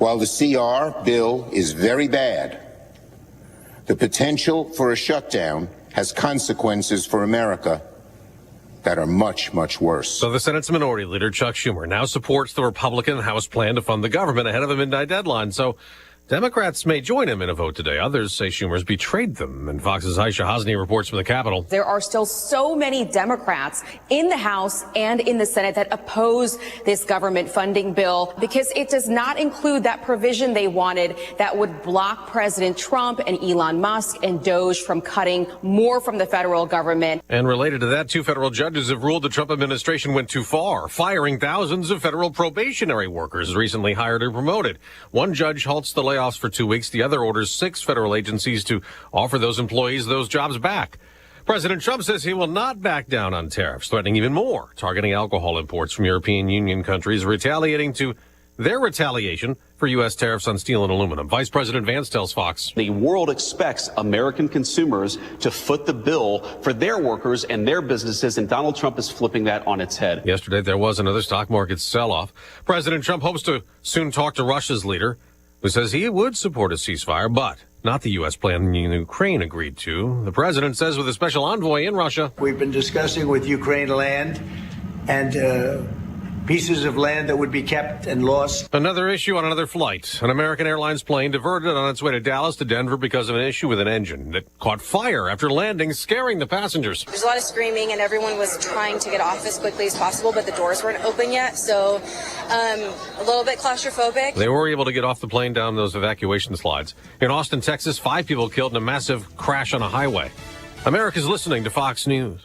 While the CR bill is very bad, the potential for a shutdown has consequences for America that are much, much worse. So the Senate's Minority Leader, Chuck Schumer, now supports the Republican House plan to fund the government ahead of the midnight deadline. So Democrats may join him in a vote today. Others say Schumer's betrayed them. And Fox's Aisha Hasni reports from the Capitol. There are still so many Democrats in the House and in the Senate that oppose this government funding bill because it does not include that provision they wanted that would block President Trump and Elon Musk and Doge from cutting more from the federal government. And related to that, 2 federal judges have ruled the Trump administration went too far, firing thousands of federal probationary workers recently hired or promoted. One judge halts the layoffs for 2 weeks. The other orders 6 federal agencies to offer those employees those jobs back. President Trump says he will not back down on tariffs, threatening even more, targeting alcohol imports from European Union countries, retaliating to their retaliation for U.S. tariffs on steel and aluminum. Vice President Vance tells Fox. The world expects American consumers to foot the bill for their workers and their businesses, and Donald Trump is flipping that on its head. Yesterday, there was another stock market sell-off. President Trump hopes to soon talk to Russia's leader, who says he would support a ceasefire, but not the U.S. plan Ukraine agreed to. The president says with a special envoy in Russia. We've been discussing with Ukraine land and pieces of land that would be kept and lost. Another issue on another flight. An American Airlines plane diverted on its way to Dallas to Denver because of an issue with an engine that caught fire after landing, scaring the passengers. There's a lot of screaming and everyone was trying to get off as quickly as possible, but the doors weren't open yet, so a little bit claustrophobic. They were able to get off the plane down those evacuation slides. In Austin, Texas, 5 people killed in a massive crash on a highway. America's listening to Fox News.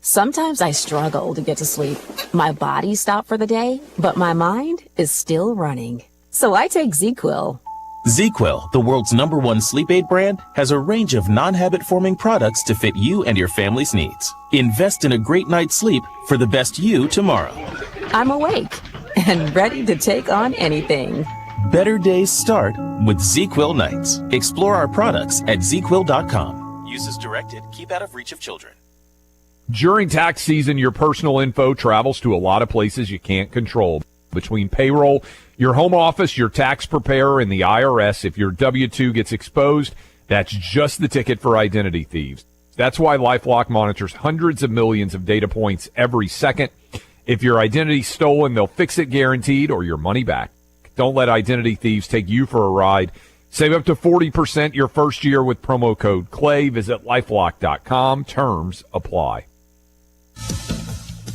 Sometimes I struggle to get to sleep. My body stopped for the day, but my mind is still running. So I take ZQuil. ZQuil, the world's #1 sleep aid brand, has a range of non-habit-forming products to fit you and your family's needs. Invest in a great night's sleep for the best you tomorrow. I'm awake and ready to take on anything. Better days start with ZQuil nights. Explore our products at ZQuil.com. Use as directed. Keep out of reach of children. During tax season, your personal info travels to a lot of places you can't control. Between payroll, your home office, your tax preparer, and the IRS, if your W-2 gets exposed, that's just the ticket for identity thieves. That's why LifeLock monitors hundreds of millions of data points every second. If your identity's stolen, they'll fix it guaranteed or your money back. Don't let identity thieves take you for a ride. Save up to 40% your first year with promo code CLAY. Visit LifeLock.com. Terms apply.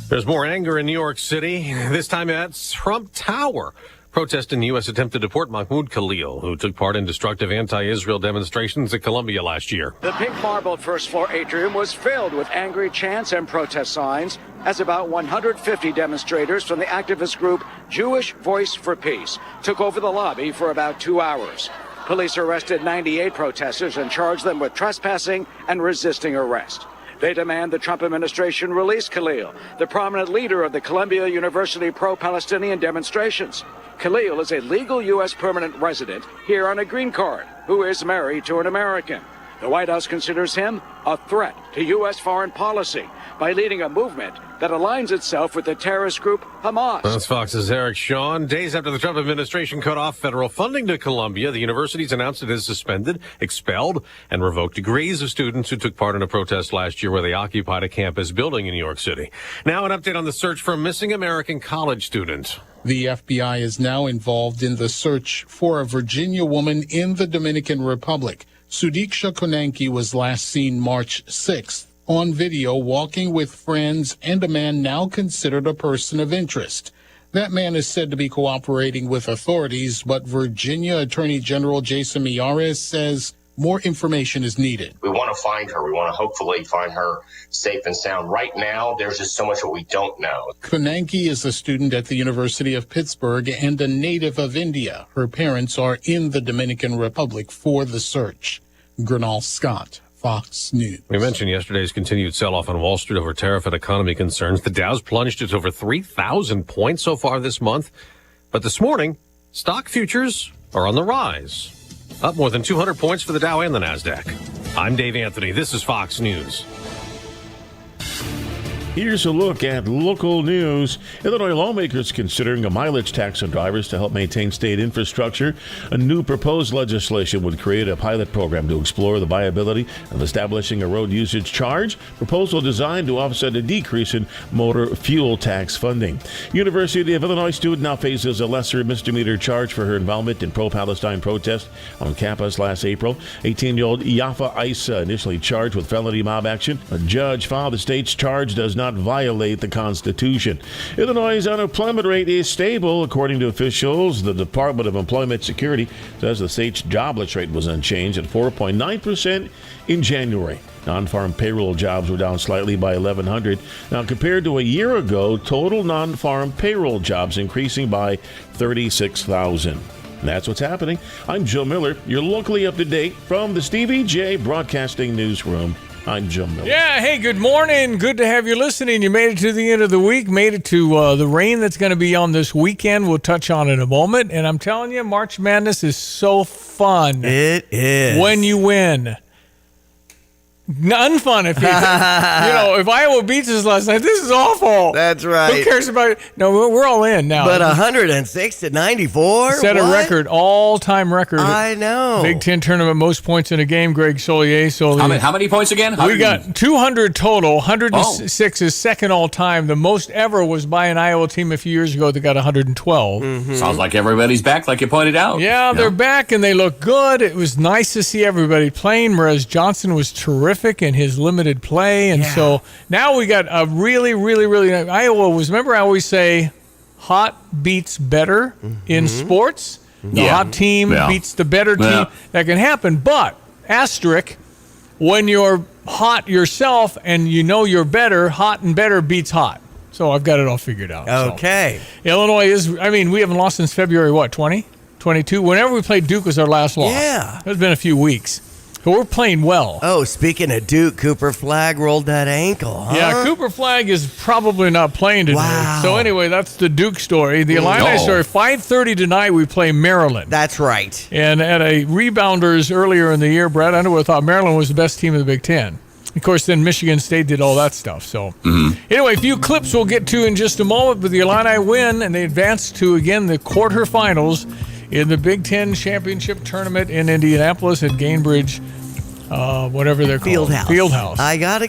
There's more anger in New York City, this time at Trump Tower, protesting the U.S. attempt to deport Mahmoud Khalil, who took part in destructive anti-Israel demonstrations at Columbia last year. The pink marble first-floor atrium was filled with angry chants and protest signs as about 150 demonstrators from the activist group Jewish Voice for Peace took over the lobby for about 2 hours. Police arrested 98 protesters and charged them with trespassing and resisting arrest. They demand the Trump administration release Khalil, the prominent leader of the Columbia University pro-Palestinian demonstrations. Khalil is a legal U.S. permanent resident here on a green card who is married to an American. The White House considers him a threat to U.S. foreign policy by leading a movement that aligns itself with the terrorist group Hamas. That's Fox's Eric Shawn. Days after the Trump administration cut off federal funding to Columbia, the university's announced it has suspended, expelled, and revoked degrees of students who took part in a protest last year where they occupied a campus building in New York City. Now an update on the search for a missing American college student. The FBI is now involved in the search for a Virginia woman in the Dominican Republic. Sudiksha Konanki was last seen March 6th on video walking with friends and a man now considered a person of interest. That man is said to be cooperating with authorities, but Virginia Attorney General Jason Miyares says more information is needed. We want to find her. We want to hopefully find her safe and sound. Right now, there's just so much that we don't know. Konanki is a student at the University of Pittsburgh and a native of India. Her parents are in the Dominican Republic for the search. Gernal Scott, Fox News. We mentioned yesterday's continued sell-off on Wall Street over tariff and economy concerns. The Dow's plunged to over 3,000 points so far this month. But this morning, stock futures are on the rise. Up more than 200 points for the Dow and the NASDAQ. I'm Dave Anthony. This is Fox News. Here's a look at local news. Illinois lawmakers considering a mileage tax on drivers to help maintain state infrastructure. A new proposed legislation would create a pilot program to explore the viability of establishing a road usage charge. Proposal designed to offset a decrease in motor fuel tax funding. University of Illinois student now faces a lesser misdemeanor charge for her involvement in pro-Palestine protest on campus last April. 18-year-old Yafa Isa initially charged with felony mob action. A judge found the state's charge does not violate the Constitution. Illinois' unemployment rate is stable, according to officials. The Department of Employment Security says the state's jobless rate was unchanged at 4.9% in January. Non-farm payroll jobs were down slightly by 1,100. Now, compared to a year ago, total non-farm payroll jobs increasing by 36,000. That's what's happening. I'm Joe Miller. You're locally up to date from the Stevie J Broadcasting Newsroom. I'm Joe Miller. Yeah, hey, good morning. Good to have you listening. You made it to the end of the week, made it to the rain that's going to be on this weekend. We'll touch on it in a moment. And I'm telling you, March Madness is so fun. It is. When you win. Unfun if if Iowa beats us last night. This is awful. That's right. Who cares about it? No, we're all in now. But 106-94 set a record, all-time record. I know. Big Ten tournament, most points in a game. Greg Solier. How many points again? We got 200 total. 106 is second all-time. The most ever was by an Iowa team a few years ago that got 112. Mm-hmm. Sounds like everybody's back, like you pointed out. Yeah, they're back and they look good. It was nice to see everybody playing. Whereas Johnson was terrific in his limited play, and so now we got a really, really, really Iowa was. Remember, I always say, hot beats better in sports. The hot team beats the better team. That can happen, but asterisk, when you're hot yourself and you know you're better, hot and better beats hot. So I've got it all figured out. Okay. So. Illinois is. I mean, we haven't lost since February. What 22? Whenever we played Duke was our last loss. Yeah, it's been a few weeks. But we're playing well. Oh, speaking of Duke, Cooper Flagg rolled that ankle, huh? Yeah, Cooper Flagg is probably not playing today. Wow. So anyway, that's the Duke story. The Illini story, 5:30 tonight, we play Maryland. That's right. And at a Rebounders earlier in the year, Brad Underwood thought Maryland was the best team in the Big Ten. Of course, then Michigan State did all that stuff. So anyway, a few clips we'll get to in just a moment. But the Illini win, and they advance to, again, the quarterfinals in the Big Ten Championship Tournament in Indianapolis at Gainbridge, whatever they're called. Fieldhouse. I got a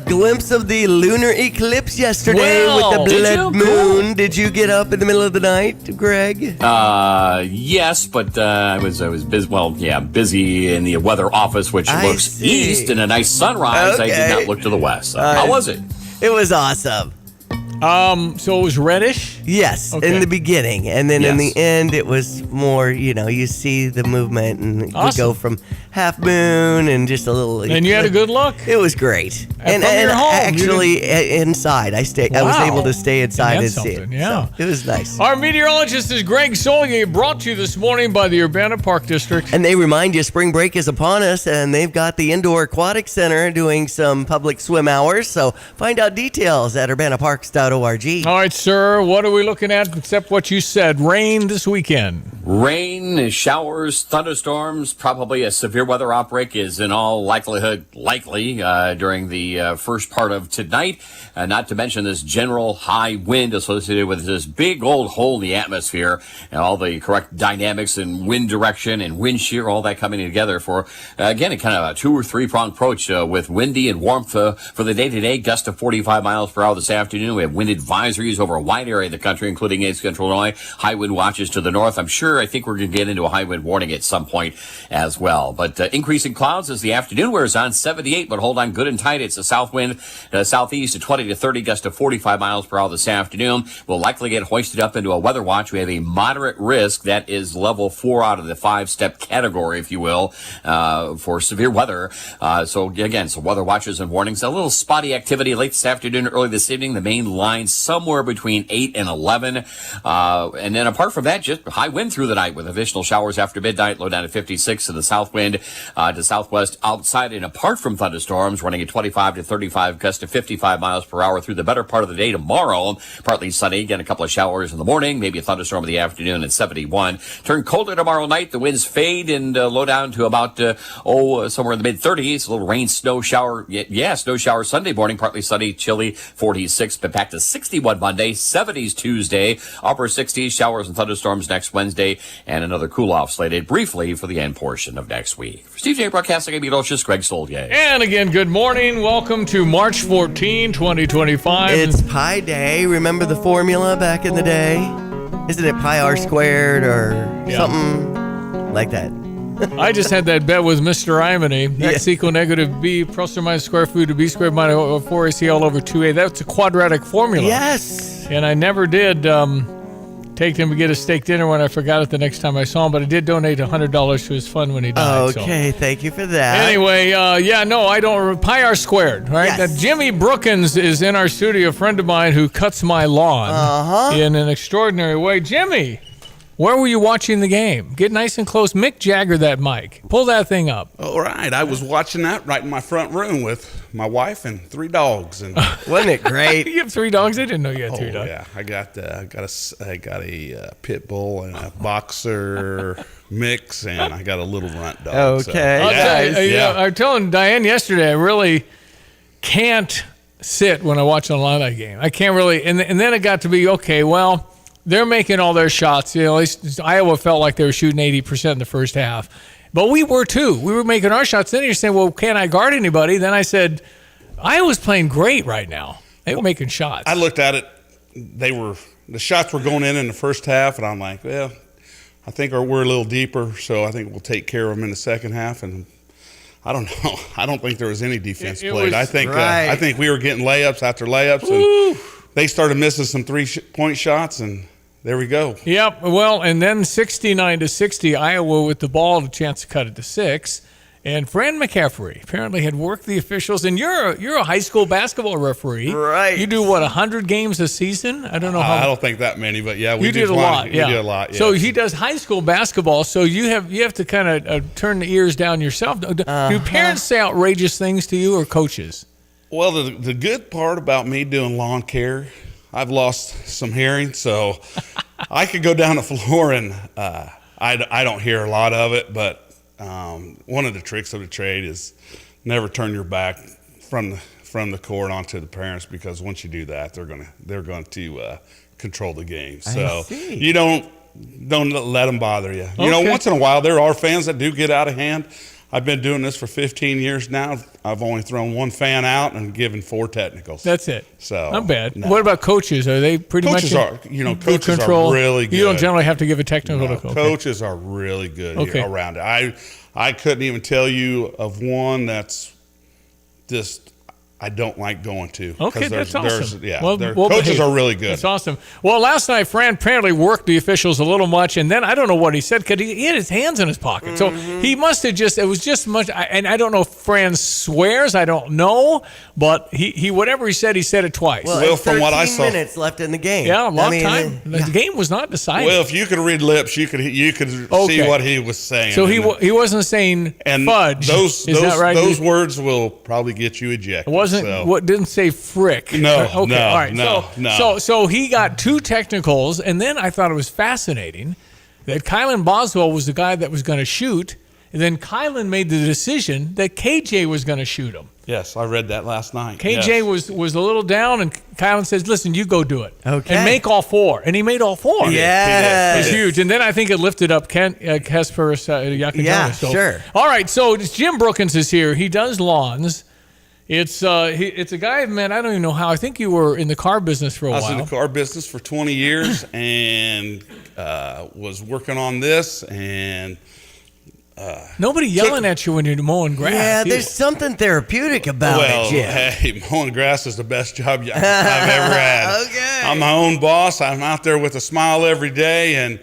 glimpse of the lunar eclipse yesterday with the blood moon. Did you get up in the middle of the night, Greg? Yes, but I was busy. Well, busy in the weather office, which looks east, and a nice sunrise. Okay. I did not look to the west. How was it? It was awesome. So it was reddish? Yes, in the beginning. And then in the end, it was more, you see the movement, and we go from half moon and just a little. And you had a good look? It was great. And from your home, actually, inside. I was able to stay inside and see it. Yeah. So it was nice. Our meteorologist is Greg Solier, brought to you this morning by the Urbana Park District. And they remind you spring break is upon us, and they've got the Indoor Aquatic Center doing some public swim hours. So find out details at urbanaparks.org. All right, sir. What are we looking at except what you said? Rain this weekend. Rain, showers, thunderstorms, probably a severe weather outbreak is in all likelihood likely during the first part of tonight. Not to mention this general high wind associated with this big old hole in the atmosphere and all the correct dynamics and wind direction and wind shear, all that coming together for, again, a kind of a 2 or 3 prong approach with windy and warmth for the day-to-day, gust of 45 miles per hour this afternoon. We have wind advisories over a wide area of the country, including East Central Illinois. High wind watches to the north. I think we're going to get into a high wind warning at some point as well. But increasing clouds as the afternoon wears on. 78, but hold on good and tight. It's a south wind, southeast at 20 to 30, gust of 45 miles per hour this afternoon. We'll likely get hoisted up into a weather watch. We have a moderate risk. That is level 4 out of the 5-step category, if you will, for severe weather. So weather watches and warnings. A little spotty activity late this afternoon, early this evening. The main line somewhere between 8 and 11. And then apart from that, just high wind through the night with additional showers after midnight, low down to 56 in the south wind to southwest outside and apart from thunderstorms, running at 25 to 35, gusts to 55 miles per hour through the better part of the day tomorrow. Partly sunny, again, a couple of showers in the morning, maybe a thunderstorm in the afternoon at 71. Turn colder tomorrow night. The winds fade and low down to about, somewhere in the mid-30s. A little rain, snow shower. Snow shower Sunday morning, partly sunny, chilly, 46, but back to 61 Monday, 70s Tuesday, upper 60s, showers and thunderstorms next Wednesday, and another cool-off slated briefly for the end portion of next week. For Steve J. Broadcasting, I'm meteorologist Greg Soldier. And again, good morning. Welcome to March 14, 2025. It's Pi Day. Remember the formula back in the day? Isn't it pi r squared or something like that? I just had that bet with Mr. Imony. X equal negative b plus or minus square root of b squared minus 4ac all over 2a. That's a quadratic formula. Yes. And I never did take him to get a steak dinner when I forgot it the next time I saw him, but I did donate $100 to his fund when he died. Okay, thank you for that. Anyway, I don't. Pi r squared, right? Yes. Jimmy Brookins is in our studio, a friend of mine who cuts my lawn in an extraordinary way. Jimmy, where were you watching the game? Get nice and close. Mick Jagger that mic. Pull that thing up. All right. I was watching that right in my front room with my wife and 3 dogs. And wasn't it great? You have 3 dogs? I didn't know you had 3 dogs. Yeah, I got a pit bull and a boxer mix, and I got a little runt dog. Okay. I was telling Diane yesterday, I really can't sit when I watch an Illini game. I can't really. And then it got to be, okay, well, they're making all their shots. At least Iowa felt like they were shooting 80% in the first half. But we were too. We were making our shots. Then you're saying, well, can't I guard anybody? Then I said, Iowa's playing great right now. They were making shots. I looked at it. The shots were going in the first half, and I'm like, well, I think we're a little deeper, so I think we'll take care of them in the second half. And I don't know. I don't think there was any defense played. I think we were getting layups after layups, and they started missing some 3-point shots, and there we go. Yep. Well, and then 69-60, Iowa with the ball, a chance to cut it to 6. And Fran McCaffrey apparently had worked the officials. And you're a high school basketball referee, right? You do 100 games a season? I don't know how. I don't think that many, but yeah, we did a lot. We did a lot. Yeah. So he does high school basketball. So you have to kind of turn the ears down yourself. Do parents say outrageous things to you or coaches? Well, the good part about me doing lawn care, I've lost some hearing, so I could go down the floor and I don't hear a lot of it. But one of the tricks of the trade is never turn your back from the court onto the parents, because once you do that, they're going to control the game. So you don't let them bother you. You know, once in a while there are fans that do get out of hand. I've been doing this for 15 years now. I've only thrown 1 fan out and given 4 technicals. That's it. So not bad. No. What about coaches? Are they pretty much coaches are really good. You don't generally have to give a technical to coach. Coaches are really good around it. I couldn't even tell you of one that's just I don't like going to. Okay, that's awesome. Coaches are really good. That's awesome. Well, last night, Fran apparently worked the officials a little much, and then I don't know what he said because he had his hands in his pocket. So he must have it was just much, and I don't know if Fran swears, I don't know, but he whatever he said it twice. Well, from what I saw, 13 minutes left in the game. Yeah, a long time. The game was not decided. Well, if you could read lips, you could see what he was saying. So he wasn't saying fudge. Those those words will probably get you ejected. It wasn't. What didn't say frick? No. Okay. No. All right. No. So he got 2 technicals, and then I thought it was fascinating that Kylan Boswell was the guy that was going to shoot, and then Kylan made the decision that KJ was going to shoot him. Yes, I read that last night. KJ was a little down, and Kylan says, "Listen, you go do it, okay, and make all 4." And he made all 4. Yeah, it's huge. And then I think it lifted up Hesperus Yakagona. Yeah, sure. All right, so Jim Brookins is here. He does lawns. It's a guy, man, I don't even know how. I think you were in the car business for a while. I was in the car business for 20 years and was working on this. And nobody yelling at you when you're mowing grass. Yeah, there's something therapeutic about it, Jim. Hey, mowing grass is the best job I've ever had. Okay. I'm my own boss. I'm out there with a smile every day. And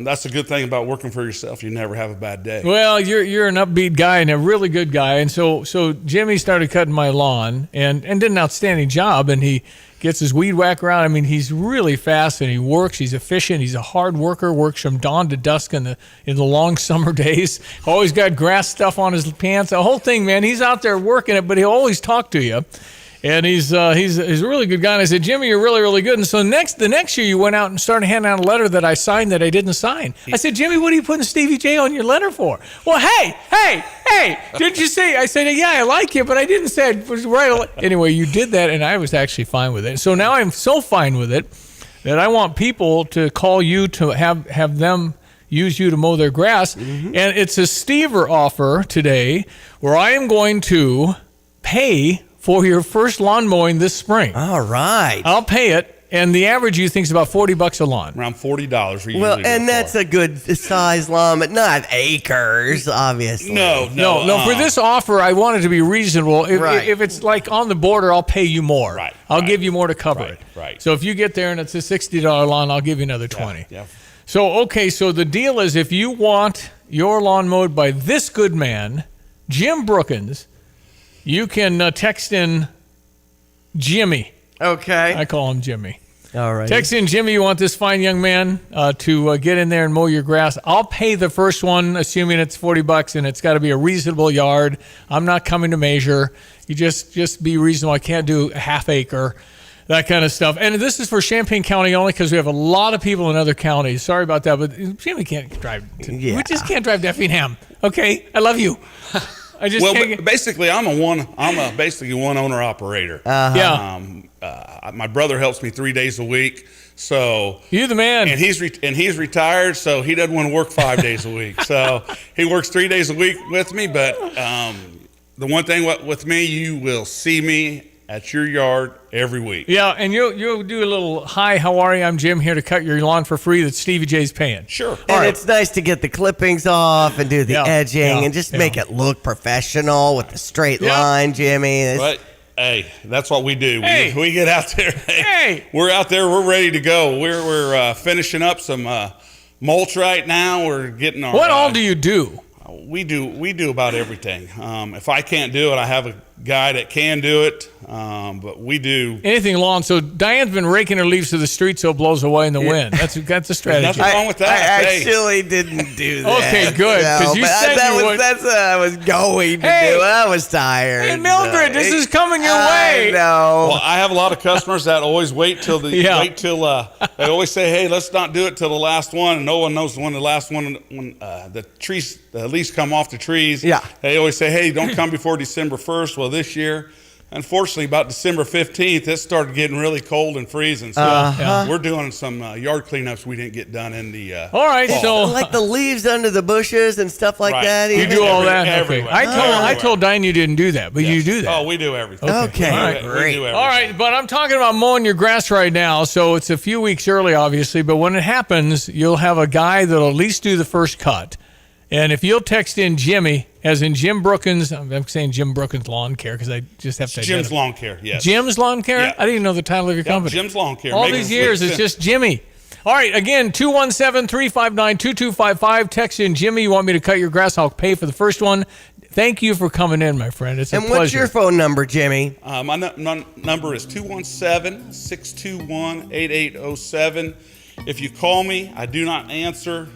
that's a good thing about working for yourself. You never have a bad day. Well, you're an upbeat guy and a really good guy, and so Jimmy started cutting my lawn and did an outstanding job, and he gets his weed whacker out. I mean, he's really fast and he works. He's efficient. He's a hard worker. Works from dawn to dusk in the long summer days. Always got grass stuff on his pants. The whole thing, man. He's out there working it, but he'll always talk to you. And he's a really good guy. And I said, Jimmy, you're really, really good. And so the next year you went out and started handing out a letter that I signed that I didn't sign. I said, Jimmy, what are you putting Stevie J on your letter for? Well, hey, didn't you say? I said, yeah, I like you, but I didn't say it was right. Anyway, you did that, and I was actually fine with it. So now I'm so fine with it that I want people to call you to have them use you to mow their grass. Mm-hmm. And it's a Stever offer today where I am going to pay for your first lawn mowing this spring. All right. I'll pay it, and the average you think is about $40 a lawn. Around $40. Well, and that's a good size lawn, but not acres, obviously. No. For this offer, I want it to be reasonable. If it's like on the border, I'll pay you more. Right. I'll give you more to cover it. Right. So if you get there and it's a $60 lawn, I'll give you another $20. Yeah. So the deal is if you want your lawn mowed by this good man, Jim Brookins, you can text in Jimmy. Okay. I call him Jimmy. All right. Text in Jimmy. You want this fine young man to get in there and mow your grass. I'll pay the first one, assuming it's $40, and it's got to be a reasonable yard. I'm not coming to measure. You just be reasonable. I can't do a half acre, that kind of stuff. And this is for Champaign County only because we have a lot of people in other counties. Sorry about that, but Jimmy can't drive. We just can't drive to Effingham. Okay, I love you. I just basically, I'm basically one owner operator. Yeah. My brother helps me 3 days a week, so you're the man. And he's retired, so he doesn't want to work 5 days a week. So he works 3 days a week with me. But the one thing with me, you will see me at your yard every week. Yeah, and you'll do a little, hi, how are you? I'm Jim, here to cut your lawn for free that Stevie J's paying. Sure. And it's nice to get the clippings off and do the edging and just make it look professional with the straight line, Jimmy. But, hey, that's what we do. We get out there. We're out there. We're ready to go. We're finishing up some mulch right now. We're getting our... What all do you do? We do about everything. If I can't do it, I have a guy that can do it. But we do anything lawn. So Diane's been raking her leaves to the street so it blows away in the wind. That's a strategy. Nothing wrong with that. I actually didn't do that. Okay, good. Because you said that's what I was going to do. I was tired. Hey, Mildred, this is coming your way. No. Well, I have a lot of customers that always wait till they always say, hey, let's not do it till the last one. And no one knows when the last one, when the trees, the leaves come off the trees. Yeah. They always say, hey, don't come before December 1st. Well, this year, unfortunately, about December 15th, it started getting really cold and freezing. So we're doing some yard cleanups we didn't get done in the all right, fall. so like the leaves under the bushes and stuff like that. You do all that? Everywhere. Okay. I told Diane you didn't do that, but you do that. Oh, we do everything. Okay. All right. Great. All right, but I'm talking about mowing your grass right now, so it's a few weeks early, obviously, but when it happens, you'll have a guy that'll at least do the first cut. And if you'll text in Jimmy, as in Jim Brookins, I'm saying Jim Brookins Lawn Care because I just have to. Jim's Lawn Care, yes. Jim's Lawn Care? Yeah. I didn't even know the title of your company. Jim's Lawn Care. All these years, it's just Jimmy. All right, again, 217-359-2255. Text in Jimmy. You want me to cut your grass? I'll pay for the first one. Thank you for coming in, my friend. It's a pleasure. And what's your phone number, Jimmy? My number is 217-621-8807. If you call me, I do not answer.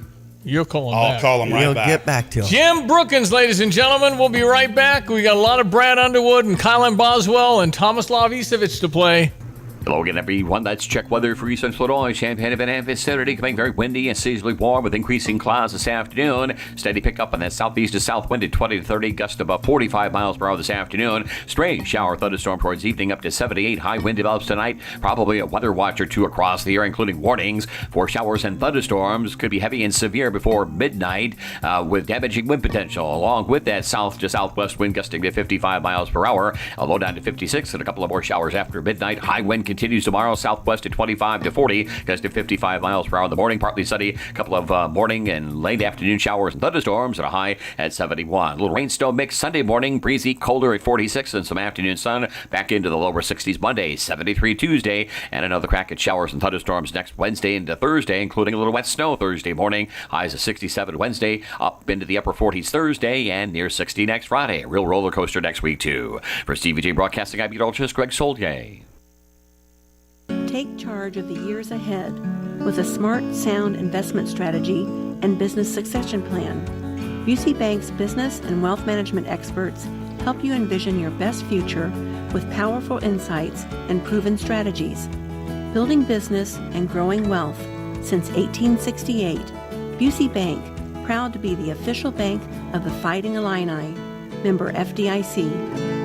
You'll call him I'll back. call him right You'll back. get back to him. Jim Brookins, ladies and gentlemen. We'll be right back. We got a lot of Brad Underwood and Kylan Boswell and Tomislav Isevich to play. Hello again, everyone. Let's check weather for Eastern Illinois. Champaign event Saturday, coming very windy and seasonally warm with increasing clouds this afternoon. Steady pickup on that southeast to south wind at 20 to 30, gust about 45 miles per hour this afternoon. Stray shower thunderstorm towards evening up to 78. High wind develops tonight. Probably a weather watch or two across the air, including warnings for showers and thunderstorms. Could be heavy and severe before midnight with damaging wind potential. Along with that south to southwest wind gusting to 55 miles per hour. A low down to 56 and a couple of more showers after midnight. High wind continues continues tomorrow. Southwest at 25 to 40, gust to 55 miles per hour in the morning. Partly sunny. A couple of morning and late afternoon showers and thunderstorms at a high at 71. A little rain snow mix Sunday morning. Breezy, colder at 46, and some afternoon sun. Back into the lower 60s Monday. 73 Tuesday, and another crack at showers and thunderstorms next Wednesday into Thursday, including a little wet snow Thursday morning. Highs of 67 Wednesday, up into the upper 40s Thursday, and near 60 next Friday. A real roller coaster next week, too. For CVJ Broadcasting, I'm meteorologist Greg Solier. Take charge of the years ahead with a smart, sound investment strategy and business succession plan. Busey Bank's business and wealth management experts help you envision your best future with powerful insights and proven strategies. Building business and growing wealth since 1868, Busey Bank, proud to be the official bank of the Fighting Illini. Member FDIC.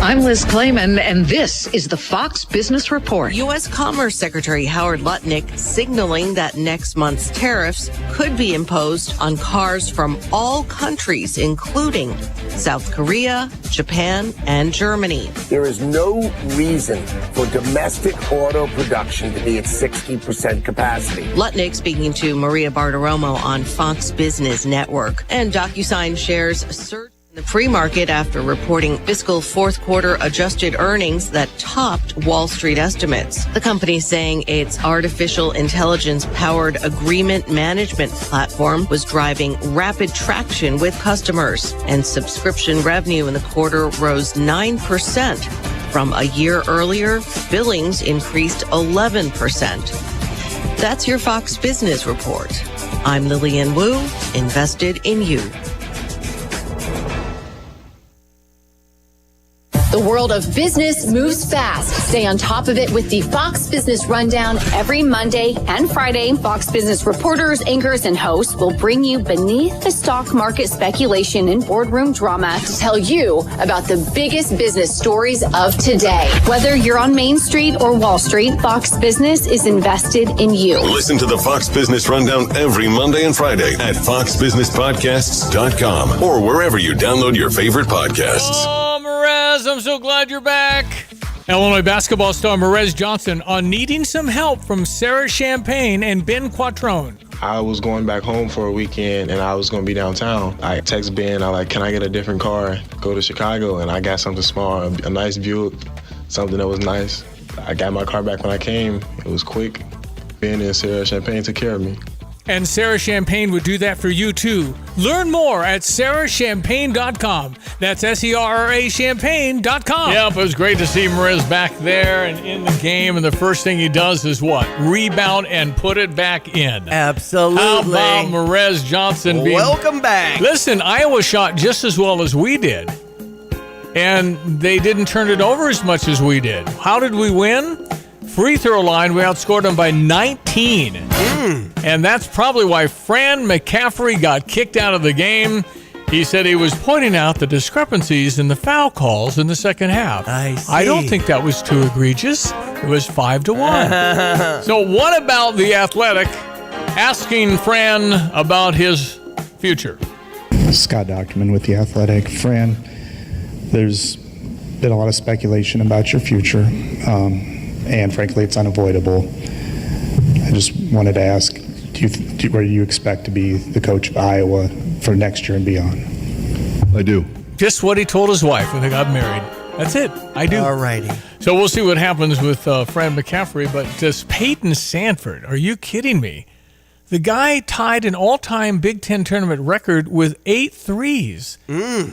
I'm Liz Clayman, and this is the Fox Business Report. U.S. Commerce Secretary Howard Lutnick signaling that next month's tariffs could be imposed on cars from all countries, including South Korea, Japan, and Germany. There is no reason for domestic auto production to be at 60% capacity. Lutnick speaking to Maria Bartiromo on Fox Business Network. And DocuSign shares surged in the pre-market after reporting fiscal fourth quarter adjusted earnings that topped Wall Street estimates. The company saying its artificial intelligence-powered agreement management platform was driving rapid traction with customers, and subscription revenue in the quarter rose 9%. From a year earlier, billings increased 11%. That's your Fox Business Report. I'm Lillian Wu, invested in you. The world of business moves fast. Stay on top of it with the Fox Business Rundown every Monday and Friday. Fox Business reporters, anchors, and hosts will bring you beneath the stock market speculation and boardroom drama to tell you about the biggest business stories of today. Whether you're on Main Street or Wall Street, Fox Business is invested in you. Listen to the Fox Business Rundown every Monday and Friday at foxbusinesspodcasts.com or wherever you download your favorite podcasts. Merez, I'm so glad you're back. Illinois basketball star Merez Johnson on needing some help from Sarah Champagne and Ben Quattrone. I was going back home for a weekend and I was going to be downtown. I text Ben, can I get a different car, go to Chicago? And I got something small, a nice Buick, something that was nice. I got my car back when I came. It was quick. Ben and Sarah Champagne took care of me. And Sarah Champagne would do that for you, too. Learn more at sarahchampagne.com. That's SERRA champagne.com. Yep, it was great to see Merez back there and in the game. And the first thing he does is what? Rebound and put it back in. Absolutely. How about Merez Johnson being... Welcome back. Listen, Iowa shot just as well as we did. And they didn't turn it over as much as we did. How did we win? Free throw line, we outscored them by 19. And that's probably why Fran McCaffrey got kicked out of the game. He said he was pointing out the discrepancies in the foul calls in the second half. I don't think that was too egregious. It was 5-1. So what about the Athletic asking Fran about his future? Scott Docterman with the Athletic. Fran, there's been a lot of speculation about your future. And frankly, it's unavoidable. I just wanted to ask, where do you expect to be the coach of Iowa for next year and beyond? I do. Just what he told his wife when they got married. That's it. I do. All righty. So we'll see what happens with Fran McCaffrey. But does Peyton Sanford, are you kidding me? The guy tied an all-time Big Ten tournament record with 8 threes.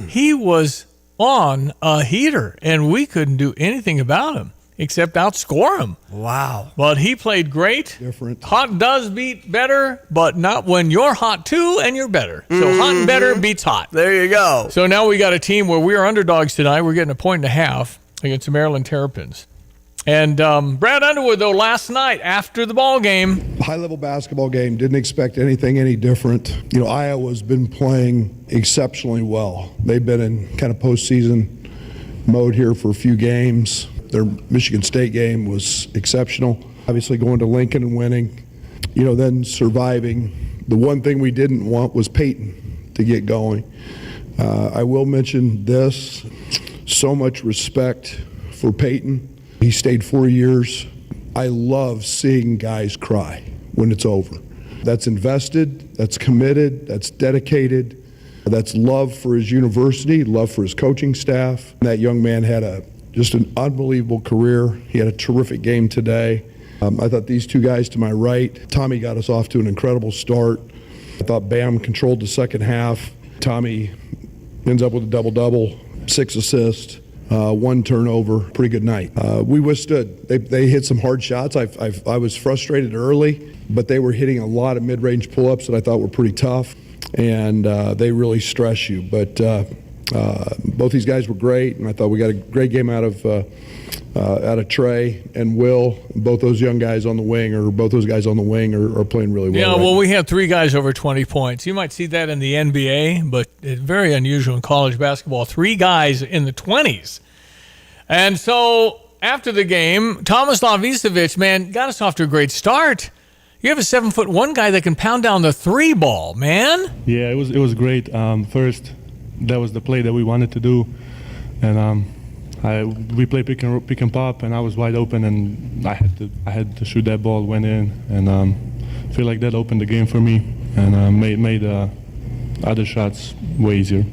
He was on a heater, and we couldn't do anything about him except outscore him. Wow. But he played great. Different. Hot does beat better, but not when you're hot too and you're better. So hot and better beats hot. There you go. So now we got a team where we are underdogs tonight. We're getting 1.5 against the Maryland Terrapins. And Brad Underwood, though, last night after the ball game. High-level basketball game. Didn't expect anything any different. Iowa's been playing exceptionally well. They've been in kind of postseason mode here for a few games. Their Michigan State game was exceptional. Obviously going to Lincoln and winning, then surviving. The one thing we didn't want was Peyton to get going. I will mention this. so much respect for Peyton. He stayed 4 years. I love seeing guys cry when it's over. That's invested, that's committed, that's dedicated, that's love for his university, love for his coaching staff. That young man had just an unbelievable career. He had a terrific game today. I thought these two guys to my right, Tommy got us off to an incredible start. I thought Bam controlled the second half. Tommy ends up with a double-double, 6 assists, 1 turnover, pretty good night. We withstood. They hit some hard shots. I was frustrated early, but they were hitting a lot of mid-range pull-ups that I thought were pretty tough, and they really stress you. But both these guys were great, and I thought we got a great game out of Trey and Will. Both those guys on the wing are playing really well. Yeah, right well, now. we had 3 guys over 20 points. You might see that in the NBA, but it's very unusual in college basketball. 3 guys in the 20s. And so after the game, Tomislav Isevic, man, got us off to a great start. You have a 7'1" guy that can pound down the 3 ball, man. Yeah, it was great. First, that was the play that we wanted to do, and we played pick and pop, and I was wide open, and I had to shoot that ball. Went in, and I feel like that opened the game for me, and made other shots way easier.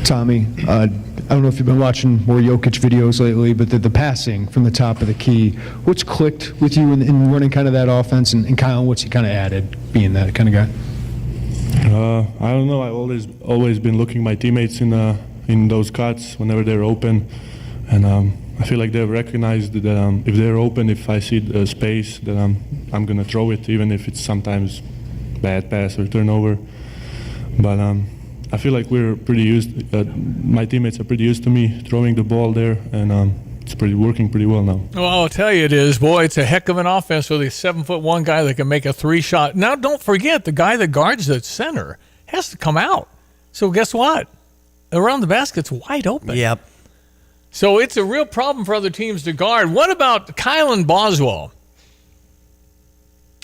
Tommy, I don't know if you've been watching more Jokic videos lately, but the passing from the top of the key, what's clicked with you in running kind of that offense, and Kyle, what's he kind of added being that kind of guy? I don't know. I've always been looking my teammates in those cuts whenever they're open, and I feel like they've recognized that if they're open, if I see the space, that I'm gonna throw it, even if it's sometimes bad pass or turnover. But I feel like we're pretty used. My teammates are pretty used to me throwing the ball there, and it's working pretty well now. Well, I'll tell you it is. Boy, it's a heck of an offense with a 7'1" guy that can make a 3-shot. Now, don't forget, the guy that guards the center has to come out. So guess what? Around the basket's wide open. Yep. So it's a real problem for other teams to guard. What about Kylan Boswell?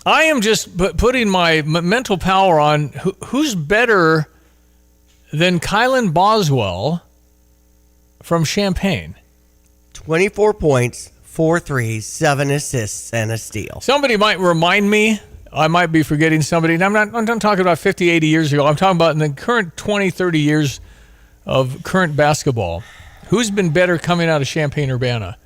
I am just putting my mental power on who's better than Kylan Boswell from Champaign. 24 points, 4 threes, 7 assists, and a steal. Somebody might remind me. I might be forgetting somebody. And I'm not talking about 50, 80 years ago. I'm talking about in the current 20, 30 years of current basketball. Who's been better coming out of Champaign-Urbana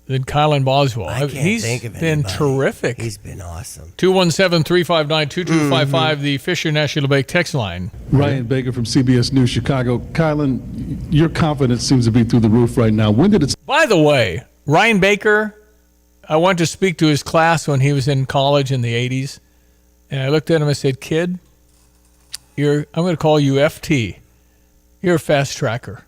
than Kylan Boswell? I can't think of been anybody. terrific. He's been awesome. 217-359-2255, the Fisher National Bank text line. Ryan Baker from CBS News Chicago. Kylan, your confidence seems to be through the roof right now. When did it? By the way, Ryan Baker, I went to speak to his class when he was in college in the 80s, and I looked at him and said, "Kid, I'm going to call you FT. You're a fast tracker."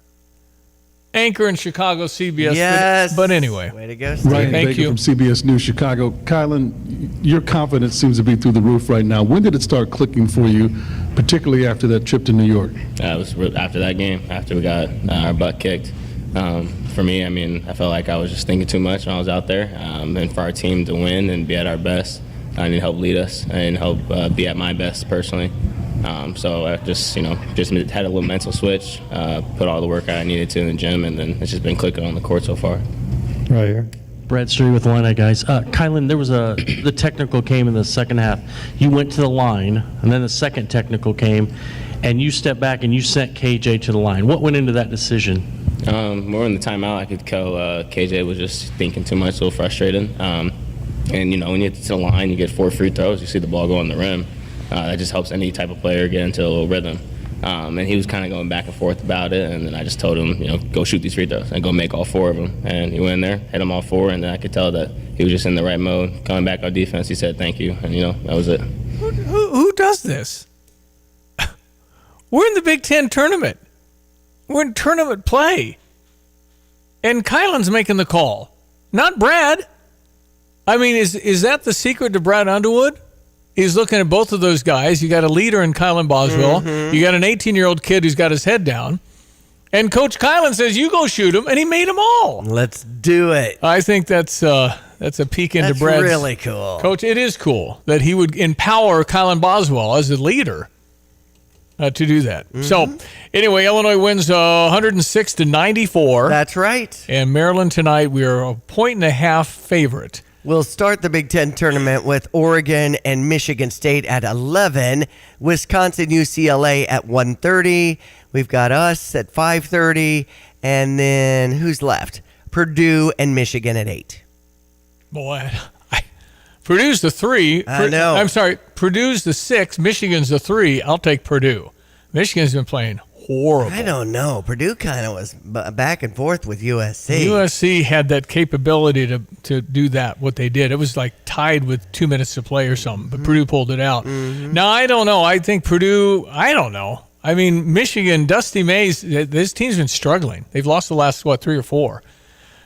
Anchor in Chicago, CBS. Yes. But anyway. Way to go, Steve. Ryan Thank Baker you. from CBS News Chicago. Kylan, your confidence seems to be through the roof right now. When did it start clicking for you, particularly after that trip to New York? It was after that game, after we got our butt kicked. For me, I mean, I felt like I was just thinking too much when I was out there. And for our team to win and be at our best, I need help lead us and help be at my best personally. So I just had a little mental switch, put all the work I needed to in the gym, and then it's just been clicking on the court so far. Right here. Brad Stream with Line guys. Kylan, there was the technical came in the second half. You went to the line, and then the second technical came, and you stepped back and you sent KJ to the line. What went into that decision? More in the timeout, I could tell KJ was just thinking too much, a little frustrated. And when you get to the line, you get 4 free throws, you see the ball go on the rim. That just helps any type of player get into a little rhythm. And he was kind of going back and forth about it, and then I just told him, go shoot these free throws and go make all 4 of them. And he went in there, hit them all 4, and then I could tell that he was just in the right mode. Coming back on defense, he said thank you, and that was it. Who does this? We're in the Big Ten tournament. We're in tournament play. And Kylan's making the call, not Brad. I mean, is that the secret to Brad Underwood? He's looking at both of those guys. You got a leader in Kylan Boswell. Mm-hmm. You got an 18-year-old kid who's got his head down. And Coach Kylan says, you go shoot him, and he made them all. Let's do it. I think that's a peek into Brad's. That's really cool. Coach, it is cool that he would empower Kylan Boswell as a leader. to do that. So, anyway, Illinois wins 106-94. That's right. And Maryland tonight, we are a 1.5 favorite. We'll start the Big Ten tournament with Oregon and Michigan State at 11, Wisconsin, UCLA at 1:30. We've got us at 5:30, and then who's left? Purdue and Michigan at 8. Boy, Purdue's the 3. I know. I'm sorry, Purdue's the 6. Michigan's the 3. I'll take Purdue. Michigan's been playing horrible. I don't know. Purdue kind of was back and forth with USC. USC had that capability to do that, what they did. It was like tied with 2 minutes to play or something, but Purdue pulled it out. Now, I don't know. I think Purdue, I don't know. I mean, Michigan, Dusty Mays, this team's been struggling. They've lost the last, 3 or 4.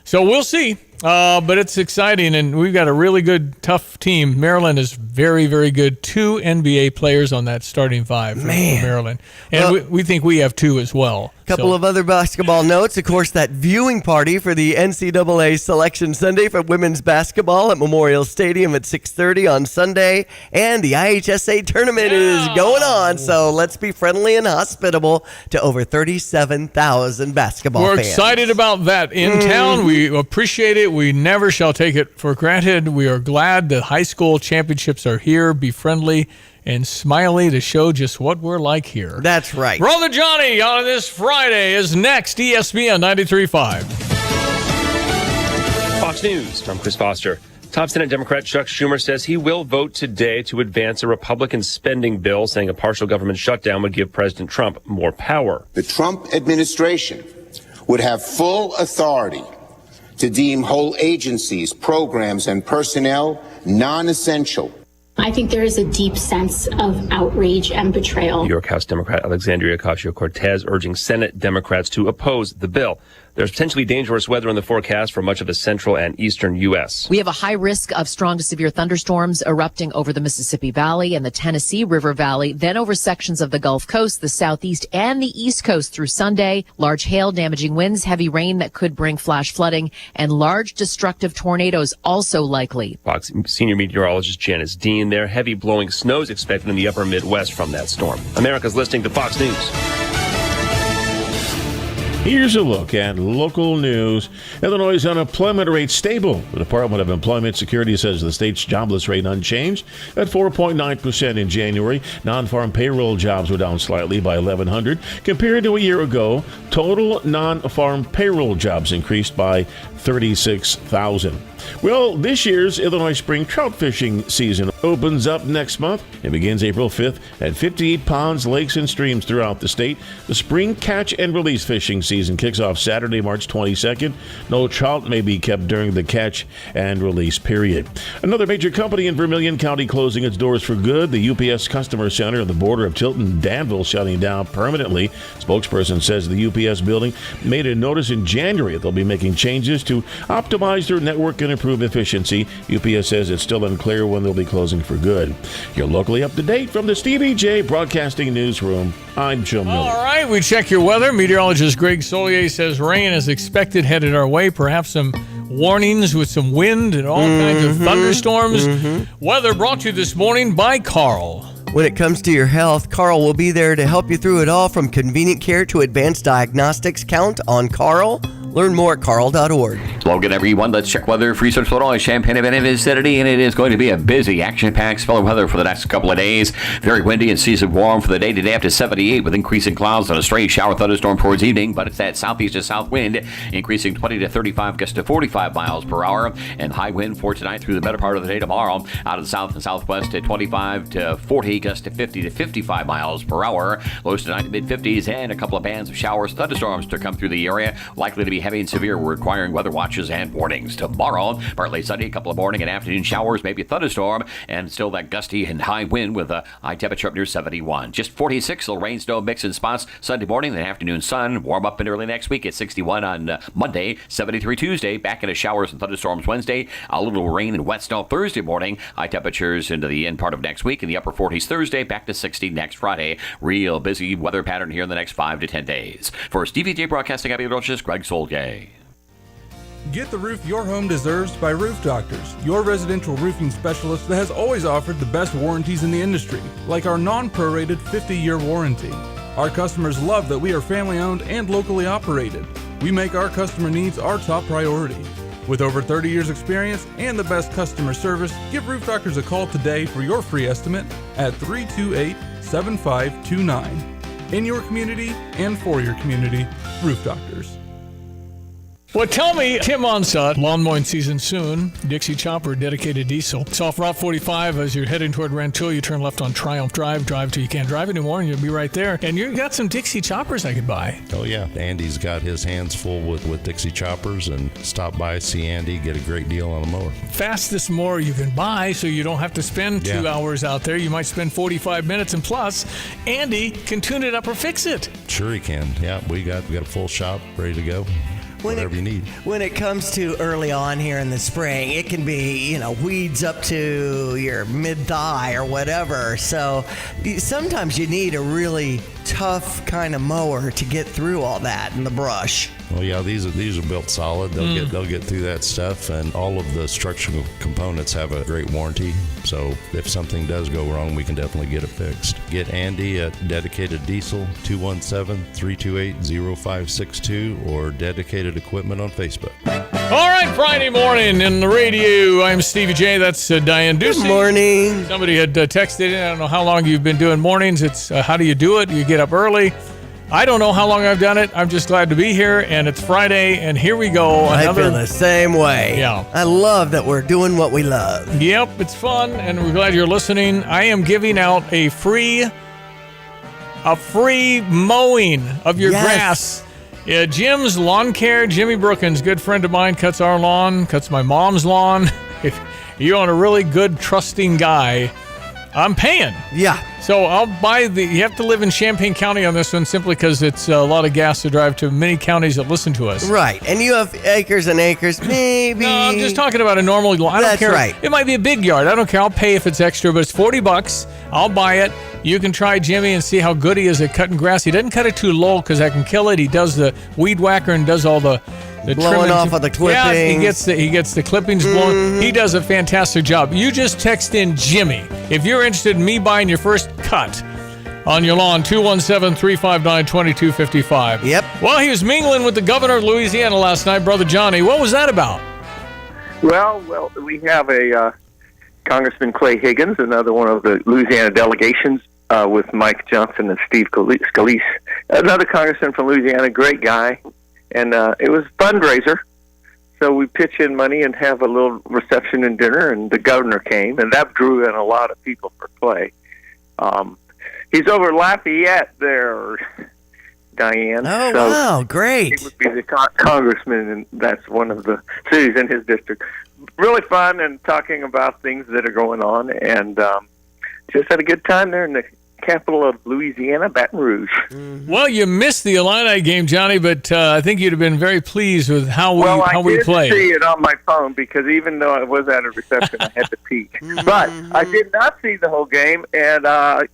So we'll see. But it's exciting, and we've got a really good, tough team. Maryland is very, very good. 2 NBA players on that starting 5 for Maryland. And we think we have 2 as well. Couple of other basketball notes. Of course, that viewing party for the NCAA Selection Sunday for women's basketball at Memorial Stadium at 6:30 on Sunday. And the IHSA tournament is going on. So let's be friendly and hospitable to over 37,000 basketball fans. We're excited about that in town. We appreciate it. We never shall take it for granted. We are glad the high school championships are here. Be friendly and smiley to show just what we're like here. That's right. Brother Johnny on this Friday is next. ESPN 93.5. Fox News. I'm Chris Foster. Top Senate Democrat Chuck Schumer says he will vote today to advance a Republican spending bill, saying a partial government shutdown would give President Trump more power. The Trump administration would have full authority to deem whole agencies, programs, and personnel non-essential. I think there is a deep sense of outrage and betrayal. New York House Democrat Alexandria Ocasio-Cortez urging Senate Democrats to oppose the bill. There's potentially dangerous weather in the forecast for much of the central and eastern U.S. We have a high risk of strong to severe thunderstorms erupting over the Mississippi Valley and the Tennessee River Valley, then over sections of the Gulf Coast, the southeast, and the east coast through Sunday. Large hail, damaging winds, heavy rain that could bring flash flooding, and large destructive tornadoes also likely. Fox senior meteorologist Janice Dean there. Heavy blowing snow is expected in the upper Midwest from that storm. America's listening to Fox News. Here's a look at local news. Illinois' unemployment rate stable. The Department of Employment Security says the state's jobless rate unchanged at 4.9% in January. Non-farm payroll jobs were down slightly by 1,100 compared to a year ago. Total non-farm payroll jobs increased by 36,000. Well, this year's Illinois spring trout fishing season opens up next month. It begins April 5th at 58 ponds, lakes, and streams throughout the state. The spring catch and release fishing season kicks off Saturday, March 22nd. No trout may be kept during the catch and release period. Another major company in Vermilion County closing its doors for good. The UPS Customer Center on the border of Tilton and Danville shutting down permanently. Spokesperson says the UPS building made a notice in January that they'll be making changes to optimize their network and improve efficiency. UPS says it's still unclear when they'll be closing for good. You're locally up to date from the Stevie J Broadcasting Newsroom. I'm Jim Miller. All right, we check your weather. Meteorologist Greg Solier says rain is expected headed our way. Perhaps some warnings with some wind and all kinds of thunderstorms. Weather brought to you this morning by Carl. When it comes to your health, Carl will be there to help you through it all, from convenient care to advanced diagnostics. Count on Carl. Learn more at carl.org. Logan, everyone, let's check weather for Eastern Illinois, Champaign, and vicinity, and it is going to be a busy, action-packed spell of weather for the next couple of days. Very windy and season warm for the day today up to 78 with increasing clouds and a stray shower thunderstorm towards evening, but it's that southeast to south wind increasing 20 to 35 gusts to 45 miles per hour, and high wind for tonight through the better part of the day tomorrow out of the south and southwest at 25 to 40 gusts to 50 to 55 miles per hour. Lows tonight to mid-50s, and a couple of bands of showers, thunderstorms to come through the area, likely to be heavy and severe, requiring weather watches and warnings. Tomorrow, partly sunny, a couple of morning and afternoon showers, maybe a thunderstorm, and still that gusty and high wind with a high temperature up near 71. Just 46, little rain, snow mix in spots Sunday morning, then afternoon sun, warm up in early next week at 61 on Monday, 73 Tuesday, back into showers and thunderstorms Wednesday, a little rain and wet snow Thursday morning, high temperatures into the end part of next week, in the upper 40s Thursday, back to 60 next Friday. Real busy weather pattern here in the next 5 to 10 days. For Stevie J Broadcasting, I'm meteorologist Greg Solgay. Get the roof your home deserves by Roof Doctors, your residential roofing specialist that has always offered the best warranties in the industry, like our non-prorated 50-year warranty. Our customers love that we are family-owned and locally operated. We make our customer needs our top priority. With over 30 years experience and the best customer service, give Roof Doctors a call today for your free estimate at 328-7529. In your community and for your community, Roof Doctors. Well, tell me, Tim Onsett, lawn mowing season soon, Dixie Chopper, dedicated diesel. It's off Route 45 as you're heading toward Rantoul. You turn left on Triumph Drive till you can't drive anymore, and you'll be right there. And you got some Dixie Choppers I could buy. Oh, yeah. Andy's got his hands full with Dixie Choppers, and stop by, see Andy, get a great deal on a mower. Fastest mower you can buy, so you don't have to spend 2 hours out there. You might spend 45 minutes, and plus, Andy can tune it up or fix it. Sure he can. Yeah, we got a full shop ready to go. Whatever you need. When it comes to early on here in the spring, it can be, weeds up to your mid-thigh or whatever. So sometimes you need a really tough kind of mower to get through all that in the brush. Well, yeah, these are built solid. They'll get through that stuff, and all of the structural components have a great warranty. So if something does go wrong, we can definitely get it fixed. Get Andy at Dedicated Diesel, 217-328-0562, or Dedicated Equipment on Facebook. All right, Friday morning in the radio. I'm Stevie J. That's Diane Ducey. Good morning. Somebody had texted in. I don't know how long you've been doing mornings. It's how do you do it? You get up early. I don't know how long I've done it. I'm just glad to be here, and it's Friday, and here we go. I feel the same way. Yeah. I love that we're doing what we love. Yep, it's fun, and we're glad you're listening. I am giving out a free mowing of your grass. Yeah, Jim's Lawn Care. Jimmy Brookins, good friend of mine, cuts our lawn, cuts my mom's lawn. If you want a really good, trusting guy, I'm paying. Yeah. So I'll buy you have to live in Champaign County on this one simply because it's a lot of gas to drive to many counties that listen to us. Right. And you have acres and acres, maybe. No, I'm just talking about a normal lawn. I don't care. Right. It might be a big yard. I don't care. I'll pay if it's extra, but it's $40. I'll buy it. You can try Jimmy and see how good he is at cutting grass. He doesn't cut it too low because I can kill it. He does the weed whacker and does all the blowing off of the clippings. Yeah, he gets the clippings blown. He does a fantastic job. You just text in Jimmy if you're interested in me buying your first cut on your lawn. 217-359-2255. Yep. Well, he was mingling with the governor of Louisiana last night, Brother Johnny. What was that about? Well, we have a Congressman Clay Higgins, another one of the Louisiana delegations, with Mike Johnson and Steve Scalise. Another congressman from Louisiana, great guy. And it was a fundraiser, so we pitch in money and have a little reception and dinner, and the governor came, and that drew in a lot of people for Clay. He's over Lafayette there, Diane. Oh, so wow, great. He would be the congressman, and that's one of the cities in his district. Really fun and talking about things that are going on, and just had a good time there in the capital of Louisiana, Baton Rouge. Well, you missed the Illini game, Johnny, but I think you'd have been very pleased with how we played. I did see it on my phone because even though I was at a reception, I had to peek. But I did not see the whole game, and I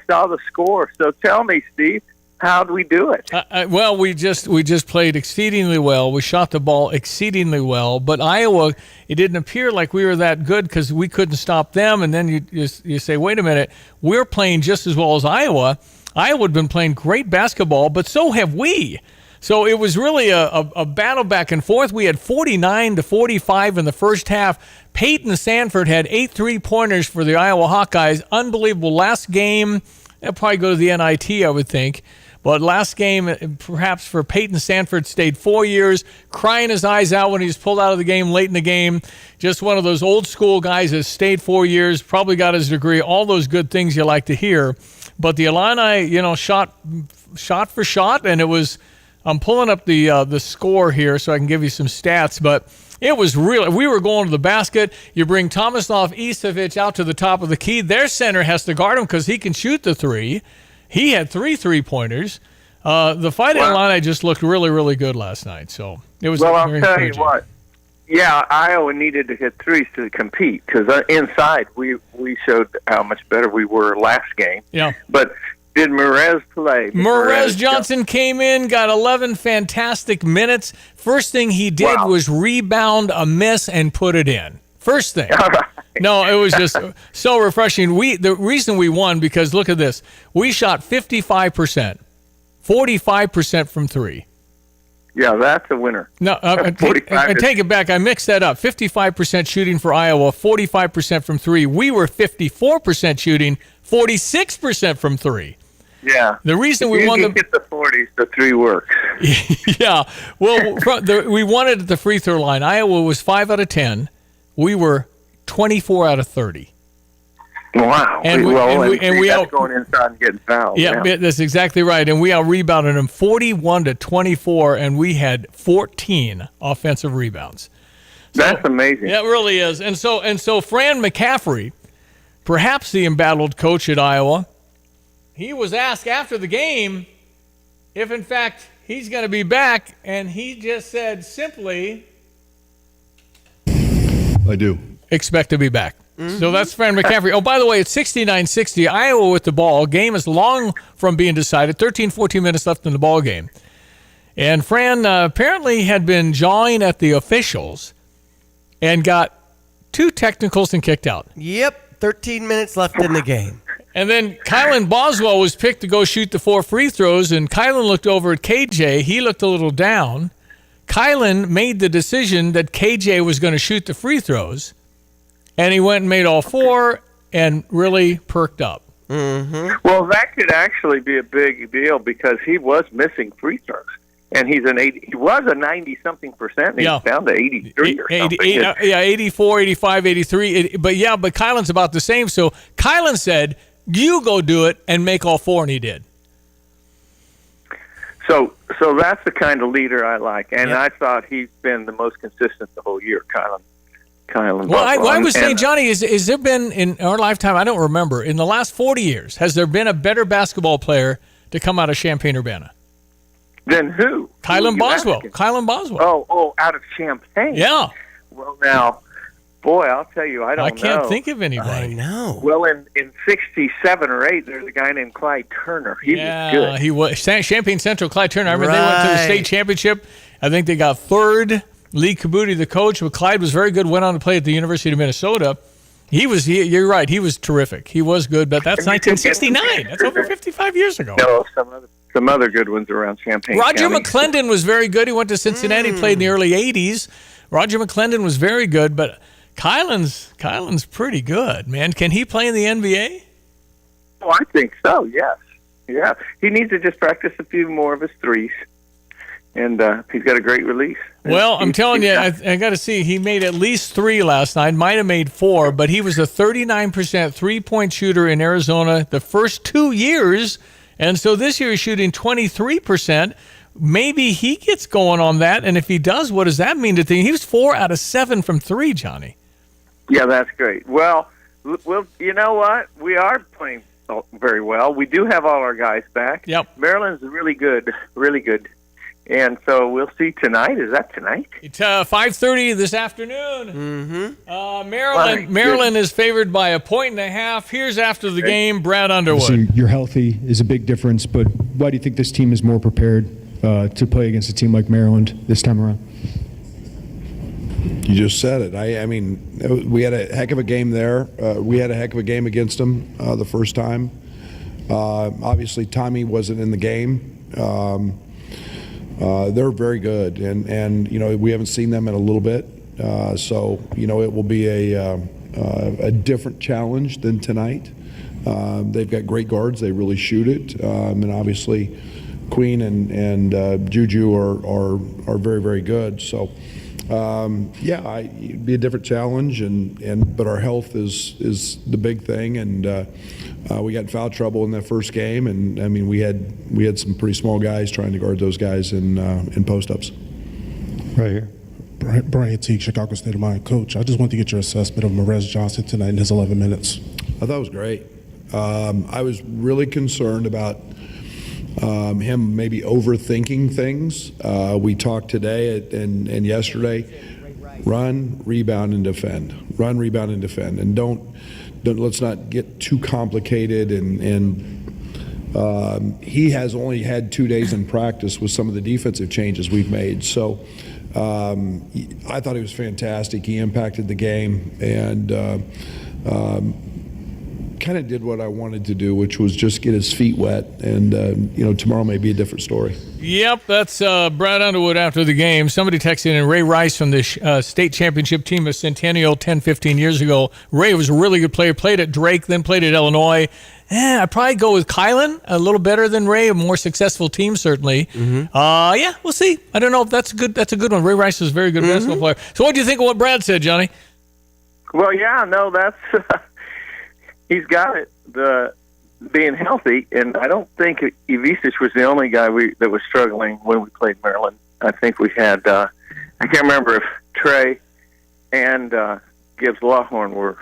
saw the score. So tell me, Steve, how'd we do it? Well, we just played exceedingly well. We shot the ball exceedingly well, but Iowa, it didn't appear like we were that good because we couldn't stop them. And then you say, wait a minute, we're playing just as well as Iowa. Iowa had been playing great basketball, but so have we. So it was really a battle back and forth. We had 49-45 in the first half. Peyton Sanford had 8 3-pointers for the Iowa Hawkeyes. Unbelievable. Last game, they'll probably go to the NIT, I would think. But last game, perhaps for Peyton Sanford, stayed 4 years, crying his eyes out when he was pulled out of the game late in the game. Just one of those old school guys that stayed 4 years, probably got his degree, all those good things you like to hear. But the Illini, shot for shot, and it was. I'm pulling up the score here so I can give you some stats, but it was really. We were going to the basket. You bring Tomislav Isevic out to the top of the key. Their center has to guard him because he can shoot the three. He had 3 3-pointers. The Fighting Illini just looked really, really good last night. So it was. Well, I'll tell you what. Yeah, Iowa needed to hit threes to compete because inside we showed how much better we were last game. Yeah. But Did Merez play? Merez Johnson came in, got 11 fantastic minutes. First thing he did was rebound a miss and put it in. First thing. No, it was just so refreshing. The reason we won, because look at this. We shot 55%, 45% from three. Yeah, that's a winner. No, I take it back. I mixed that up. 55% shooting for Iowa, 45% from three. We were 54% shooting, 46% from three. Yeah. The reason if we you won can get the 40s, the three works. Yeah. Well, we won it at the free throw line. Iowa was 5 out of 10. We were 24 out of 30. Wow. And we that's going inside and getting fouled. Yeah, that's exactly right. And we out-rebounded them 41-24, and we had 14 offensive rebounds. So, that's amazing. Yeah, it really is. And so Fran McCaffrey, perhaps the embattled coach at Iowa, he was asked after the game if, in fact, he's going to be back, and he just said simply, I do. Expect to be back. So that's Fran McCaffrey. Oh, by the way, it's 69-60. Iowa with the ball. Game is long from being decided. 13, 14 minutes left in the ball game. And Fran apparently had been jawing at the officials and got 2 technicals and kicked out. Yep, 13 minutes left in the game. And then Kylan Boswell was picked to go shoot the 4 free throws, and Kylan looked over at KJ. He looked a little down. Kylan made the decision that KJ was going to shoot the free throws, and he went and made all 4 and really perked up. Mm-hmm. Well, that could actually be a big deal because he was missing free throws. And he was a 90-something percent. He's down to 83 or something. 84, 85, 83. But Kylan's about the same. So Kylan said, you go do it and make all 4, and he did. So that's the kind of leader I like. And I thought he's been the most consistent the whole year, Kylan. Well, I was saying, Johnny, is there been, in our lifetime, I don't remember, in the last 40 years, has there been a better basketball player to come out of Champaign-Urbana? Then who? Kylan Boswell. Kylan Boswell. Oh, out of Champaign. Yeah. Well, now, boy, I'll tell you, I can't think of anybody. I know. Well, in 67 or 8, there's a guy named Clyde Turner. He was good. He was. Champaign Central, Clyde Turner. I remember they went to the state championship. I think they got 3rd. Lee Kabuti, the coach, but Clyde was very good, went on to play at the University of Minnesota. You're right, he was terrific. He was good, but that's 1969. That's over 55 years ago. No, some other good ones around Champaign Roger County. McClendon was very good. He went to Cincinnati, played in the early 80s. Roger McClendon was very good, but Kylan's pretty good, man. Can he play in the NBA? Oh, I think so, yes. Yeah, he needs to just practice a few more of his threes. And he's got a great release. Well, I'm telling you, I got to see. He made at least 3 last night. Might have made 4, but he was a 39% three-point shooter in Arizona the first 2 years. And so this year he's shooting 23%. Maybe he gets going on that. And if he does, what does that mean to think? He was 4 out of 7 from 3, Johnny. Yeah, that's great. Well, you know what? We are playing very well. We do have all our guys back. Yep. Maryland's really good, really good. And so we'll see tonight. Is that tonight? It's 5:30 this afternoon. Mm-hmm. Maryland is favored by 1.5. Here's after the game, Brad Underwood. So you're healthy is a big difference, but why do you think this team is more prepared to play against a team like Maryland this time around? You just said it. I mean, we had a heck of a game there. We had a heck of a game against them the first time. Obviously, Tommy wasn't in the game. They're very good, and we haven't seen them in a little bit, so it will be a different challenge than tonight. They've got great guards; they really shoot it, and obviously, Queen and Juju are very, very good. So, it'd be a different challenge, but our health is the big thing, and we got in foul trouble in that first game, and I mean we had some pretty small guys trying to guard those guys in post-ups. Right here. Brian Teague, Chicago State of Mind coach. I just want to get your assessment of Merez Johnson tonight in his 11 minutes. I thought it was great. I was really concerned about him maybe overthinking things. We talked today and yesterday. Run, rebound, and defend. Run, rebound, and defend. And don't let's not get too complicated and He has only had 2 days in practice with some of the defensive changes we've made. So I thought he was fantastic. He impacted the game and kind of did what I wanted to do, which was just get his feet wet. And, tomorrow may be a different story. Yep, that's Brad Underwood after the game. Somebody texted in Ray Rice from the state championship team of Centennial 10, 15 years ago. Ray was a really good player, played at Drake, then played at Illinois. I'd probably go with Kylan, a little better than Ray, a more successful team, certainly. Yeah, we'll see. I don't know if that's a good one. Ray Rice is a very good basketball player. So what do you think of what Brad said, Johnny? Well, yeah, no, that's he's got it. Being healthy, and I don't think Ivisic was the only guy that was struggling when we played Maryland. I think we had I can't remember if Trey and Gibbs Lawhorn were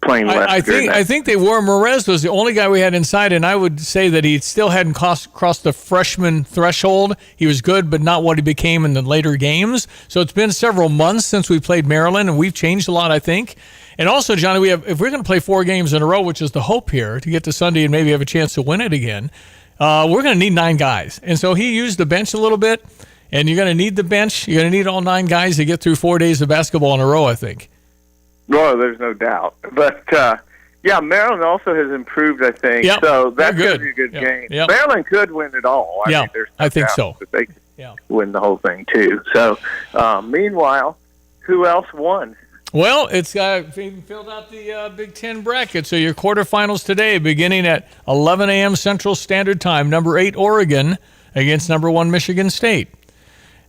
playing less. I think they were. Merez was the only guy we had inside, and I would say that he still hadn't crossed the freshman threshold. He was good, but not what he became in the later games. So it's been several months since we played Maryland, and we've changed a lot, I think. And also, Johnny, if we're going to play 4 games in a row, which is the hope here, to get to Sunday and maybe have a chance to win it again, we're going to need 9 guys. And so he used the bench a little bit, and you're going to need the bench. You're going to need all 9 guys to get through 4 days of basketball in a row, I think. Well, there's no doubt. But, yeah, Maryland also has improved, I think. Yep. So that's going to be a good game. Yep. Maryland could win it all. I mean, there's no I think doubt so. that they could win the whole thing, too. So, meanwhile, who else won? Well, it's filled out the Big Ten bracket. So your quarterfinals today, beginning at 11 a.m. Central Standard Time. Number 8, Oregon, against number 1, Michigan State.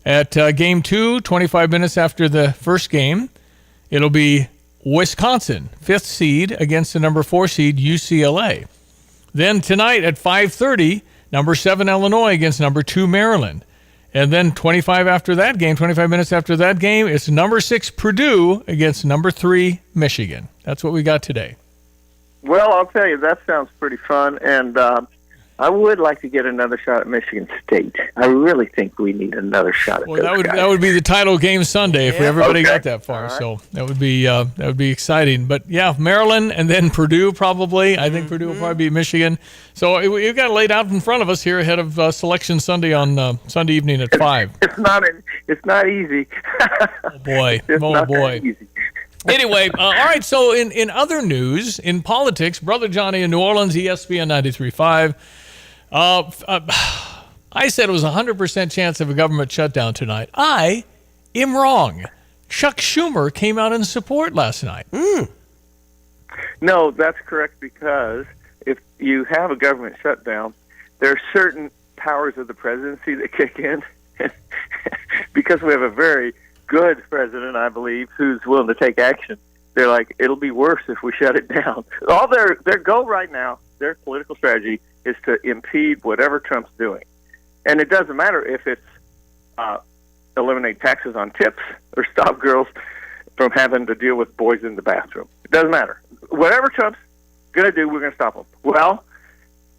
At game 2, 25 minutes after the first game, it'll be Wisconsin, 5th seed, against the number 4 seed, UCLA. Then tonight at 5:30, number 7, Illinois, against number 2, Maryland. And then 25 minutes after that game, it's number 6, Purdue, against number 3, Michigan. That's what we got today. Well, I'll tell you, that sounds pretty fun, and I would like to get another shot at Michigan State. I really think we need another shot at those guys. That would be the title game Sunday if everybody got that far. Right. So that would be exciting. But yeah, Maryland and then Purdue probably. I think Purdue will probably beat Michigan. So we've got it laid out in front of us here ahead of Selection Sunday on Sunday evening at 5. It's not easy. Oh boy! Oh boy! Anyway, all right, so in other news, in politics, Brother Johnny in New Orleans, ESPN 93.5. I said it was a 100% chance of a government shutdown tonight. I am wrong. Chuck Schumer came out in support last night. No, that's correct, because if you have a government shutdown, there are certain powers of the presidency that kick in. Because we have a very good president, I believe, who's willing to take action. They're like, it'll be worse if we shut it down. All their goal right now, their political strategy, is to impede whatever Trump's doing. And it doesn't matter if it's eliminate taxes on tips or stop girls from having to deal with boys in the bathroom. It doesn't matter. Whatever Trump's going to do, we're going to stop him. Well,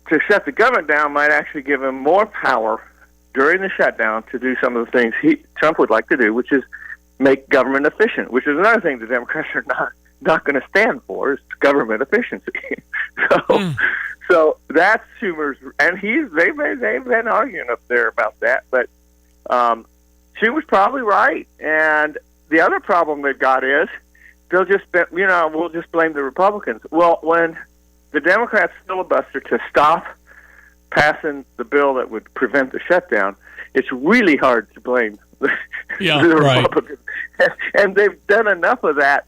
to shut the government down might actually give him more power during the shutdown to do some of the things Trump would like to do, which is make government efficient, which is another thing the Democrats are not going to stand for, is government efficiency. So that's Schumer's, and they've been arguing up there about that, but Schumer's probably right. And the other problem they've got is we'll just blame the Republicans. Well, when the Democrats filibuster to stop passing the bill that would prevent the shutdown, it's really hard to blame the Republicans. And they've done enough of that,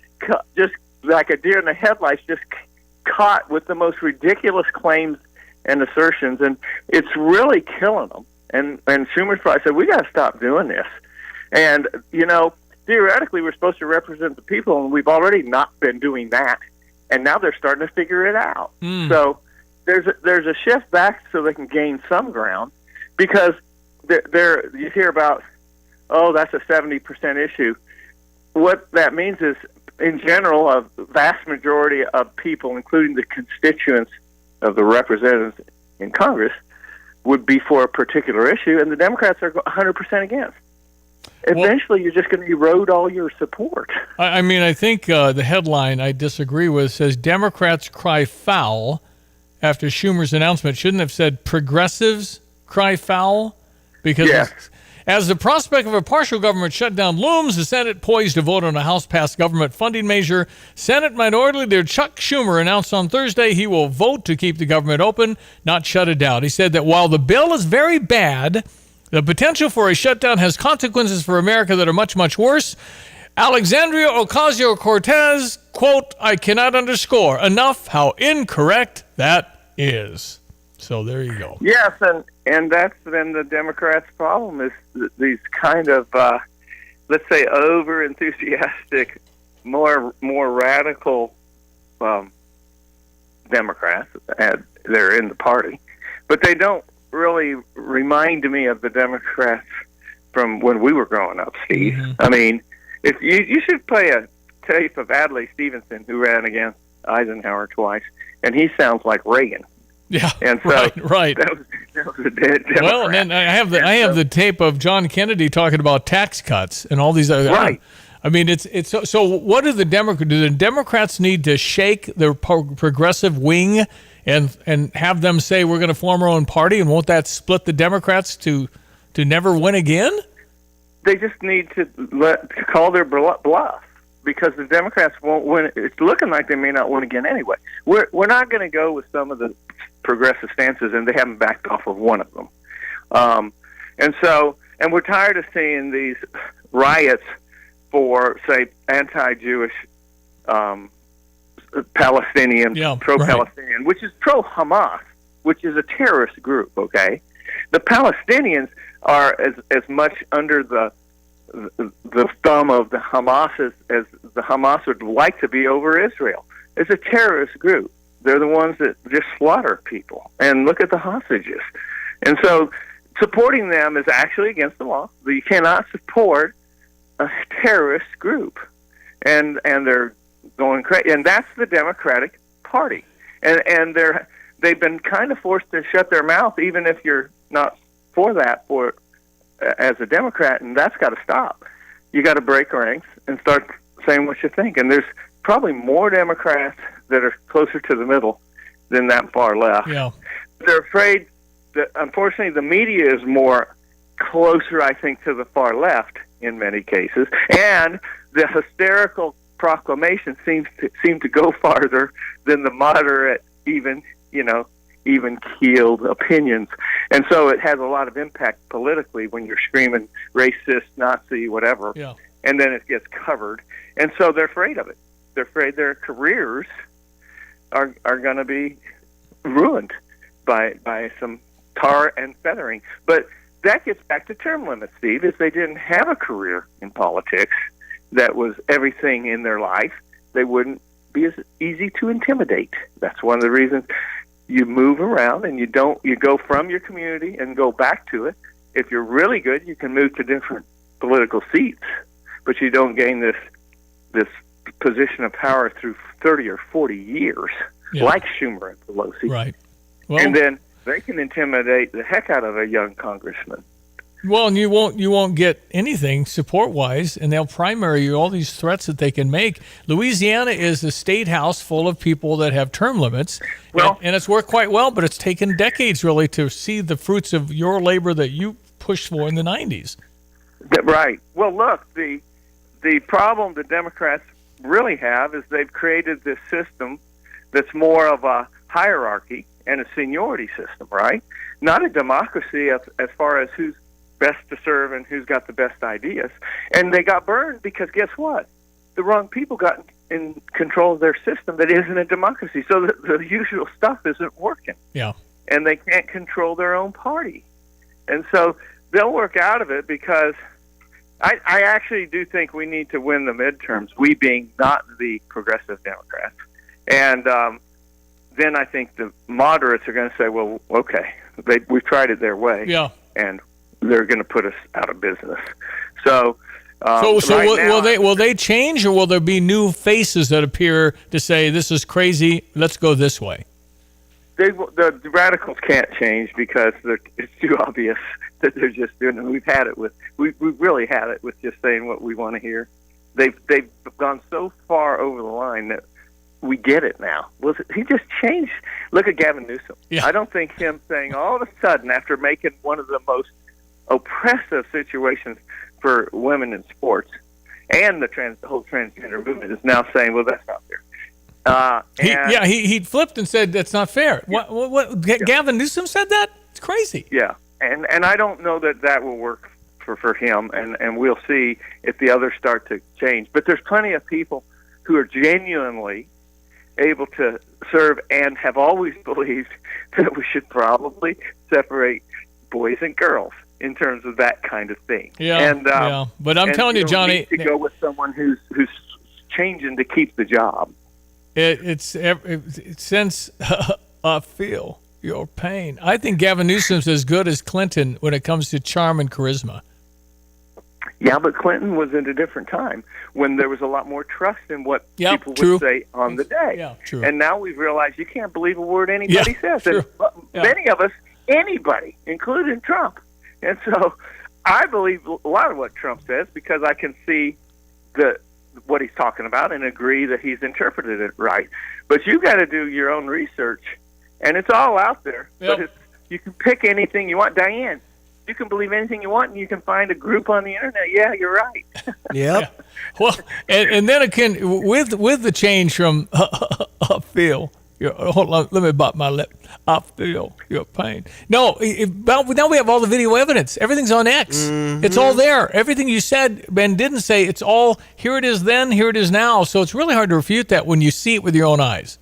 just like a deer in the headlights, just caught with the most ridiculous claims and assertions, and it's really killing them. And Schumer's probably said, we got to stop doing this. And, theoretically, we're supposed to represent the people, and we've already not been doing that. And now they're starting to figure it out. So there's a shift back so they can gain some ground, because you hear about, that's a 70% issue. What that means is, in general, a vast majority of people, including the constituents of the representatives in Congress, would be for a particular issue, and the Democrats are 100% against. Eventually, you're just going to erode all your support. I think the headline I disagree with says Democrats cry foul after Schumer's announcement shouldn't have said progressives cry foul, because as the prospect of a partial government shutdown looms, the Senate poised to vote on a House-passed government funding measure. Senate Minority Leader Chuck Schumer announced on Thursday he will vote to keep the government open, not shut it down. He said that while the bill is very bad, the potential for a shutdown has consequences for America that are much, much worse. Alexandria Ocasio-Cortez, quote, "I cannot underscore enough how incorrect that is." So there you go. Yes, and that's been the Democrats' problem, is these kind of, let's say, over-enthusiastic, more radical Democrats. They're in the party, but they don't really remind me of the Democrats from when we were growing up, Steve. Mm-hmm. I mean, if you should play a tape of Adlai Stevenson, who ran against Eisenhower twice, and he sounds like Reagan. Yeah, and so right. That was a dead Democrat. Well, and then I have the tape of John Kennedy talking about tax cuts and all these other. Right. I mean, it's so. What do the Democrats need to shake their progressive wing and have them say we're going to form our own party, and won't that split the Democrats to never win again? They just need to call their bluff, because the Democrats won't win. It's looking like they may not win again anyway. We're not going to go with some of the progressive stances, and they haven't backed off of one of them. And we're tired of seeing these riots for, say, anti-Jewish Palestinian, pro-Palestinian, which is pro-Hamas, which is a terrorist group, okay? The Palestinians are as much under the thumb of the Hamas as the Hamas would like to be over Israel. It's a terrorist group. They're the ones that just slaughter people. And look at the hostages. And so supporting them is actually against the law. You cannot support a terrorist group. And they're going crazy. And that's the Democratic Party. And they've been kind of forced to shut their mouth, even if you're not for that as a Democrat, and that's got to stop. You got to break ranks and start saying what you think. And there's probably more Democrats that are closer to the middle than that far left. Yeah. They're afraid that, unfortunately, the media is more closer, I think, to the far left in many cases, and the hysterical proclamation seem to go farther than the moderate, even-keeled opinions. And so it has a lot of impact politically when you're screaming racist, Nazi, whatever, and then it gets covered. And so they're afraid of it. They're afraid their careers are going to be ruined by some tar and feathering. But that gets back to term limits, Steve. If they didn't have a career in politics that was everything in their life, they wouldn't be as easy to intimidate. That's one of the reasons you move around and you go from your community and go back to it. If you're really good, you can move to different political seats, but you don't gain this position of power through 30 or 40 years, like Schumer and Pelosi. Right. Well, and then they can intimidate the heck out of a young congressman. Well, and you won't get anything support-wise, and they'll primary you all these threats that they can make. Louisiana is a state house full of people that have term limits, and it's worked quite well, but it's taken decades, really, to see the fruits of your labor that you pushed for in the 90s. Right. Well, look, the problem the Democrats really have is they've created this system that's more of a hierarchy and a seniority system, right? Not a democracy as far as who's best to serve and who's got the best ideas. And they got burned because guess what? The wrong people got in control of their system that isn't a democracy. So the usual stuff isn't working. Yeah. And they can't control their own party. And so they'll work out of it, because I actually do think we need to win the midterms, we being not the progressive Democrats. And then I think the moderates are going to say, well, okay, we've tried it their way. Yeah. And they're going to put us out of business. So will they change, or will there be new faces that appear to say, this is crazy, let's go this way? The radicals can't change because it's too obvious that they're just doing it. We've really had it with just saying what we want to hear. They've gone so far over the line that we get it now. Well, he just changed. Look at Gavin Newsom. Yeah. I don't think him saying all of a sudden, after making one of the most oppressive situations for women in sports and the whole transgender movement, is now saying, well, that's not fair. He flipped and said that's not fair. Yeah. What Gavin Newsom said that? It's crazy. Yeah, and I don't know that will work for him, and we'll see if the others start to change. But there's plenty of people who are genuinely able to serve and have always believed that we should probably separate boys and girls in terms of that kind of thing. Yeah, but I'm telling you, Johnny, need to go with someone who's changing to keep the job. It sends I feel your pain. I think Gavin Newsom's as good as Clinton when it comes to charm and charisma. Yeah, but Clinton was in a different time when there was a lot more trust in what people true. would say on the day. Yeah, true. And now we've realized you can't believe a word anybody says. True. And many of us, anybody, including Trump. And so I believe a lot of what Trump says because I can see what he's talking about and agree that he's interpreted it right. But you've got to do your own research, and it's all out there. Yep. But you can pick anything you want. Diane, you can believe anything you want, and you can find a group on the internet. Yeah, you're right. Yep. Yeah. Well, and then again, with the change from I feel hold on, let me bite my lip. I feel your pain. No, now we have all the video evidence. Everything's on X. Mm-hmm. It's all there. Everything you said and didn't say, it's all here. It is then. Here it is now. So it's really hard to refute that when you see it with your own eyes.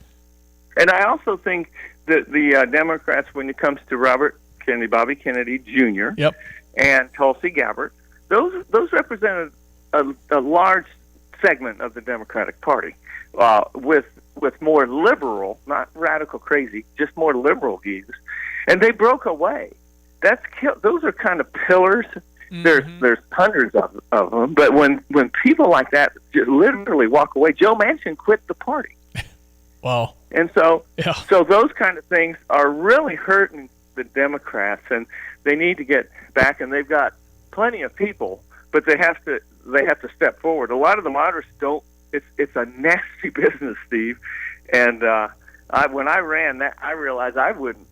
And I also think that the Democrats, when it comes to Robert Kennedy, Bobby Kennedy Jr., and Tulsi Gabbard, those represented a large segment of the Democratic Party with more liberal, not radical crazy, just more liberal views, and they broke away. Those are kind of pillars. Mm-hmm. There's hundreds of them, but when people like that just literally walk away, Joe Manchin quit the party. Wow. And so those kind of things are really hurting the Democrats, and they need to get back. And they've got plenty of people, but they have to step forward. A lot of the moderates don't. It's a nasty business, Steve. And when I ran that, I realized I wouldn't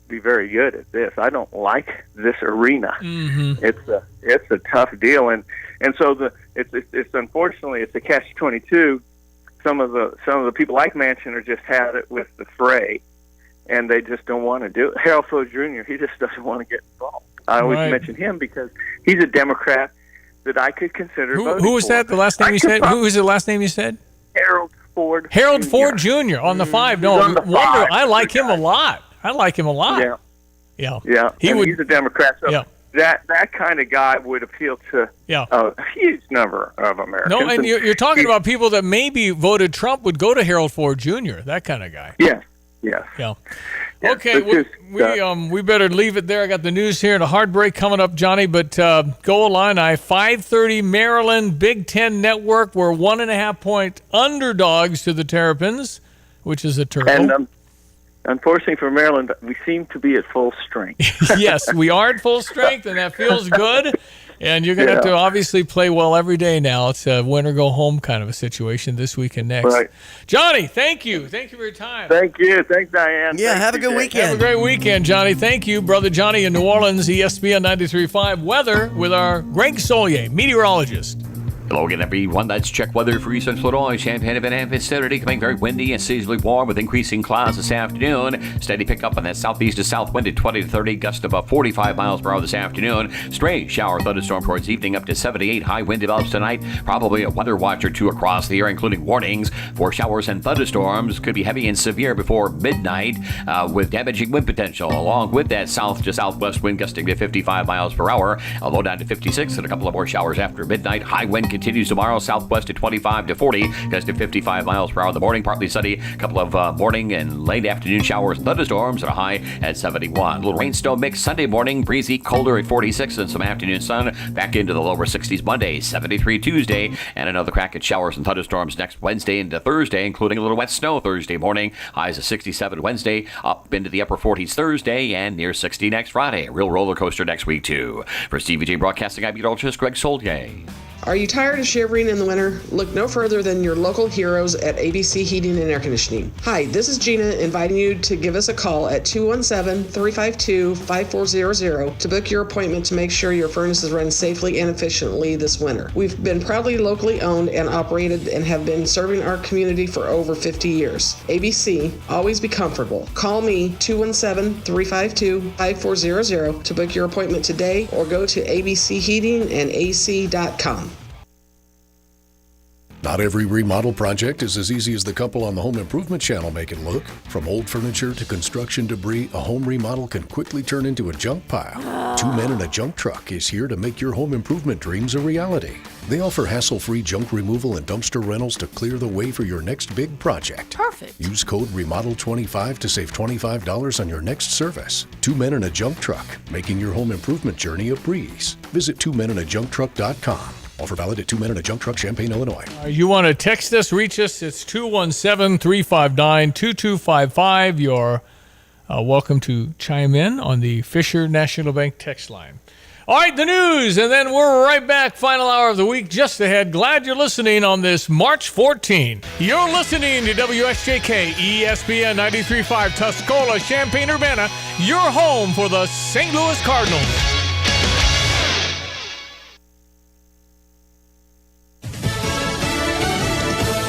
be very good at this. I don't like this arena. Mm-hmm. It's a tough deal, and so it's unfortunately it's a catch-22. Some of the people like Manchin are just had it with the fray, and they just don't want to do it. Harold Ford Jr. He just doesn't want to get involved. I always mention him because he's a Democrat that I could consider voting who was for. that? The last name you said? Who was the last name you said? Harold Ford. Harold Jr. Ford Jr. on the 5. No, on the wonder. 5. I like him a lot. Yeah. He's a Democrat. So that kind of guy would appeal to a huge number of Americans. No, and you're talking about people that maybe voted Trump would go to Harold Ford Jr. That kind of guy. Yes. Yeah. Okay, we better leave it there. I got the news here and a hard break coming up, Johnny. But go Illini, 5:30 Maryland, Big Ten Network. We're 1.5-point underdogs to the Terrapins, which is a turtle. And unfortunately for Maryland, we seem to be at full strength. Yes, we are at full strength, and that feels good. And you're going to have to obviously play well every day now. It's a win or go home kind of a situation this week and next. Right. Johnny, thank you. Thank you for your time. Thank you. Thanks, Diane. Yeah, have a good weekend. Have a great weekend, Johnny. Thank you, Brother Johnny in New Orleans, ESPN 93.5 Weather with our Greg Solier, meteorologist. Hello again, everyone. That's check weather for Eastern Illinois. Champaign and vicinity coming very windy and seasonally warm with increasing clouds this afternoon. Steady pickup on that southeast to south wind at 20 to 30, gust above 45 miles per hour this afternoon. Stray shower thunderstorm towards evening up to 78. High wind develops tonight. Probably a weather watch or two across the area, including warnings for showers and thunderstorms. Could be heavy and severe before midnight with damaging wind potential. Along with that south to southwest wind gusting to 55 miles per hour. Low down to 56 and a couple of more showers after midnight. High wind continues tomorrow, southwest at 25 to 40, gust to 55 miles per hour in the morning. Partly sunny, a couple of morning and late afternoon showers and thunderstorms at a high at 71. A little rain snow mix Sunday morning, breezy, colder at 46 and some afternoon sun. Back into the lower 60s Monday, 73 Tuesday, and another crack at showers and thunderstorms next Wednesday into Thursday, including a little wet snow Thursday morning. Highs of 67 Wednesday, up into the upper 40s Thursday, and near 60 next Friday. A real roller coaster next week, too. For Stevie J Broadcasting, I'm meteorologist Greg Solier. Are you tired of shivering in the winter? Look no further than your local heroes at ABC Heating and Air Conditioning. Hi, this is Gina inviting you to give us a call at 217-352-5400 to book your appointment to make sure your furnace is running safely and efficiently this winter. We've been proudly locally owned and operated and have been serving our community for over 50 years. ABC, always be comfortable. Call me 217-352-5400 to book your appointment today or go to abcheatingandac.com. Not every remodel project is as easy as the couple on the Home Improvement Channel make it look. From old furniture to construction debris, a home remodel can quickly turn into a junk pile. 2 Men in a Junk Truck is here to make your home improvement dreams a reality. They offer hassle-free junk removal and dumpster rentals to clear the way for your next big project. Perfect. Use code REMODEL25 to save $25 on your next service. 2 Men in a Junk Truck, making your home improvement journey a breeze. Visit 2meninajuncktruck.com. Offer valid at 2 Men in a Junk Truck, Champaign, Illinois. You want to text us, reach us, it's 217-359-2255. You're welcome to chime in on the Fisher National Bank text line. All right, the news, and then we're right back. Final hour of the week just ahead. Glad you're listening on this March 14. You're listening to WSJK ESPN 93.5 Tuscola, Champaign-Urbana, your home for the St. Louis Cardinals.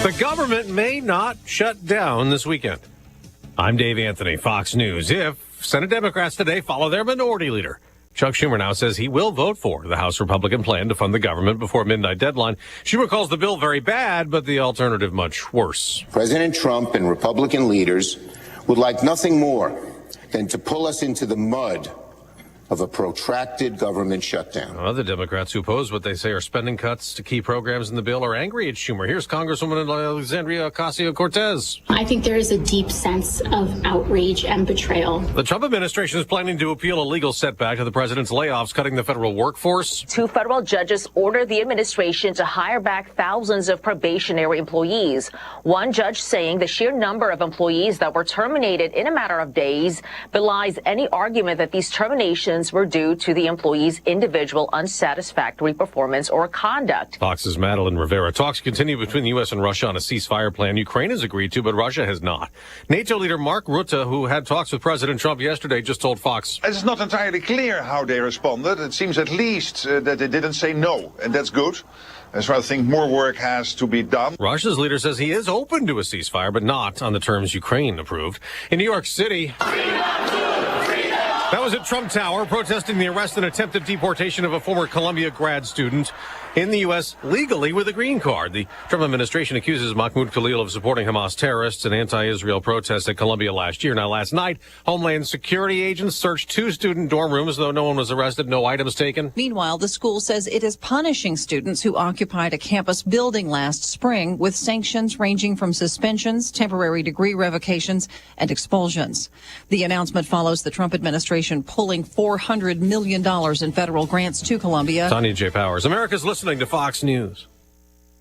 The government may not shut down this weekend. I'm Dave Anthony, Fox News. If Senate Democrats today follow their minority leader, Chuck Schumer now says he will vote for the House Republican plan to fund the government before midnight deadline. Schumer calls the bill very bad, but the alternative much worse. President Trump and Republican leaders would like nothing more than to pull us into the mud of a protracted government shutdown. Other Democrats who oppose what they say are spending cuts to key programs in the bill are angry at Schumer. Here's Congresswoman Alexandria Ocasio-Cortez. I think there is a deep sense of outrage and betrayal. The Trump administration is planning to appeal a legal setback to the president's layoffs, cutting the federal workforce. 2 federal judges ordered the administration to hire back thousands of probationary employees. One judge saying the sheer number of employees that were terminated in a matter of days belies any argument that these terminations were due to the employee's individual unsatisfactory performance or conduct. Fox's Madeline Rivera. Talks continue between the U.S. and Russia on a ceasefire plan Ukraine has agreed to, but Russia has not. NATO leader Mark Rutte, who had talks with President Trump yesterday, just told Fox. It's not entirely clear how they responded. It seems at least that they didn't say no, and that's good. So I think more work has to be done. Russia's leader says he is open to a ceasefire, but not on the terms Ukraine approved. In New York City... That was at Trump Tower, protesting the arrest and attempted deportation of a former Columbia grad student in the U.S. legally with a green card. The Trump administration accuses Mahmoud Khalil of supporting Hamas terrorists and anti-Israel protests at Columbia last year. Now, last night, Homeland Security agents searched 2 student dorm rooms, though no one was arrested, no items taken. Meanwhile, the school says it is punishing students who occupied a campus building last spring with sanctions ranging from suspensions, temporary degree revocations, and expulsions. The announcement follows the Trump administration pulling $400 million in federal grants to Columbia. Tanya J. Powers, America's listening to Fox News.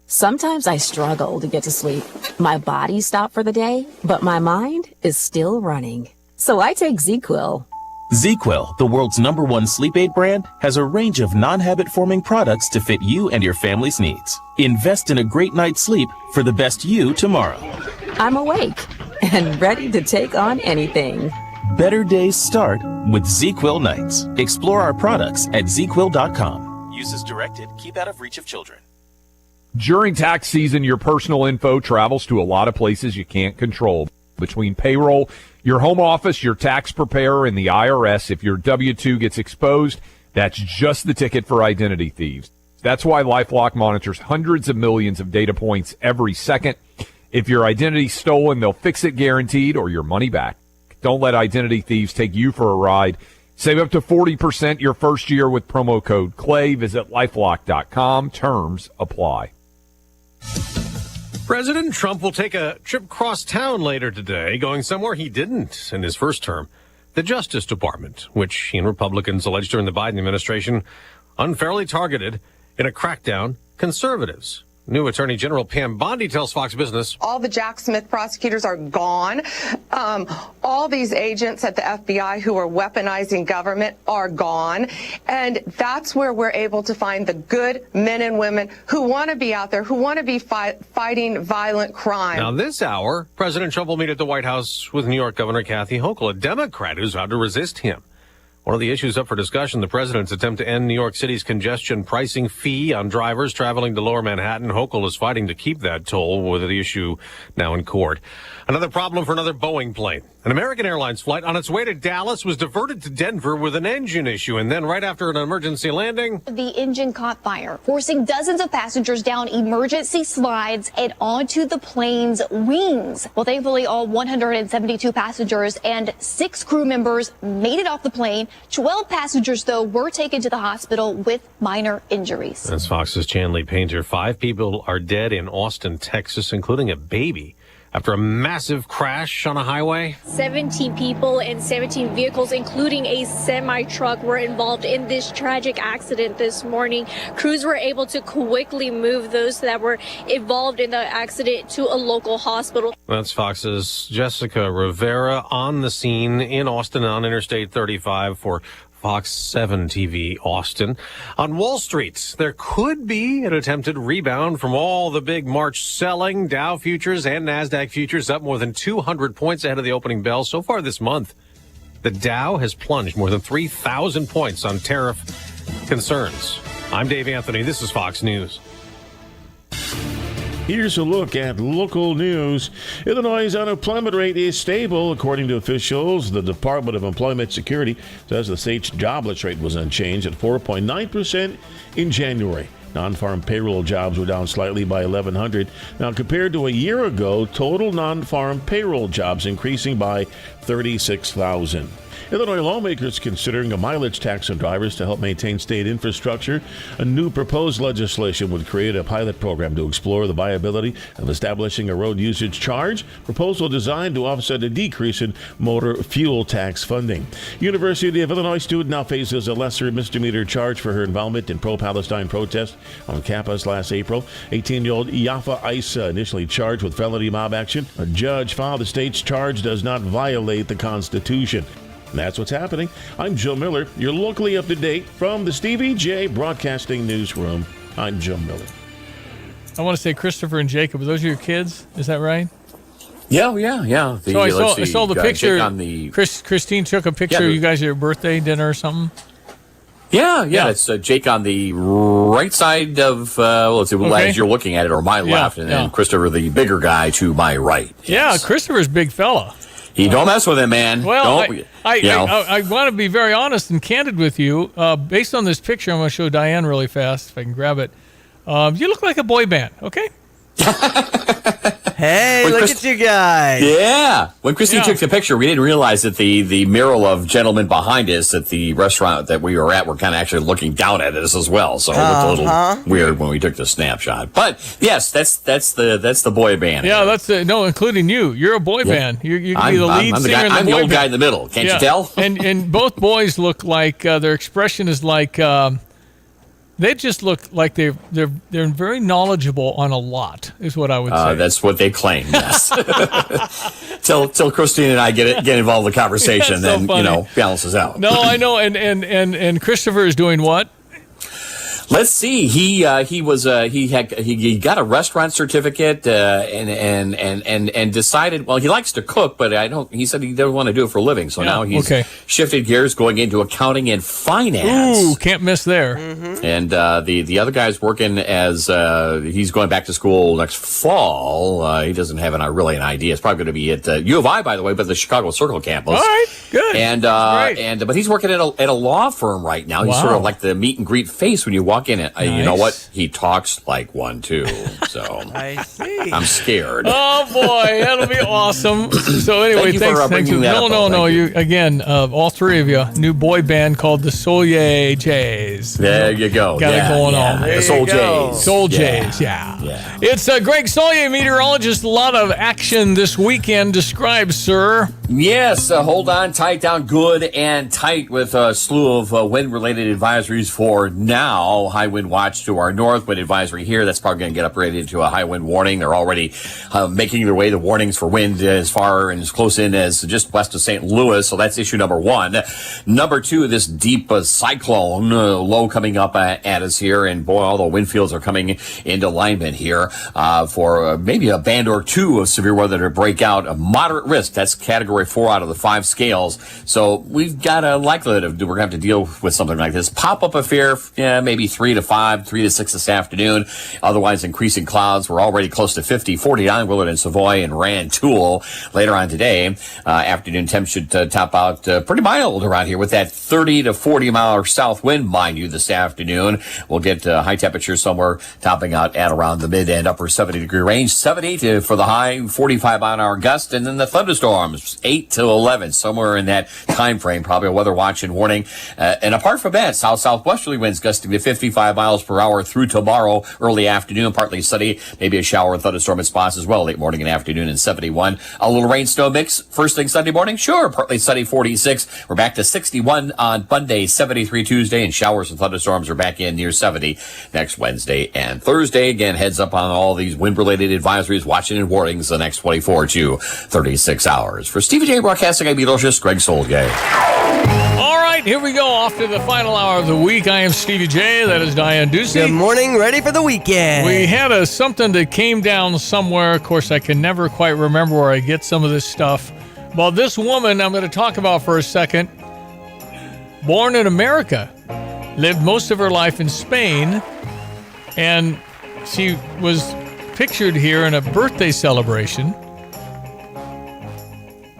Sometimes I struggle to get to sleep. My body stopped for the day, but my mind is still running. So I take ZQuil. ZQuil, the world's #1 sleep aid brand, has a range of non-habit-forming products to fit you and your family's needs. Invest in a great night's sleep for the best you tomorrow. I'm awake and ready to take on anything. Better days start with ZQuil nights. Explore our products at ZQuil.com. Use as directed. Keep out of reach of children. During tax season, your personal info travels to a lot of places you can't control. Between payroll, your home office, your tax preparer, and the IRS, if your W-2 gets exposed, that's just the ticket for identity thieves. That's why LifeLock monitors hundreds of millions of data points every second. If your identity's stolen, they'll fix it guaranteed or your money back. Don't let identity thieves take you for a ride. Save up to 40% your first year with promo code CLAY. Visit LifeLock.com. Terms apply. President Trump will take a trip cross town later today, going somewhere he didn't in his first term, the Justice Department, which he and Republicans alleged during the Biden administration unfairly targeted in a crackdown conservatives. New Attorney General Pam Bondi tells Fox Business. All the Jack Smith prosecutors are gone. All these agents at the FBI who are weaponizing government are gone. And that's where we're able to find the good men and women who want to be out there, who want to be fighting violent crime. Now, this hour, President Trump will meet at the White House with New York Governor Kathy Hochul, a Democrat who's vowed to resist him. One of the issues up for discussion, the president's attempt to end New York City's congestion pricing fee on drivers traveling to Lower Manhattan. Hochul is fighting to keep that toll, with the issue now in court. Another problem for another Boeing plane. An American Airlines flight on its way to Dallas was diverted to Denver with an engine issue, and then right after an emergency landing, the engine caught fire, forcing dozens of passengers down emergency slides and onto the plane's wings. Well, thankfully, all 172 passengers and 6 crew members made it off the plane. 12 passengers, though, were taken to the hospital with minor injuries. That's Fox's Chanley Painter. 5 people are dead in Austin, Texas, including a baby, after a massive crash on a highway. 17 people and 17 vehicles, including a semi-truck, were involved in this tragic accident this morning. Crews were able to quickly move those that were involved in the accident to a local hospital. That's Fox's Jessica Rivera on the scene in Austin on Interstate 35 for Fox 7 TV Austin. On Wall Street, there could be an attempted rebound from all the big March selling. Dow futures and NASDAQ futures up more than 200 points ahead of the opening bell. So far this month, the Dow has plunged more than 3,000 points on tariff concerns. I'm Dave Anthony. This is Fox News. Here's a look at local news. Illinois' unemployment rate is stable, according to officials. The Department of Employment Security says the state's jobless rate was unchanged at 4.9% in January. Non-farm payroll jobs were down slightly by 1,100. Now, compared to a year ago, total non-farm payroll jobs increasing by 36,000. Illinois lawmakers considering a mileage tax on drivers to help maintain state infrastructure. A new proposed legislation would create a pilot program to explore the viability of establishing a road usage charge. Proposal designed to offset a decrease in motor fuel tax funding. University of Illinois student now faces a lesser misdemeanor charge for her involvement in pro-Palestine protests on campus last April. 18-year-old Yafa Isa initially charged with felony mob action. A judge found the state's charge does not violate the Constitution. And that's what's happening. I'm Joe Miller. You're locally up to date from the Stevie J Broadcasting Newsroom. I'm Joe Miller. I want to say Christopher and Jacob. Are those your kids? Is that right? Yeah. So I saw the picture. On the... Christine took a picture of you guys at your birthday dinner or something. Yeah. It's Jake on the right side of, as you're looking at it, or my left, and then Christopher, the bigger guy, to my right. Yeah, Christopher's a big fella. Don't mess with him, man. Well, I want to be very honest and candid with you. Based on this picture, I'm going to show Diane really fast, if I can grab it. You look like a boy band, okay? Hey, look at you guys. Yeah. When Christine took the picture, we didn't realize that the mural of gentlemen behind us at the restaurant that we were at were kind of actually looking down at us as well. So it looked a little weird when we took the snapshot. But yes, that's the boy band. Yeah, including you. You're a boy band. You can be the lead singer in the boy band. I'm the old guy in the middle. Can't you tell? and both boys look like their expression is like. They just look like they're very knowledgeable on a lot, is what I would say. That's what they claim. Yes. Till Christine and I get involved in the conversation, then balances out. No, I know. And Christopher is doing what? Let's see. He got a restaurant certificate and decided. Well, he likes to cook, but he said he doesn't want to do it for a living. So now he's shifted gears, going into accounting and finance. Ooh, can't miss there. Mm-hmm. And the other guy's working as he's going back to school next fall. He doesn't have really an idea. It's probably going to be at U of I, by the way, but the Chicago Circle campus. All right, good. But he's working at a law firm right now. He's sort of like the meet and greet face when you walk in it. Nice. You know what? He talks like one too. So I see. I'm scared. Oh boy, that'll be awesome. So anyway, thanks. No. You again, all three of you, new boy band called the Soul Jays. There you go. Got it going on. The Soul Jays. Soul Jays. Yeah. It's Greg Sollier, meteorologist. A lot of action this weekend. Describe, sir. Yes, hold on tight, down good and tight with a slew of wind-related advisories for now. High wind watch to our north, wind advisory here. That's probably going to get upgraded to a high wind warning. They're already making their way, the warnings for wind as far and as close in as just west of St. Louis. So that's issue number one. Number two, this deep cyclone low coming up at us here. And boy, all the wind fields are coming into alignment here for maybe a band or two of severe weather to break out. A moderate risk. That's category 4 out of the 5 scales. So we've got a likelihood of we're going to have to deal with something like this. Pop-up affair, maybe 3 to 5, 3 to 6 this afternoon. Otherwise, increasing clouds. We're already close to 50, 49 Willard and Savoy and Rantoul. Later on today, afternoon temps should top out pretty mild around here with that 30 to 40 mile south wind, mind you, this afternoon. We'll get high temperatures somewhere topping out at around the mid and upper 70-degree range. 70 for the high, 45 mile an hour gust, and then the thunderstorms, 8 to 11, somewhere in that time frame, probably a weather watch and warning. And apart from that, south-southwesterly winds gusting to 55 miles per hour through tomorrow, early afternoon, partly sunny, maybe a shower and thunderstorm in spots as well, late morning and afternoon, and 71. A little rain snow mix first thing Sunday morning, sure, partly sunny, 46. We're back to 61 on Monday, 73 Tuesday, and showers and thunderstorms are back in near 70 next Wednesday and Thursday. Again, heads up on all these wind-related advisories, watching and warnings the next 24 to 36 hours. For Stevie J Broadcasting, I'm meteorologist Greg Solgay. All right, here we go. Off to the final hour of the week. I am Stevie J. That is Diane Ducey. Good morning. Ready for the weekend. We had something that came down somewhere. Of course, I can never quite remember where I get some of this stuff. Well, this woman I'm going to talk about for a second, born in America, lived most of her life in Spain, and she was pictured here in a birthday celebration.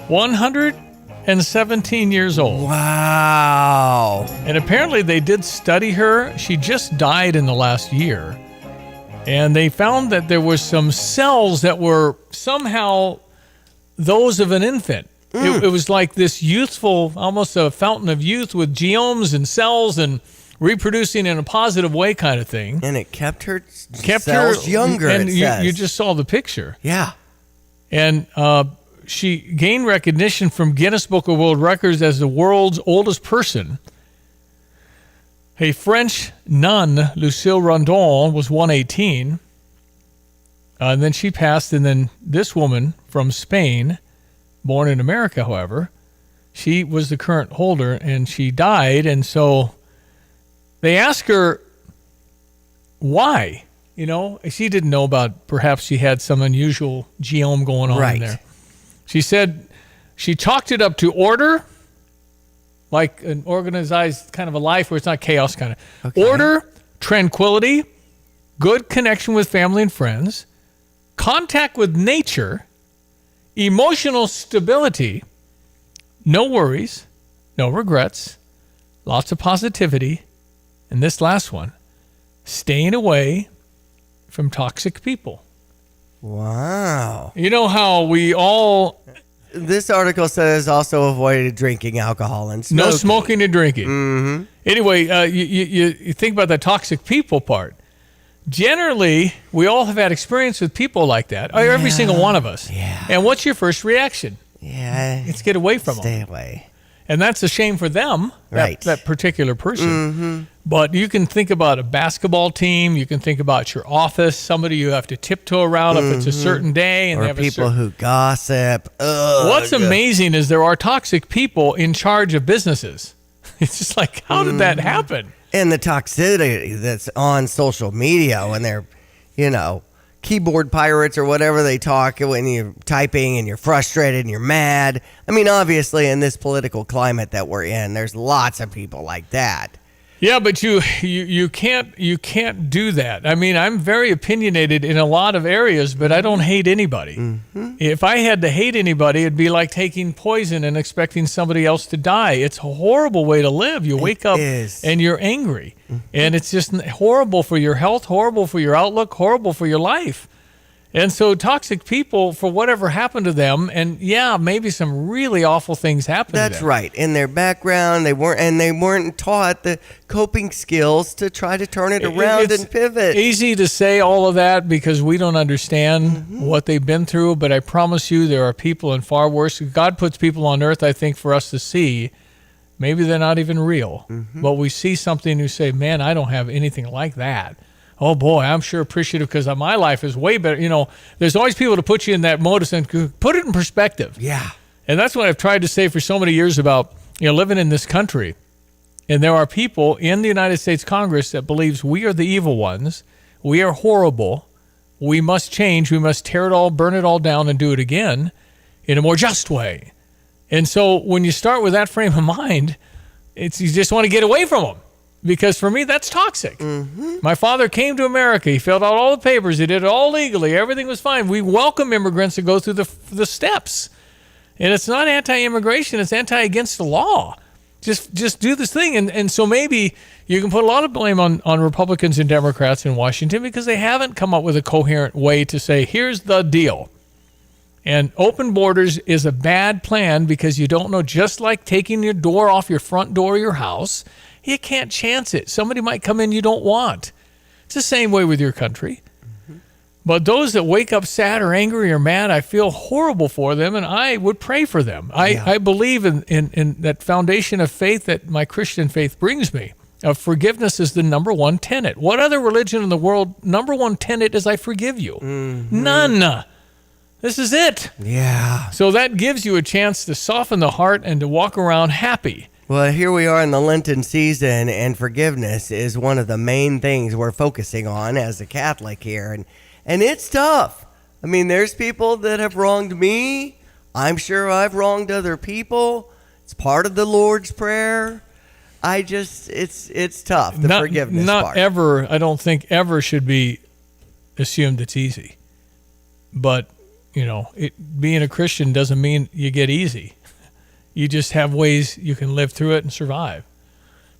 117 years old. Wow. And apparently they did study her. She just died in the last year. And they found that there were some cells that were somehow those of an infant. It was like this youthful, almost a fountain of youth with genomes and cells and reproducing in a positive way kind of thing. And it kept her cells younger, and it says. you just saw the picture. Yeah. And she gained recognition from Guinness Book of World Records as the world's oldest person. A French nun, Lucille Rondon, was 118. And then she passed, and then this woman from Spain, born in America, however, she was the current holder, and she died. And so they asked her why. You know, she didn't know about, perhaps she had some unusual genome going on in there. She said she chalked it up to order, like an organized kind of a life where it's not chaos kind of. Okay. Order, tranquility, good connection with family and friends, contact with nature, emotional stability, no worries, no regrets, lots of positivity, and this last one, staying away from toxic people. Wow. You know how we all... This article says also avoid drinking alcohol and smoking. No smoking and drinking. Mm-hmm. Anyway, you think about the toxic people part. Generally, we all have had experience with people like that. Yeah. Every single one of us. Yeah. And what's your first reaction? Yeah. It's get away from them. Stay away. And that's a shame for them, that particular person. Mm-hmm. But you can think about a basketball team. You can think about your office, somebody you have to tiptoe around if it's a certain day. And or they have people who gossip. Ugh. What's amazing is there are toxic people in charge of businesses. It's just like, how did that happen? And the toxicity that's on social media when they're, keyboard pirates or whatever they talk when you're typing and you're frustrated and you're mad. I mean, obviously, in this political climate that we're in, there's lots of people like that. Yeah, but you can't do that. I mean, I'm very opinionated in a lot of areas, but I don't hate anybody. Mm-hmm. If I had to hate anybody, it'd be like taking poison and expecting somebody else to die. It's a horrible way to live. You wake up and you're angry, and it's just horrible for your health, horrible for your outlook, horrible for your life. And so toxic people, for whatever happened to them, and yeah, maybe some really awful things happened to them. That's right. In their background, they weren't taught the coping skills to try to turn it around and pivot. Easy to say all of that because we don't understand what they've been through, but I promise you there are people in far worse. God puts people on earth, I think, for us to see. Maybe they're not even real, but we see something and you say, man, I don't have anything like that. Oh boy, I'm sure appreciative because my life is way better. You know, there's always people to put you in that modus and put it in perspective. Yeah. And that's what I've tried to say for so many years about, living in this country. And there are people in the United States Congress that believes we are the evil ones. We are horrible. We must change. We must tear it all, burn it all down and do it again in a more just way. And so when you start with that frame of mind, you just want to get away from them. Because for me, that's toxic. My father came to America. He filled out all the papers. He did it all legally. Everything was fine. We welcome immigrants to go through the steps. And it's not anti-immigration. It's anti-against the law. Just do this thing. And so maybe you can put a lot of blame on Republicans and Democrats in Washington because they haven't come up with a coherent way to say, here's the deal. And open borders is a bad plan because you don't know, just like taking your door off your front door of your house, you can't chance it. Somebody might come in you don't want. It's the same way with your country. But those that wake up sad or angry or mad, I feel horrible for them, and I would pray for them. I believe in that foundation of faith that my Christian faith brings me. Forgiveness is the number one tenet. What other religion in the world, number one tenet is I forgive you? None. This is it. Yeah. So that gives you a chance to soften the heart and to walk around happy. Well, here we are in the Lenten season, and forgiveness is one of the main things we're focusing on as a Catholic here. And it's tough. I mean, there's people that have wronged me. I'm sure I've wronged other people. It's part of the Lord's Prayer. It's tough, the forgiveness part. Not ever, I don't think ever should be assumed it's easy. But, being a Christian doesn't mean you get easy. You just have ways you can live through it and survive,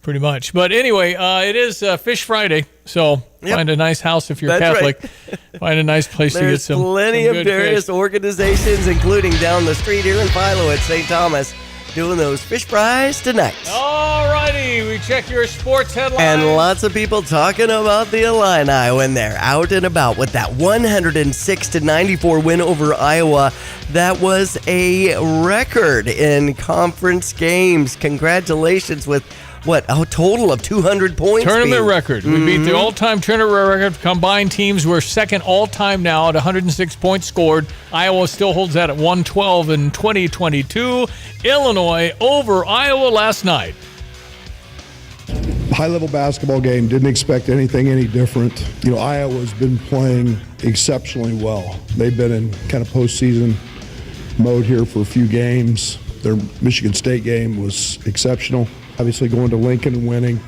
pretty much. But anyway, it is Fish Friday, so find a nice house if you're Catholic. Right. Find a nice place to get some There's plenty of various organizations, including down the street here in Philo at St. Thomas, doing those fish fries tonight. All righty, we check your sports headlines. And lots of people talking about the Illini when they're out and about with that 106-94 win over Iowa. That was a record in conference games. Congratulations with a total of 200 points. Tournament record. We beat the all-time tournament record. Combined teams were second all-time now at 106 points scored. Iowa still holds that at 112 in 2022. Illinois over Iowa last night. High-level basketball game. Didn't expect anything any different. Iowa's been playing exceptionally well. They've been in kind of postseason mode here for a few games. Their Michigan State game was exceptional. Obviously going to Lincoln and winning,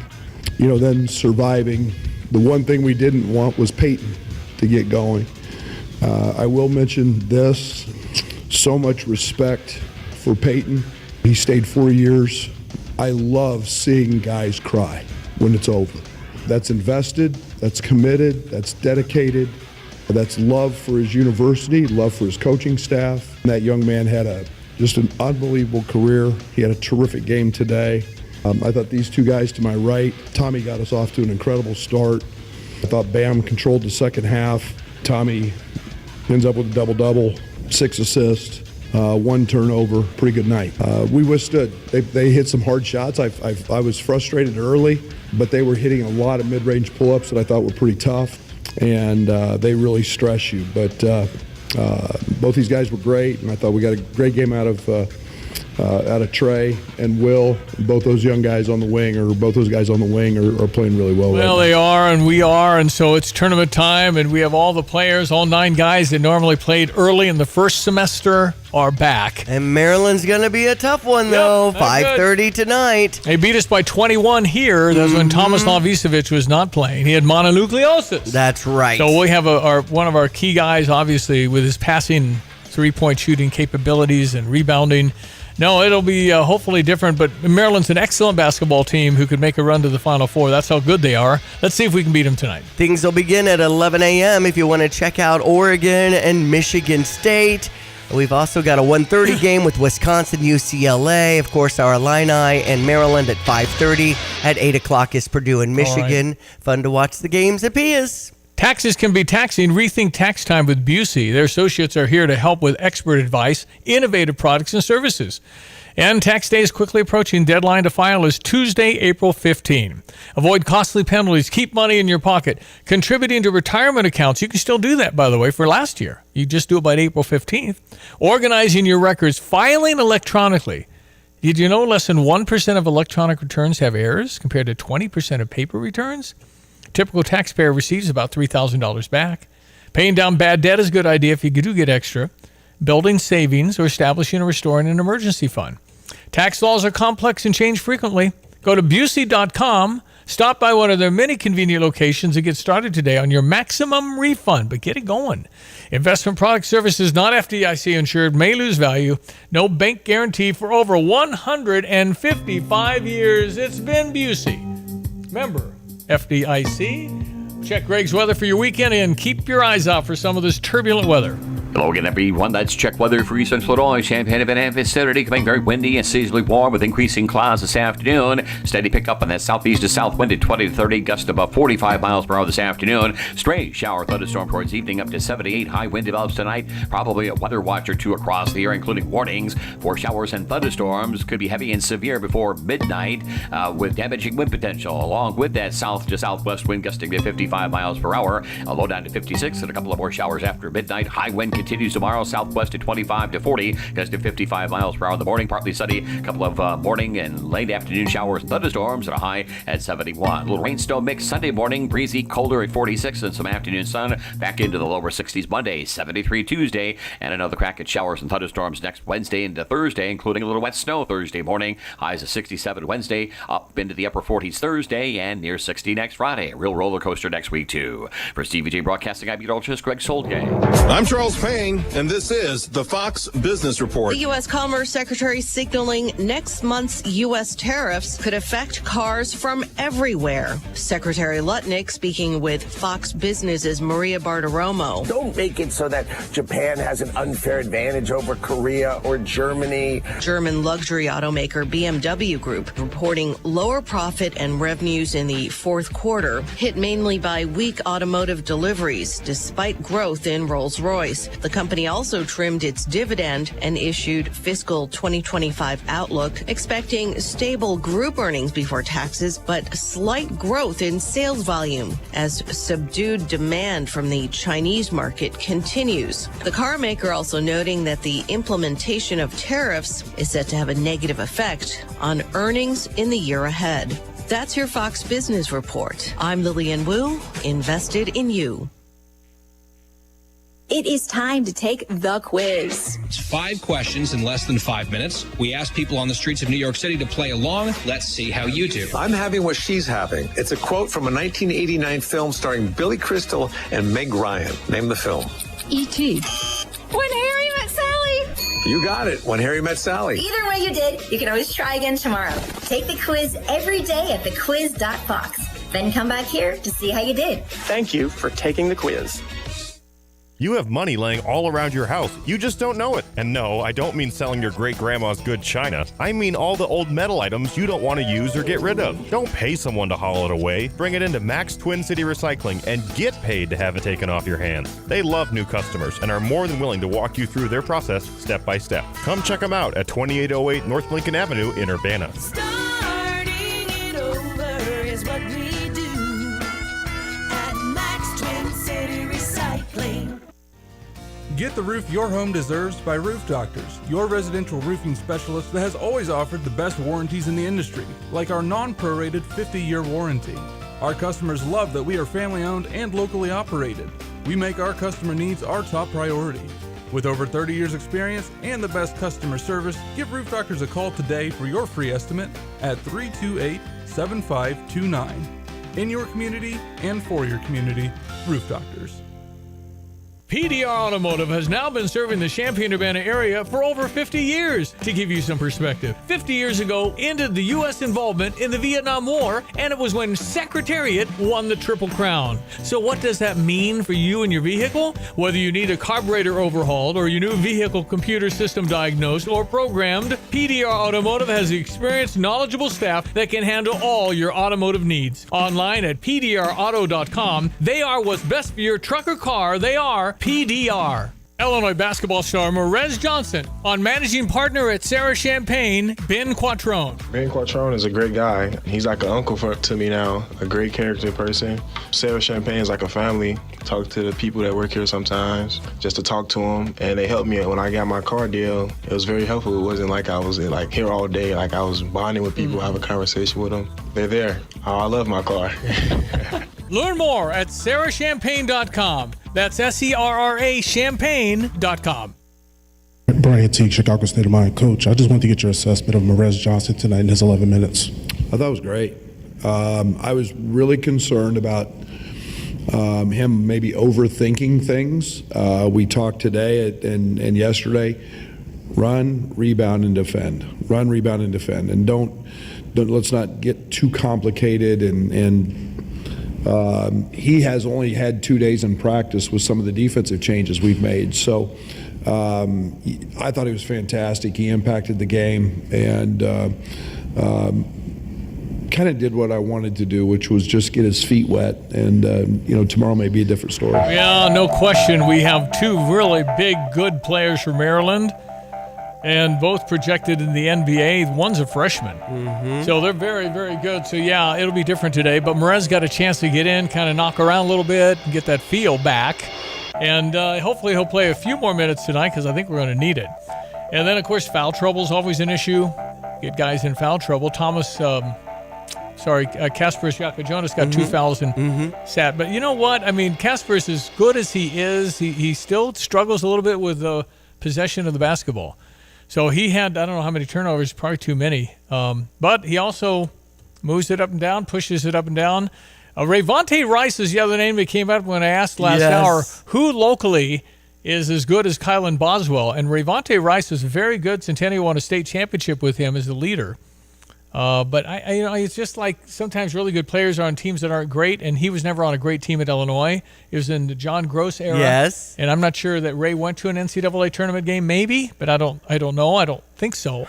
then surviving. The one thing we didn't want was Peyton to get going. I will mention this, so much respect for Peyton. He stayed 4 years. I love seeing guys cry when it's over. That's invested, that's committed, that's dedicated, that's love for his university, love for his coaching staff. And that young man had just an unbelievable career. He had a terrific game today. I thought these two guys to my right, Tommy got us off to an incredible start. I thought Bam controlled the second half. Tommy ends up with a double-double, 6 assists, 1 turnover, pretty good night. We withstood. They hit some hard shots. I was frustrated early, but they were hitting a lot of mid-range pull-ups that I thought were pretty tough, and they really stress you. But both these guys were great, and I thought we got a great game out of Trey and Will. Both those young guys on the wing, or both those guys on the wing are playing really well. Well, they are, and we are, and so it's tournament time, and we have all the players, all 9 guys that normally played early in the first semester are back. And Maryland's going to be a tough one, though. 5:30 tonight. They beat us by 21 here. That's when Thomas Lavicevic was not playing. He had mononucleosis. That's right. So we have one of our key guys, obviously, with his passing, three-point shooting capabilities and rebounding. No, it'll be hopefully different, but Maryland's an excellent basketball team who could make a run to the Final Four. That's how good they are. Let's see if we can beat them tonight. Things will begin at 11 a.m. if you want to check out Oregon and Michigan State. We've also got a 1:30 game with Wisconsin, UCLA. Of course, our Illini and Maryland at 5:30. At 8 o'clock is Purdue and Michigan. Right. Fun to watch the games at Pia's. Taxes can be taxing. Rethink Tax Time with Busey. Their associates are here to help with expert advice, innovative products, and services. And tax day is quickly approaching. Deadline to file is Tuesday, April 15. Avoid costly penalties. Keep money in your pocket. Contributing to retirement accounts. You can still do that, by the way, for last year. You just do it by April 15th. Organizing your records. Filing electronically. Did you know less than 1% of electronic returns have errors compared to 20% of paper returns? Typical taxpayer receives about $3,000 back. Paying down bad debt is a good idea if you do get extra. Building savings or establishing or restoring an emergency fund. Tax laws are complex and change frequently. Go to Busey.com. Stop by one of their many convenient locations and get started today on your maximum refund, but get it going. Investment product services not FDIC insured may lose value. No bank guarantee for over 155 years. It's been Busey. Remember, FDIC. Check Greg's weather for your weekend and keep your eyes out for some of this turbulent weather. Hello again, everyone. That's check weather for Eastern Illinois. Champaign and vicinity coming very windy and seasonally warm with increasing clouds this afternoon. Steady pickup on that southeast to south wind at 20 to 30, gust above 45 miles per hour this afternoon. Stray shower thunderstorm towards evening up to 78. High wind develops tonight. Probably a weather watch or two across the air, including warnings for showers and thunderstorms. Could be heavy and severe before midnight with damaging wind potential. Along with that south to southwest wind gusting to 55 miles per hour. A low down to 56 and a couple of more showers after midnight. High wind continues tomorrow, southwest at 25 to 40, gust to 55 miles per hour in the morning. Partly sunny, a couple of morning and late afternoon showers and thunderstorms at a high at 71. A little rain snow mix Sunday morning, breezy, colder at 46 and some afternoon sun. Back into the lower 60s Monday, 73 Tuesday, and another crack at showers and thunderstorms next Wednesday into Thursday, including a little wet snow Thursday morning. Highs of 67 Wednesday, up into the upper 40s Thursday, and near 60 next Friday. A real roller coaster next week, too. For Stevie J Broadcasting, I'm meteorologist Greg Soldgay. I'm Charles Payne, and this is the Fox Business Report. The U.S. Commerce Secretary signaling next month's U.S. tariffs could affect cars from everywhere. Secretary Lutnick speaking with Fox Business's Maria Bartiromo. Don't make it so that Japan has an unfair advantage over Korea or Germany. German luxury automaker BMW Group reporting lower profit and revenues in the fourth quarter, hit mainly by weak automotive deliveries despite growth in Rolls-Royce. The company also trimmed its dividend and issued fiscal 2025 outlook, expecting stable group earnings before taxes, but slight growth in sales volume as subdued demand from the Chinese market continues. The car maker also noting that the implementation of tariffs is set to have a negative effect on earnings in the year ahead. That's your Fox Business Report. I'm Lillian Wu, invested in you. It is time to take the quiz. It's 5 questions in less than 5 minutes. We ask people on the streets of New York City to play along. Let's see how you do. I'm having what she's having. It's a quote from a 1989 film starring Billy Crystal and Meg Ryan. Name the film. E.T. When Harry Met Sally. You got it. When Harry Met Sally. Either way you did, you can always try again tomorrow. Take the quiz every day at thequiz.fox. Then come back here to see how you did. Thank you for taking the quiz. You have money laying all around your house. You just don't know it. And no, I don't mean selling your great-grandma's good china. I mean all the old metal items you don't want to use or get rid of. Don't pay someone to haul it away. Bring it into Max Twin City Recycling and get paid to have it taken off your hands. They love new customers and are more than willing to walk you through their process step by step. Come check them out at 2808 North Lincoln Avenue in Urbana. Starting it over is what we do at Max Twin City Recycling. Get the roof your home deserves by Roof Doctors, your residential roofing specialist that has always offered the best warranties in the industry, like our non-prorated 50-year warranty. Our customers love that we are family-owned and locally operated. We make our customer needs our top priority. With over 30 years experience and the best customer service, give Roof Doctors a call today for your free estimate at 328-7529. In your community and for your community, Roof Doctors. PDR Automotive has now been serving the Champaign-Urbana area for over 50 years. To give you some perspective, 50 years ago ended the U.S. involvement in the Vietnam War, and it was when Secretariat won the Triple Crown. So what does that mean for you and your vehicle? Whether you need a carburetor overhauled or your new vehicle computer system diagnosed or programmed, PDR Automotive has the experienced, knowledgeable staff that can handle all your automotive needs. Online at pdrauto.com, they are what's best for your truck or car. They are PDR. Illinois basketball star Merez Johnson on managing partner at Sarah Champagne, Ben Quattrone. Ben Quattrone is a great guy. He's like an uncle to me now, a great character person. Sarah Champagne is like a family. Talk to the people that work here sometimes, just to talk to them, and they helped me when I got my car deal. It was very helpful. It wasn't like I was like here all day, like I was bonding with people, have a conversation with them. They're there. Oh, I love my car. Learn more at sarahchampagne.com. That's SERRA champagne.com. Brian Teague, Chicago State of Mind coach. I just wanted to get your assessment of Merez Johnson tonight in his 11 minutes. I thought it was great. I was really concerned about him maybe overthinking things. We talked today and yesterday. Run, rebound, and defend. Run, rebound, and defend. And don't let's not get too complicated. And he has only had 2 days in practice with some of the defensive changes we've made. So I thought he was fantastic. He impacted the game and kind of did what I wanted to do, which was just get his feet wet. And tomorrow may be a different story. Yeah, no question. We have two really big, good players from Maryland, and both projected in the NBA. One's a freshman. So they're very, very good. So, yeah, it'll be different today. But Merez got a chance to get in, kind of knock around a little bit, and get that feel back. And hopefully he'll play a few more minutes tonight because I think we're going to need it. And then, of course, foul trouble is always an issue. Get guys in foul trouble. Casper Jonas got 2 fouls and sat. But you know what? I mean, Casper is as good as he is. He still struggles a little bit with the possession of the basketball. So he had, I don't know how many turnovers, probably too many. But he also moves it up and down, pushes it up and down. Rayvonte Rice is the other name that came up when I asked last hour who locally is as good as Kylan Boswell. And Rayvonte Rice was very good. Centennial won a state championship with him as the leader. But it's just like sometimes really good players are on teams that aren't great, and he was never on a great team at Illinois. It was in the John Gross era. Yes. And I'm not sure that Ray went to an NCAA tournament game, maybe, but I don't know. I don't think so.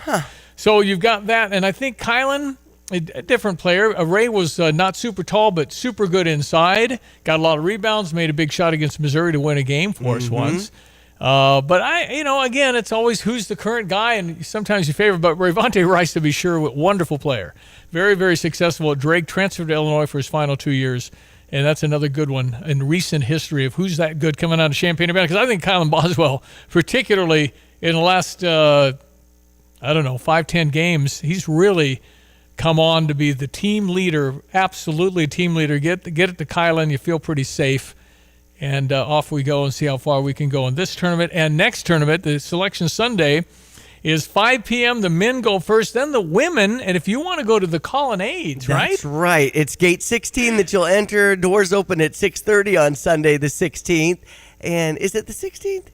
So you've got that, and I think Kylan, a different player. Ray was not super tall, but super good inside. Got a lot of rebounds, made a big shot against Missouri to win a game for us once. But again, it's always who's the current guy, and sometimes your favorite. But Rayvonte Rice, to be sure, wonderful player, very, very successful at Drake. Transferred to Illinois for his final 2 years, and that's another good one in recent history of who's that good coming out of Champaign-Urbana. Because I think Kylan Boswell, particularly in the last 5-10 games, he's really come on to be the team leader, absolutely a team leader. Get it to Kylan, you feel pretty safe. And off we go and see how far we can go in this tournament. And next tournament, the Selection Sunday, is 5 p.m. The men go first, then the women. And if you want to go to the Colonnades, right? That's right. It's gate 16 that you'll enter. Doors open at 6:30 on Sunday the 16th. And is it the 16th?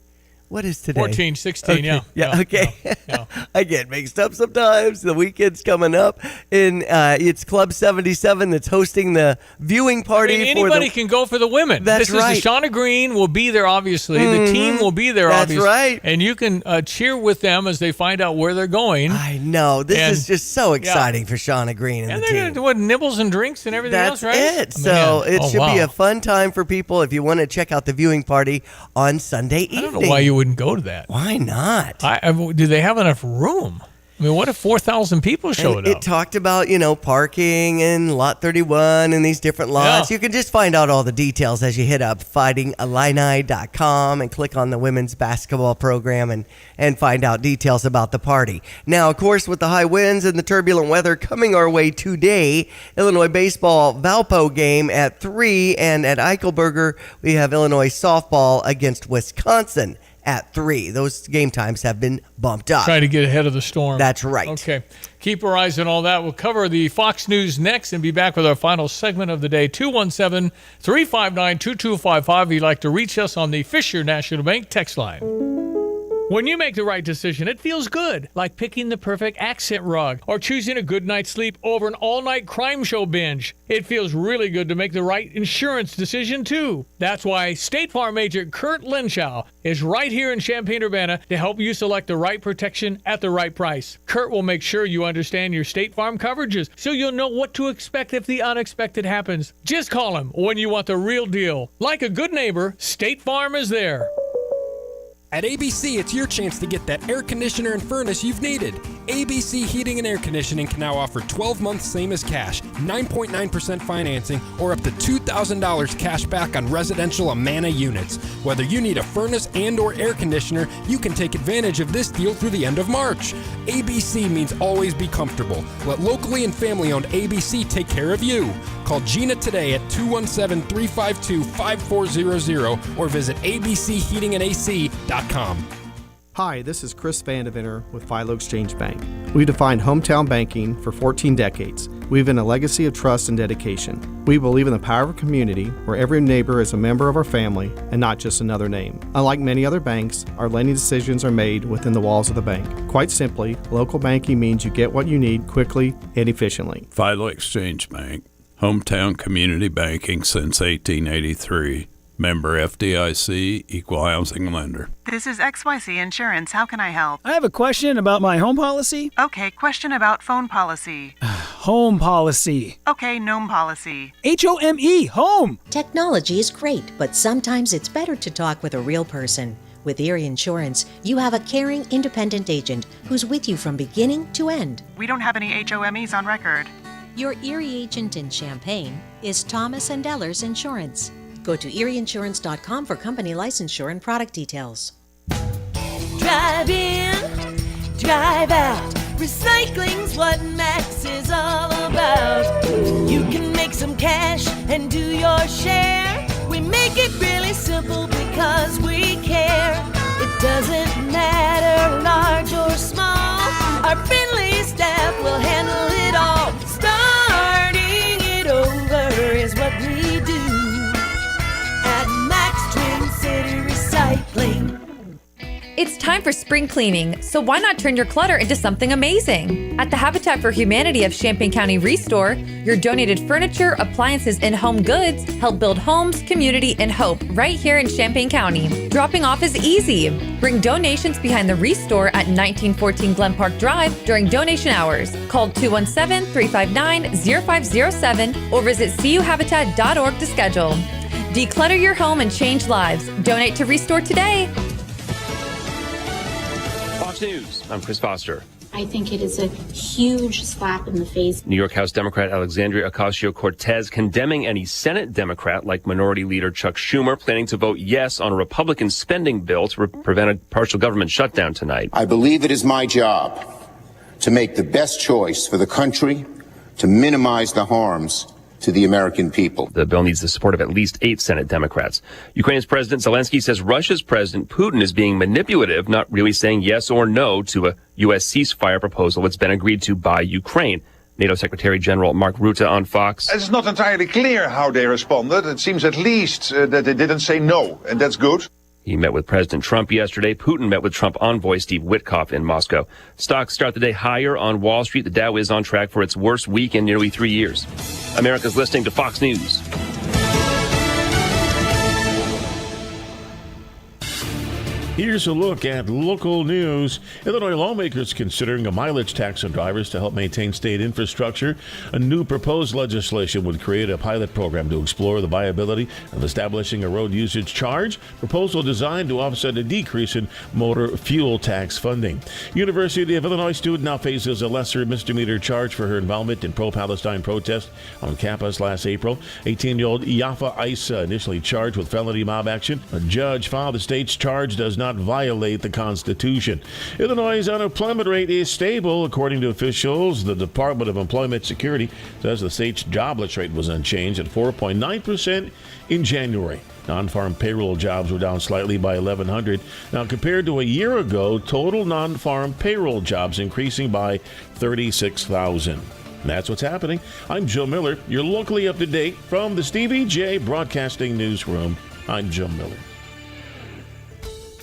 What is today? 14, 16, okay. yeah. Okay. Yeah. I get mixed up sometimes. The weekend's coming up. And it's Club 77 that's hosting the viewing party. Anybody can go for the women. That's right. Shauna Green will be there, obviously. The team will be there, obviously. That's right. And you can cheer with them as they find out where they're going. I know. This is just so exciting for Shauna Green and the team. And they're going to do nibbles and drinks and everything else, right? That's it. So it should be a fun time for people if you want to check out the viewing party on Sunday evening. I don't know why you wouldn't go to that. Why not? Do they have enough room? I mean, what if 4,000 people showed up? It talked about, parking and Lot 31 and these different lots. Yeah. You can just find out all the details as you hit up fightingillini.com and click on the women's basketball program and find out details about the party. Now, of course, with the high winds and the turbulent weather coming our way today, Illinois baseball Valpo game at 3, and at Eichelberger, we have Illinois softball against Wisconsin at 3. Those game times have been bumped up. Try to get ahead of the storm. That's right. Okay. Keep our eyes on all that. We'll cover the Fox News next and be back with our final segment of the day. 217-359-2255 if you'd like to reach us on the Fisher National Bank text line. When you make the right decision, it feels good, like picking the perfect accent rug or choosing a good night's sleep over an all-night crime show binge. It feels really good to make the right insurance decision, too. That's why State Farm agent Kurt Lenschow is right here in Champaign-Urbana to help you select the right protection at the right price. Kurt will make sure you understand your State Farm coverages so you'll know what to expect if the unexpected happens. Just call him when you want the real deal. Like a good neighbor, State Farm is there. At ABC, it's your chance to get that air conditioner and furnace you've needed. ABC Heating and Air Conditioning can now offer 12 months same as cash, 9.9% financing, or up to $2,000 cash back on residential Amana units. Whether you need a furnace and or air conditioner, you can take advantage of this deal through the end of March. ABC means always be comfortable. Let locally and family-owned ABC take care of you. Call Gina today at 217-352-5400 or visit abcheatingandac.com. Hi, this is Chris Vandeventer with Philo Exchange Bank. We've defined hometown banking for 14 decades. We've been a legacy of trust and dedication. We believe in the power of community, where every neighbor is a member of our family and not just another name. Unlike many other banks, our lending decisions are made within the walls of the bank. Quite simply, local banking means you get what you need quickly and efficiently. Philo Exchange Bank, hometown community banking since 1883. Member FDIC, equal housing lender. This is XYZ Insurance. How can I help? I have a question about my home policy. Okay, question about phone policy. Home policy. Okay, gnome policy. HOME, home. Technology is great, but sometimes it's better to talk with a real person. With Erie Insurance, you have a caring, independent agent who's with you from beginning to end. We don't have any HOMEs on record. Your Erie agent in Champaign is Thomas & Ellers Insurance. Go to erieinsurance.com for company licensure and product details. Drive in, drive out. Recycling's what Max is all about. You can make some cash and do your share. We make it really simple because we care. It doesn't matter large or small. Our friendly staff will handle it all. Starting it over is what we do at Max Twin City Recycling. It's time for spring cleaning, so why not turn your clutter into something amazing? At the Habitat for Humanity of Champaign County Restore, your donated furniture, appliances, and home goods help build homes, community, and hope right here in Champaign County. Dropping off is easy. Bring donations behind the Restore at 1914 Glen Park Drive during donation hours. Call 217-359-0507 or visit cuhabitat.org to schedule. Declutter your home and change lives. Donate to Restore today. Fox News, I'm Chris Foster. I think it is a huge slap in the face. New York House Democrat Alexandria Ocasio-Cortez condemning any Senate Democrat like Minority Leader Chuck Schumer planning to vote yes on a Republican spending bill to prevent a partial government shutdown tonight. I believe it is my job to make the best choice for the country, to minimize the harms to the American people. The bill needs the support of at least 8 Senate Democrats. Ukraine's President Zelensky says Russia's President Putin is being manipulative, not really saying yes or no to a U.S. ceasefire proposal that's been agreed to by Ukraine. NATO Secretary General Mark Rutte on Fox. It's not entirely clear how they responded. It seems at least that they didn't say no, and that's good. He met with President Trump yesterday. Putin met with Trump envoy Steve Witkoff in Moscow. Stocks start the day higher on Wall Street. The Dow is on track for its worst week in nearly 3 years. America's listening to Fox News. Here's a look at local news. Illinois lawmakers considering a mileage tax on drivers to help maintain state infrastructure. A new proposed legislation would create a pilot program to explore the viability of establishing a road usage charge. Proposal designed to offset a decrease in motor fuel tax funding. University of Illinois student now faces a lesser misdemeanor charge for her involvement in pro-Palestine protest on campus last April. 18-year-old Yafa Isa initially charged with felony mob action. A judge found the state's charge does not not violate the Constitution. Illinois' unemployment rate is stable, according to officials. The Department of Employment Security says the state's jobless rate was unchanged at 4.9% in January. Non-farm payroll jobs were down slightly by 1,100. Now, compared to a year ago, total non-farm payroll jobs increasing by 36,000. That's what's happening. I'm Joe Miller. You're locally up to date from the Stevie J Broadcasting Newsroom. I'm Joe Miller.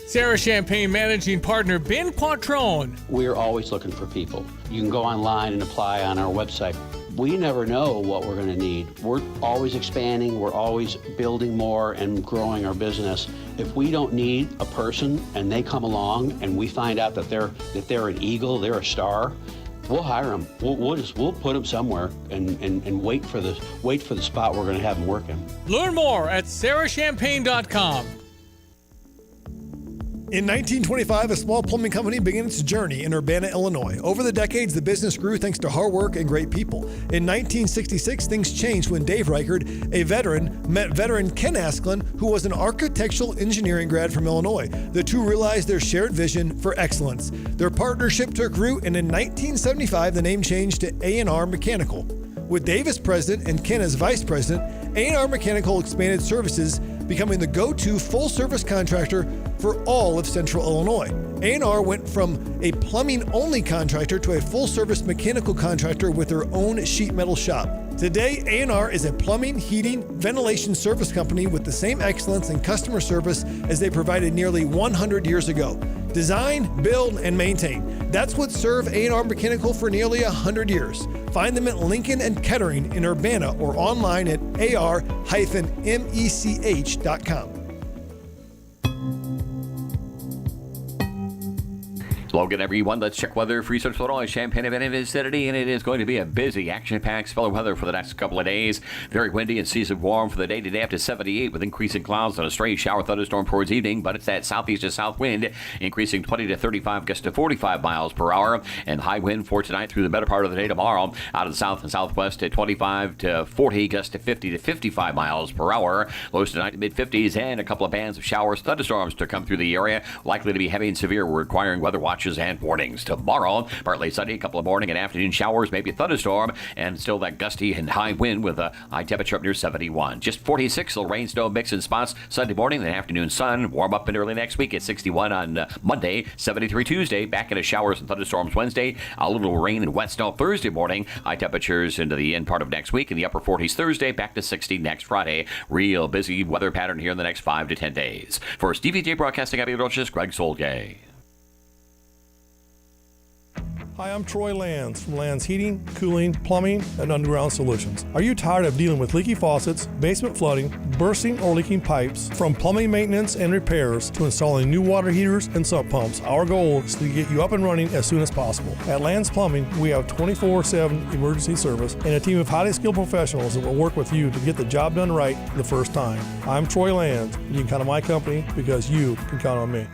Sarah Champagne managing partner Ben Quattrone. We're always looking for people. You can go online and apply on our website. We never know what we're going to need. We're always expanding. We're always building more and growing our business. If we don't need a person and they come along and we find out that they're an eagle, they're a star, we'll hire them. We'll put them somewhere and wait for the spot we're going to have them working. Learn more at sarahchampagne.com. In 1925, a small plumbing company began its journey in Urbana, Illinois. Over the decades, the business grew thanks to hard work and great people. In 1966, things changed when Dave Reichard, a veteran, met veteran Ken Asklin, who was an architectural engineering grad from Illinois. The two realized their shared vision for excellence. Their partnership took root, and in 1975, the name changed to A&R Mechanical. With Dave as president and Ken as vice president, A&R Mechanical expanded services, becoming the go-to full-service contractor for all of Central Illinois. A&R went from a plumbing-only contractor to a full-service mechanical contractor with their own sheet metal shop. Today, A&R is a plumbing, heating, ventilation service company with the same excellence in customer service as they provided nearly 100 years ago. Design, build, and maintain. That's what served A&R Mechanical for nearly 100 years. Find them at Lincoln and Kettering in Urbana or online at ar-mech.com. Logan, everyone, let's check weather for Eastern Illinois, Champaign and vicinity, and it is going to be a busy, action-packed spell of weather for the next couple of days. Very windy and season warm for the day today up to 78 with increasing clouds and a stray shower thunderstorm towards evening, but it's that southeast to south wind increasing 20 to 35 gusts to 45 miles per hour, and high wind for tonight through the better part of the day tomorrow out of the south and southwest at 25 to 40 gusts to 50 to 55 miles per hour. Lows tonight to mid-50s and a couple of bands of showers, thunderstorms to come through the area, likely to be heavy and severe, requiring weather watches and warnings. Tomorrow, partly sunny, a couple of morning and afternoon showers, maybe a thunderstorm, and still that gusty and high wind with a high temperature up near 71. Just 46, little rain, snow mix in spots Sunday morning, then afternoon sun, warm up in early next week at 61 on Monday, 73 Tuesday, back into showers and thunderstorms Wednesday, a little rain and wet snow Thursday morning, high temperatures into the end part of next week in the upper 40s Thursday, back to 60 next Friday. Real busy weather pattern here in the next 5 to 10 days. For Stevie J Broadcasting, Abby Roches, Greg Solgay. Hi, I'm Troy Lands from Lands Heating, Cooling, Plumbing, and Underground Solutions. Are you tired of dealing with leaky faucets, basement flooding, bursting or leaking pipes? From plumbing maintenance and repairs to installing new water heaters and sump pumps, our goal is to get you up and running as soon as possible. At Lands Plumbing, we have 24/7 emergency service and a team of highly skilled professionals that will work with you to get the job done right the first time. I'm Troy Lands, and you can count on my company because you can count on me.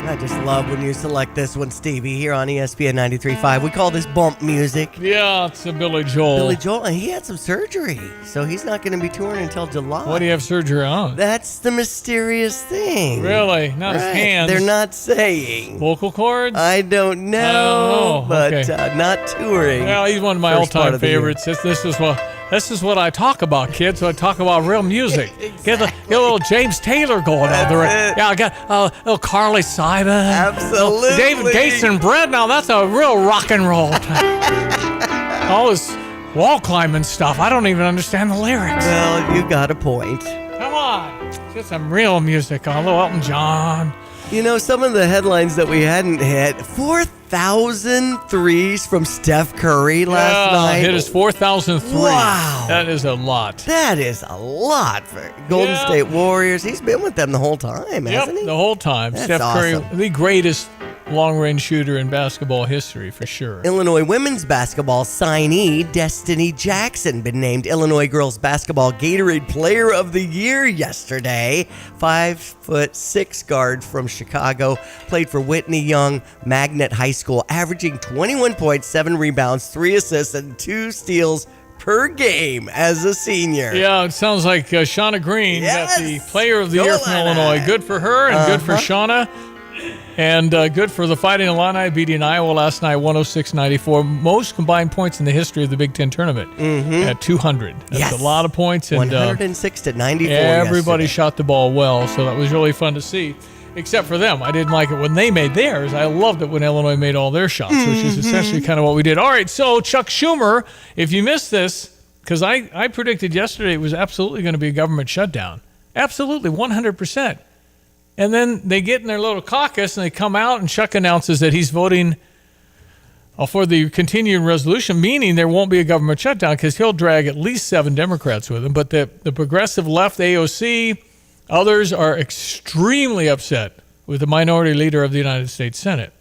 I just love when you select this one, Stevie, here on ESPN 93.5. We call this bump music. Yeah, it's a Billy Joel. Billy Joel, and he had some surgery, so he's not going to be touring until July. What do you have surgery on? That's the mysterious thing. Really? Not his hands? They're not saying. Vocal cords? I don't know, but okay. Not touring. Well, he's one of my all-time favorites. This is what I talk about, kids. So I talk about real music. Get a little James Taylor going on there. Yeah, I got a little Carly Simon. Absolutely. David Gates and Brett. Now that's a real rock and roll. All this wall climbing stuff. I don't even understand the lyrics. Well, you got a point. Come on. Get some real music on. A little Elton John. You know, some of the headlines that we hadn't hit, 4,000 threes from Steph Curry last night. Hit his 4,000th three. Wow. That is a lot. That is a lot for Golden State Warriors. He's been with them the whole time, hasn't he? The whole time. That's Steph Curry, awesome. the greatest long-range shooter in basketball history, for sure. Illinois women's basketball signee Destiny Jackson been named Illinois girls basketball Gatorade Player of the Year yesterday. 5'6" guard from Chicago, played for Whitney Young Magnet High School, averaging 21 points, 7 rebounds, 3 assists, and 2 steals per game as a senior. Yeah, it sounds like Shauna Green got the Player of the Year from Illinois. Good for her and good for Shauna. And good for the Fighting Illini beating Iowa last night, 106-94. Most combined points in the history of the Big Ten tournament at 200. That's a lot of points. And 106-94. Everybody yesterday. shot the ball well, so that was really fun to see. Except for them. I didn't like it when they made theirs. I loved it when Illinois made all their shots, which is essentially kind of what we did. All right, so Chuck Schumer, if you missed this, because I predicted yesterday it was absolutely going to be a government shutdown. Absolutely, 100%. And then they get in their little caucus and they come out and Chuck announces that he's voting for the continuing resolution, meaning there won't be a government shutdown because he'll drag at least 7 Democrats with him. But the progressive left, AOC, others are extremely upset with the minority leader of the United States Senate.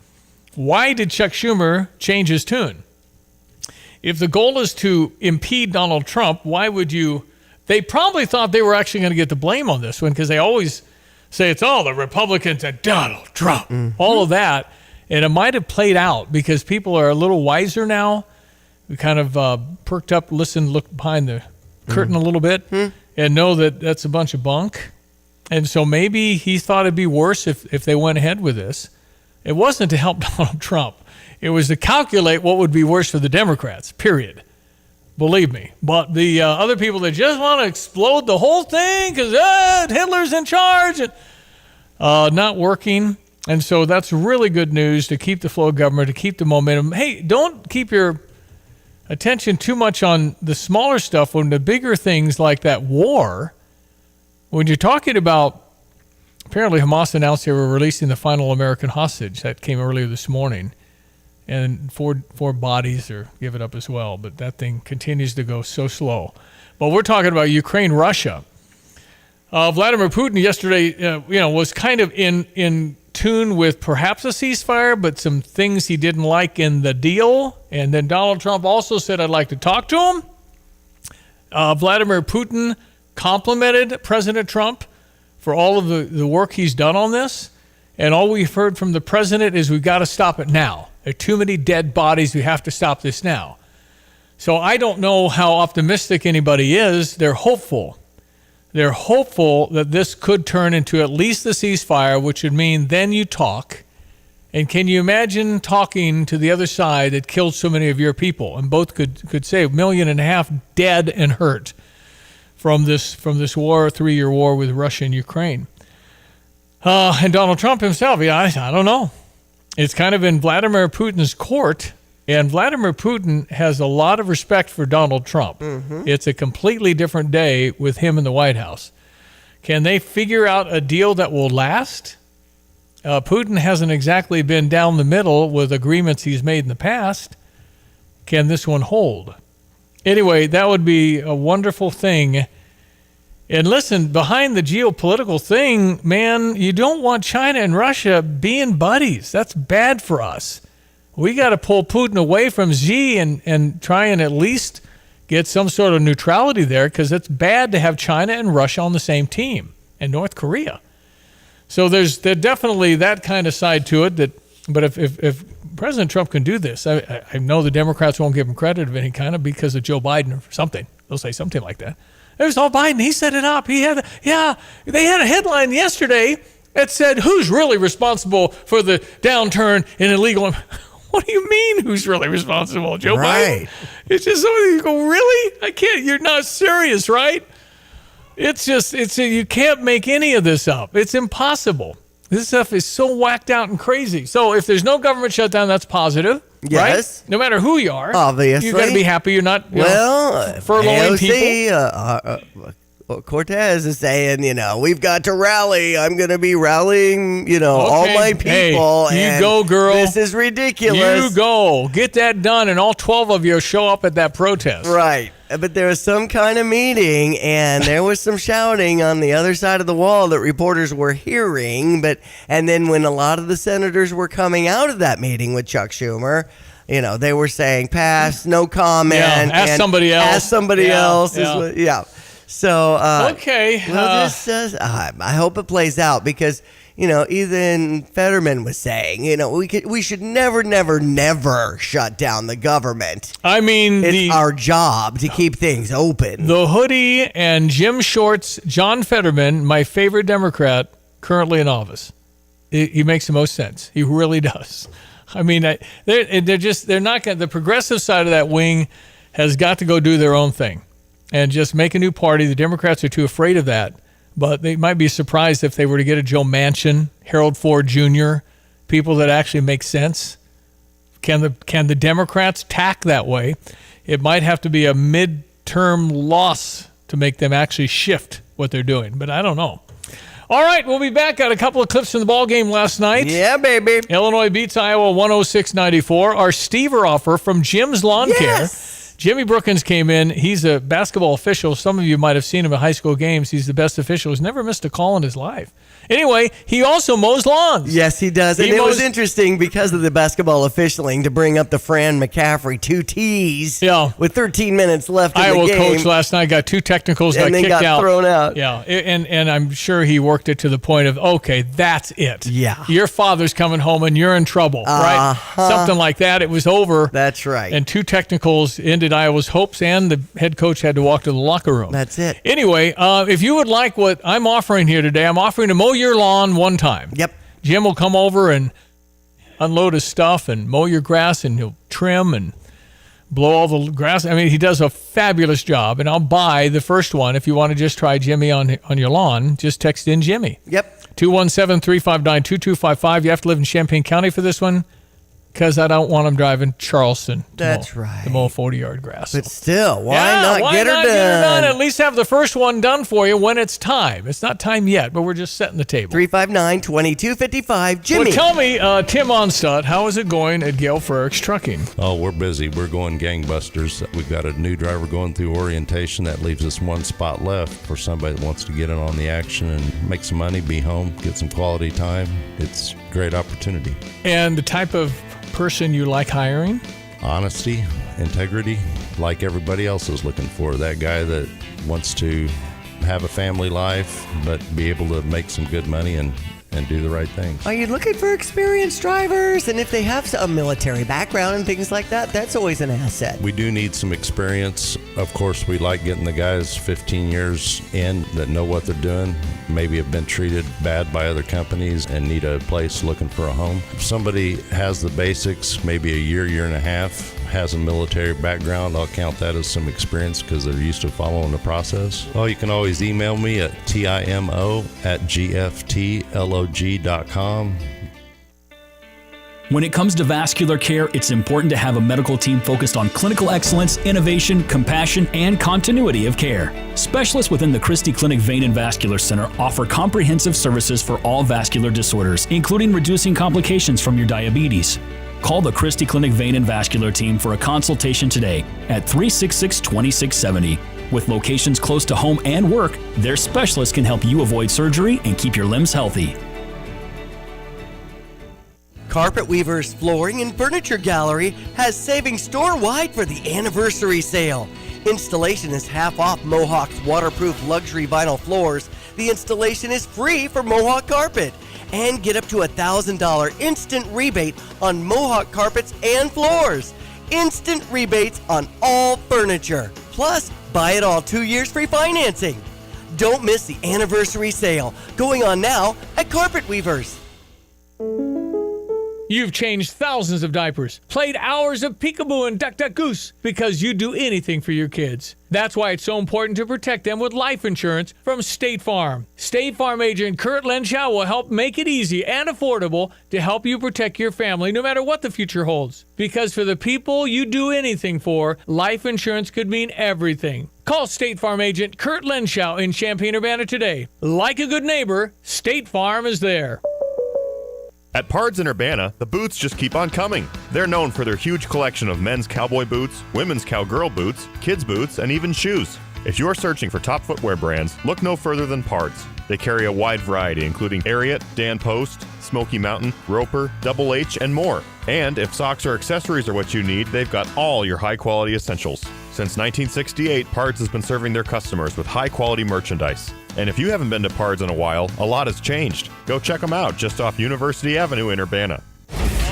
Why did Chuck Schumer change his tune? If the goal is to impede Donald Trump, why would you? They probably thought they were actually going to get the blame on this one because they always say it's all the Republicans and Donald Trump, all of that. And it might have played out because people are a little wiser now. We kind of perked up, listened, looked behind the curtain a little bit and know that that's a bunch of bunk. And so maybe he thought it'd be worse if they went ahead with this. It wasn't to help Donald Trump. It was to calculate what would be worse for the Democrats, period. Believe me. But the other people that just want to explode the whole thing because Hitler's in charge, and not working. And so that's really good news to keep the flow of government, to keep the momentum. Hey, don't keep your attention too much on the smaller stuff when the bigger things like that war. When you're talking about, apparently Hamas announced they were releasing the final American hostage. That came earlier this morning. And four bodies are given up as well. But that thing continues to go so slow. But we're talking about Ukraine, Russia. Vladimir Putin yesterday, was kind of in tune with perhaps a ceasefire, but some things he didn't like in the deal. And then Donald Trump also said, I'd like to talk to him. Vladimir Putin complimented President Trump for all of the work he's done on this. And all we've heard from the president is we've got to stop it now. There are too many dead bodies. We have to stop this now. So I don't know how optimistic anybody is. They're hopeful. They're hopeful that this could turn into at least the ceasefire, which would mean then you talk. And can you imagine talking to the other side that killed so many of your people? And both could say 1.5 million dead and hurt from this war, 3-year war with Russia and Ukraine. And Donald Trump himself, I don't know. It's kind of in Vladimir Putin's court, and Vladimir Putin has a lot of respect for Donald Trump. It's a completely different day with him in the White House. Can they figure out a deal that will last? Putin hasn't exactly been down the middle with agreements he's made in the past. Can this one hold? Anyway, that would be a wonderful thing. And listen, behind the geopolitical thing, man, you don't want China and Russia being buddies. That's bad for us. We got to pull Putin away from Xi and try and at least get some sort of neutrality there because it's bad to have China and Russia on the same team and North Korea. So there's definitely that kind of side to it. But if President Trump can do this, I know the Democrats won't give him credit of any kind of because of Joe Biden or something. They'll say something like that. It was all Biden. He set it up. They had a headline yesterday that said, who's really responsible for the downturn in illegal? What do you mean who's really responsible? Joe Biden? It's just something you go, really? I can't. You're not serious, right? You can't make any of this up. It's impossible. This stuff is so whacked out and crazy. So if there's no government shutdown, that's positive. Yes. Right? No matter who you are. Obviously. You got to be happy you're not furloughing people. Cortez is saying, we've got to rally. I'm going to be rallying, all my people. Hey, you go, girl. This is ridiculous. You go. Get that done, and all 12 of you show up at that protest. Right. But there was some kind of meeting, and there was some shouting on the other side of the wall that reporters were hearing. And then when a lot of the senators were coming out of that meeting with Chuck Schumer, they were saying, pass, no comment. Yeah, ask somebody else. Ask somebody else. So, okay. I hope it plays out because, Ethan Fetterman was saying, we should never shut down the government. I mean, it's our job to keep things open. The hoodie and Jim Shorts, John Fetterman, my favorite Democrat, currently in office. He makes the most sense. He really does. I mean, they're not going. The progressive side of that wing has got to go do their own thing and just make a new party. The Democrats are too afraid of that, but they might be surprised if they were to get a Joe Manchin, Harold Ford Jr., people that actually make sense. Can the Democrats tack that way? It might have to be a midterm loss to make them actually shift what they're doing, but I don't know. All right, we'll be back. Got a couple of clips from the ball game last night. Yeah, baby. Illinois beats Iowa 106-94. Our Stever offer from Jim's Lawn Care. Jimmy Brookins came in. He's a basketball official. Some of you might have seen him at high school games. He's the best official. He's never missed a call in his life. Anyway, he also mows lawns. Yes, he does. And it was interesting because of the basketball officialing to bring up the Fran McCaffrey 2 T's with 13 minutes left in the game. Iowa coach last night got 2 technicals, and got kicked out. got thrown out. Yeah, and I'm sure he worked it to the point of, okay, that's it. Yeah. Your father's coming home and you're in trouble, right? Something like that. It was over. That's right. And 2 technicals ended Iowa's hopes, and the head coach had to walk to the locker room. That's it. Anyway, if you would like what I'm offering here today, I'm offering to mow your lawn one time. Yep. Jim will come over and unload his stuff and mow your grass, and he'll trim and blow all the grass. I mean, he does a fabulous job, and I'll buy the first one. If you want to just try Jimmy on your lawn, just text in Jimmy. Yep. 217-359-2255. You have to live in Champaign County for this one, because I don't want him driving Charleston to mow 40-yard grass. But still, why not get her done? At least have the first one done for you when it's time. It's not time yet, but we're just setting the table. 359-2255. Jimmy. Well, tell me, Tim Onstad, how is it going at Gale Frericks Trucking? Oh, we're busy. We're going gangbusters. We've got a new driver going through orientation. That leaves us one spot left for somebody that wants to get in on the action and make some money, be home, get some quality time. It's a great opportunity. And the type of person you like hiring? Honesty, integrity, like everybody else is looking for. That guy that wants to have a family life, but be able to make some good money and do the right things. Are you looking for experienced drivers? And if they have a military background and things like that, that's always an asset. We do need some experience. Of course, we like getting the guys 15 years in that know what they're doing, maybe have been treated bad by other companies and need a place looking for a home. If somebody has the basics, maybe a year and a half, has a military background, I'll count that as some experience because they're used to following the process. Well, you can always email me at timo@gftlog.com. When it comes to vascular care, it's important to have a medical team focused on clinical excellence, innovation, compassion, and continuity of care. Specialists within the Christie Clinic Vein and Vascular Center offer comprehensive services for all vascular disorders, including reducing complications from your diabetes. Call the Christie Clinic Vein and Vascular team for a consultation today at 366-2670. With locations close to home and work, their specialists can help you avoid surgery and keep your limbs healthy. Carpet Weavers Flooring and Furniture Gallery has savings store-wide for the anniversary sale. Installation is half off Mohawk's waterproof luxury vinyl floors. The installation is free for Mohawk Carpet. And get up to $1,000 instant rebate on Mohawk carpets and floors. Instant rebates on all furniture. Plus, buy it all 2 years free financing. Don't miss the anniversary sale going on now at Carpet Weavers. You've changed thousands of diapers, played hours of peekaboo and duck, duck, goose because you do anything for your kids. That's why it's so important to protect them with life insurance from State Farm. State Farm agent Kurt Lenschow will help make it easy and affordable to help you protect your family no matter what the future holds. Because for the people you do anything for, life insurance could mean everything. Call State Farm agent Kurt Lenschow in Champaign-Urbana today. Like a good neighbor, State Farm is there. At Pards in Urbana, the boots just keep on coming. They're known for their huge collection of men's cowboy boots, women's cowgirl boots, kids' boots, and even shoes. If you're searching for top footwear brands, look no further than Pards. They carry a wide variety, including Ariat, Dan Post, Smoky Mountain, Roper, Double H, and more. And if socks or accessories are what you need, they've got all your high-quality essentials. Since 1968, Pards has been serving their customers with high-quality merchandise. And if you haven't been to Pards in a while, a lot has changed. Go check them out just off University Avenue in Urbana.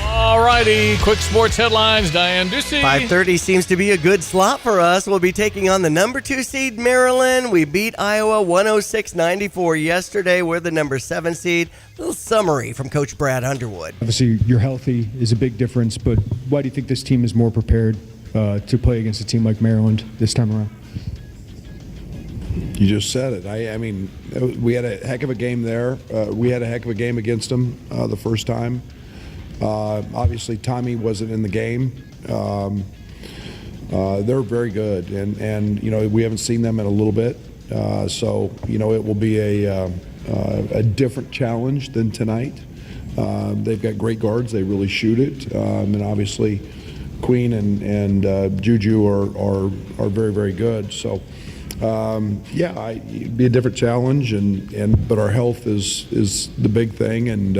All righty, quick sports headlines. Diane Ducey. 5:30 seems to be a good slot for us. We'll be taking on the number 2 seed Maryland. We beat Iowa 106-94 yesterday. We're the number 7 seed. A little summary from Coach Brad Underwood. Obviously, you're healthy is a big difference, but why do you think this team is more prepared to play against a team like Maryland this time around? You just said it. I mean, we had a heck of a game there. We had a heck of a game against them the first time. Obviously, Tommy wasn't in the game. They're very good, and you know, we haven't seen them in a little bit. So you know, it will be a different challenge than tonight. They've got great guards. They really shoot it, and obviously, Queen and Juju are very, very good. So. It'd be a different challenge, but our health is the big thing, and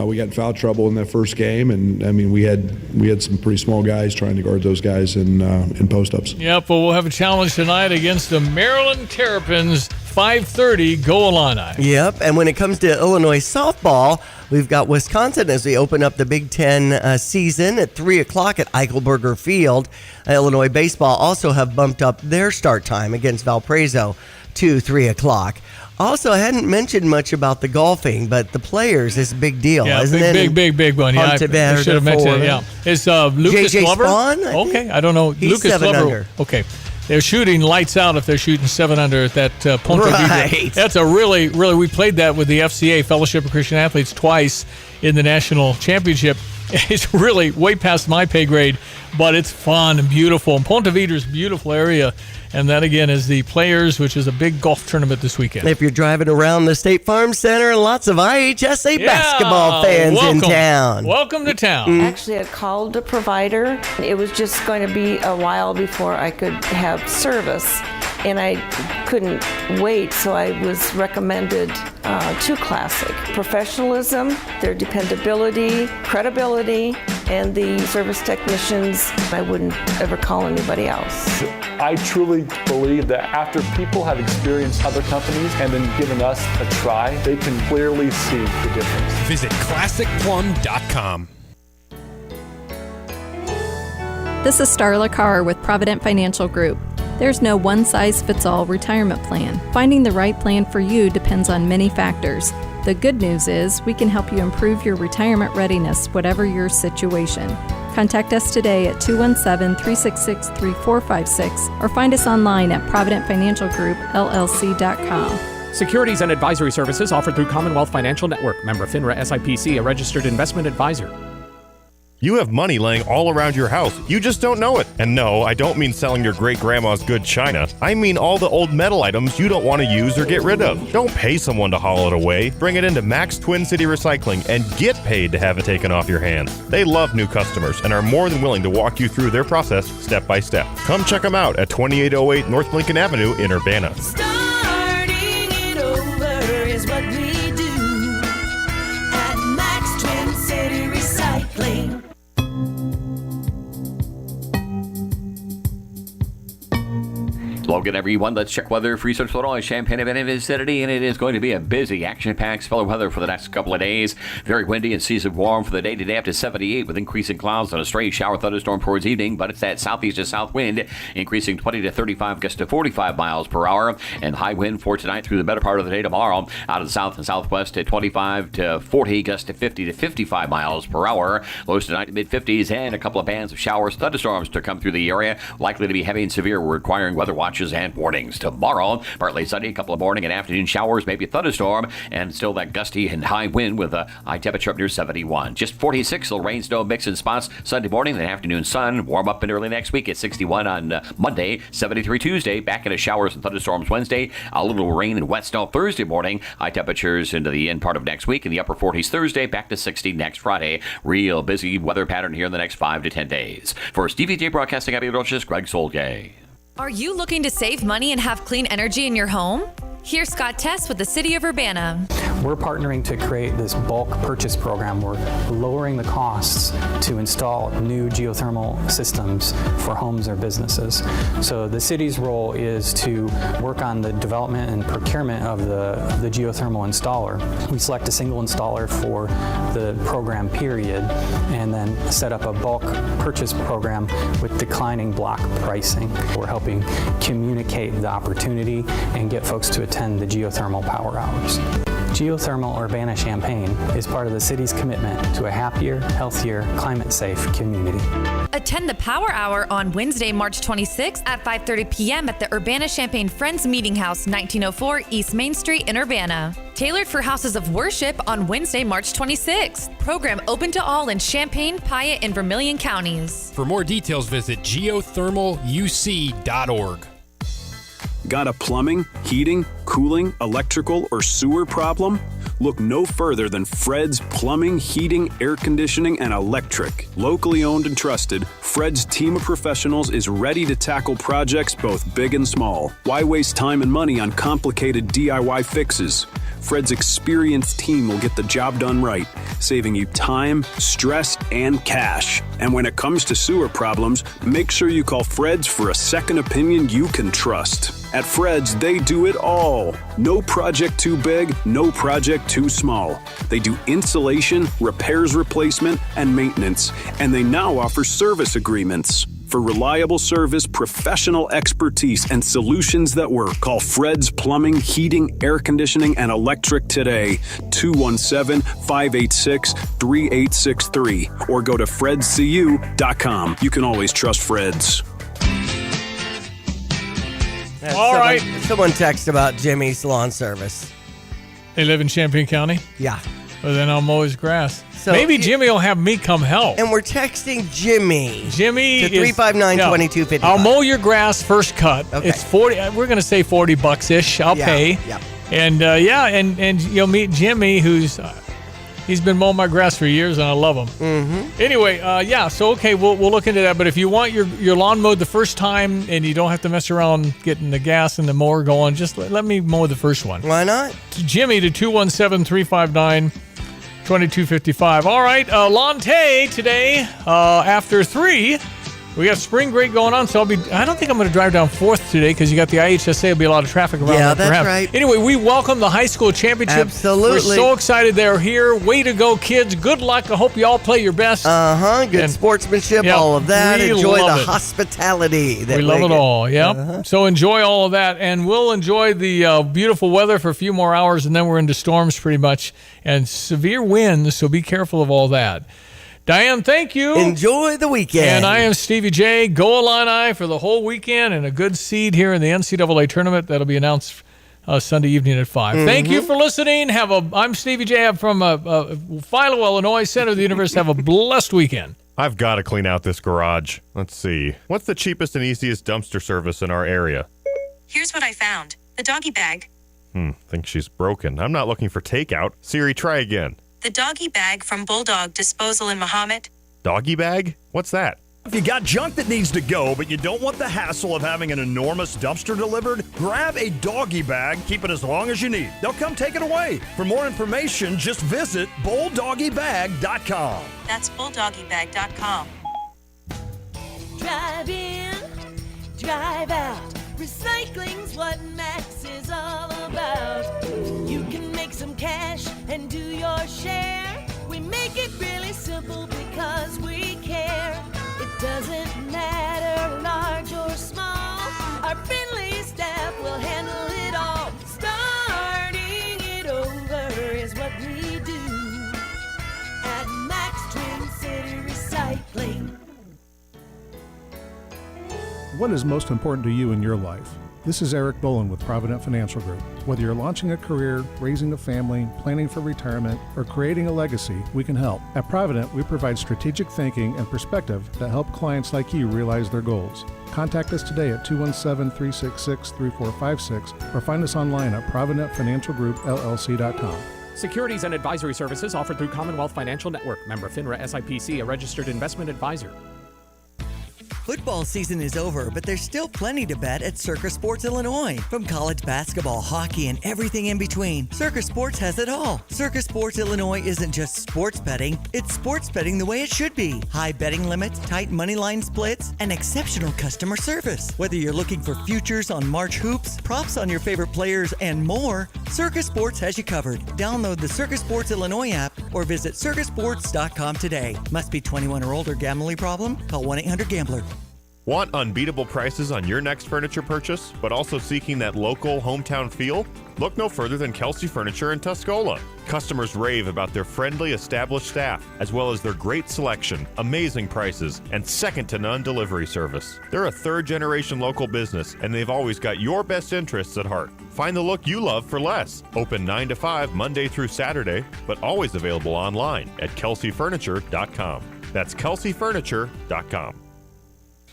we got in foul trouble in that first game, and I mean we had some pretty small guys trying to guard those guys in post-ups. Yep, well, we'll have a challenge tonight against the Maryland Terrapins. 5:30, go Illini. Yep, and when it comes to Illinois softball, we've got Wisconsin as we open up the Big Ten season at 3 o'clock at Eichelberger Field. Illinois baseball also have bumped up their start time against Valparaiso to 3 o'clock. Also, I hadn't mentioned much about the golfing, but the Players is a big deal, isn't it? Big one. Yeah, I should have mentioned it. Yeah, it's Lucas JJ Glover. Spawn, okay, I don't know. He's Lucas 7 Glover. under. Okay. They're shooting lights out if they're shooting 7 under at that Ponte Vedra. Right. That's a really, we played that with the FCA, Fellowship of Christian Athletes, twice in the national championship. It's really way past my pay grade, but it's fun and beautiful. And Ponte Vedra's a beautiful area. And that, again, is the Players, which is a big golf tournament this weekend. If you're driving around the State Farm Center, lots of IHSA basketball fans in town. Welcome to town. Actually, I called the provider. It was just going to be a while before I could have service, and I couldn't wait, so I was recommended to Classic. Professionalism, their dependability, credibility, and the service technicians. I wouldn't ever call anybody else. I truly believe that after people have experienced other companies and then given us a try, they can clearly see the difference. Visit ClassicPlum.com. This is Starla Carr with Provident Financial Group. There's no one-size-fits-all retirement plan. Finding the right plan for you depends on many factors. The good news is we can help you improve your retirement readiness, whatever your situation. Contact us today at 217-366-3456 or find us online at providentfinancialgroupllc.com. Securities and advisory services offered through Commonwealth Financial Network. Member FINRA SIPC, a registered investment advisor. You have money laying all around your house. You just don't know it. And no, I don't mean selling your great-grandma's good china. I mean all the old metal items you don't want to use or get rid of. Don't pay someone to haul it away. Bring it into Max Twin City Recycling and get paid to have it taken off your hands. They love new customers and are more than willing to walk you through their process step by step. Come check them out at 2808 North Lincoln Avenue in Urbana. Starting it over is what we do at Max Twin City Recycling. Hello again, everyone. Let's check weather for Research Illinois, Champaign Event Vicinity, and it is going to be a busy, action-packed spell of weather for the next couple of days. Very windy and season warm for the day today up to 78 with increasing clouds and a stray shower thunderstorm towards evening, but it's that southeast to south wind increasing 20 to 35 gusts to 45 miles per hour, and high wind for tonight through the better part of the day tomorrow out of the south and southwest at 25 to 40 gusts to 50 to 55 miles per hour. Lows tonight mid-50s and a couple of bands of showers, thunderstorms to come through the area, likely to be heavy and severe, requiring weather watches and warnings. Tomorrow, partly sunny, a couple of morning and afternoon showers, maybe a thunderstorm, and still that gusty and high wind with a high temperature up near 71. Just 46, little rain, snow mix in spots Sunday morning, then afternoon sun, warm up in early next week at 61 on Monday, 73 Tuesday, back into showers and thunderstorms Wednesday, a little rain and wet snow Thursday morning, high temperatures into the end part of next week, in the upper 40s Thursday, back to 60 next Friday. Real busy weather pattern here in the next 5 to 10 days. For Stevie J Broadcasting, I'm Greg Solgay. Are you looking to save money and have clean energy in your home? Here's Scott Tess with the City of Urbana. We're partnering to create this bulk purchase program. We're lowering the costs to install new geothermal systems for homes or businesses. So the city's role is to work on the development and procurement of the geothermal installer. We select a single installer for the program period and then set up a bulk purchase program with declining block pricing. We're helping communicate the opportunity and get folks to attend the geothermal power hours. Geothermal Urbana-Champaign is part of the city's commitment to a happier, healthier, climate-safe community. Attend the Power Hour on Wednesday, March 26th at 5:30 p.m. at the Urbana-Champaign Friends Meeting House, 1904 East Main Street in Urbana. Tailored for houses of worship on Wednesday, March 26th. Program open to all in Champaign, Piatt, and Vermilion counties. For more details, visit geothermaluc.org. Got a plumbing, heating, cooling, electrical, or sewer problem? Look no further than Fred's Plumbing, Heating, Air Conditioning, and Electric. Locally owned and trusted, Fred's team of professionals is ready to tackle projects both big and small. Why waste time and money on complicated DIY fixes? Fred's experienced team will get the job done right, saving you time, stress, and cash. And when it comes to sewer problems, make sure you call Fred's for a second opinion you can trust. At Fred's, they do it all. No project too big, no project too small. They do installation, repairs, replacement, and maintenance, and they now offer service agreements. For reliable service, professional expertise, and solutions that work, call Fred's Plumbing, Heating, Air Conditioning, and Electric today, 217-586-3863, or go to fredscu.com. You can always trust Fred's. All right. Someone texted about Jimmy's lawn service. They live in Champaign County? Yeah. Well, then I'll mow his grass. So maybe Jimmy will have me come help. And we're texting Jimmy. Jimmy to 359-2255. I'll mow your grass first cut. Okay. It's 40. We're going to say $40-ish. I'll pay. Yeah. And and you'll meet Jimmy, who's he's been mowing my grass for years, and I love him. Mm-hmm. Anyway, so okay, we'll look into that. But if you want your lawn mowed the first time and you don't have to mess around getting the gas and the mower going, just let me mow the first one. Why not? Jimmy to 217-359-2255. All right, Latte today after 3. We got spring break going on, so I don't think I'm going to drive down 4th today because you got the IHSA. There'll be a lot of traffic around. Yeah, there, that's right. Anyway, we welcome the high school championship. Absolutely. We're so excited they're here. Way to go, kids. Good luck. I hope you all play your best. Good sportsmanship, all of that. Enjoy the hospitality. We love it all, yeah. So enjoy all of that, and we'll enjoy the beautiful weather for a few more hours, and then we're into storms pretty much, and severe winds, so be careful of all that. Diane, thank you. Enjoy the weekend. And I am Stevie J. Go Illini for the whole weekend and a good seed here in the NCAA tournament that'll be announced Sunday evening at 5. Thank you for listening. I'm Stevie J. I'm from Philo, Illinois, center of the universe. Have a blessed weekend. I've got to clean out this garage. Let's see. What's the cheapest and easiest dumpster service in our area? Here's what I found. The doggy bag. Think she's broken. I'm not looking for takeout. Siri, try again. The doggy bag from Bulldog Disposal in Mahomet. Doggy bag? What's that? If you got junk that needs to go, but you don't want the hassle of having an enormous dumpster delivered, grab a doggy bag, keep it as long as you need. They'll come take it away. For more information, just visit bulldoggybag.com. That's bulldoggybag.com. Drive in, drive out. Recycling's what Max is all about. You can make some cash and do your share. We make it really simple because we care. It doesn't matter large or small. Our friendly staff will handle it all. Starting it over is what we do at Max Twin City Recycling. What is most important to you in your life? This is Eric Boland with Provident Financial Group. Whether you're launching a career, raising a family, planning for retirement, or creating a legacy, we can help. At Provident, we provide strategic thinking and perspective that help clients like you realize their goals. Contact us today at 217-366-3456 or find us online at providentfinancialgroupllc.com. Securities and advisory services offered through Commonwealth Financial Network. Member FINRA SIPC, a registered investment advisor. Football season is over, but there's still plenty to bet at Circus Sports Illinois. From college basketball, hockey, and everything in between, Circus Sports has it all. Circus Sports Illinois isn't just sports betting, it's sports betting the way it should be. High betting limits, tight money line splits, and exceptional customer service. Whether you're looking for futures on March hoops, props on your favorite players, and more, Circus Sports has you covered. Download the Circus Sports Illinois app or visit circusports.com today. Must be 21 or older. Gambling problem? Call 1-800-GAMBLER. Want unbeatable prices on your next furniture purchase, but also seeking that local hometown feel? Look no further than Kelsey Furniture in Tuscola. Customers rave about their friendly, established staff, as well as their great selection, amazing prices, and second-to-none delivery service. They're a third-generation local business, and they've always got your best interests at heart. Find the look you love for less. Open 9 to 5 Monday through Saturday, but always available online at kelseyfurniture.com. That's kelseyfurniture.com.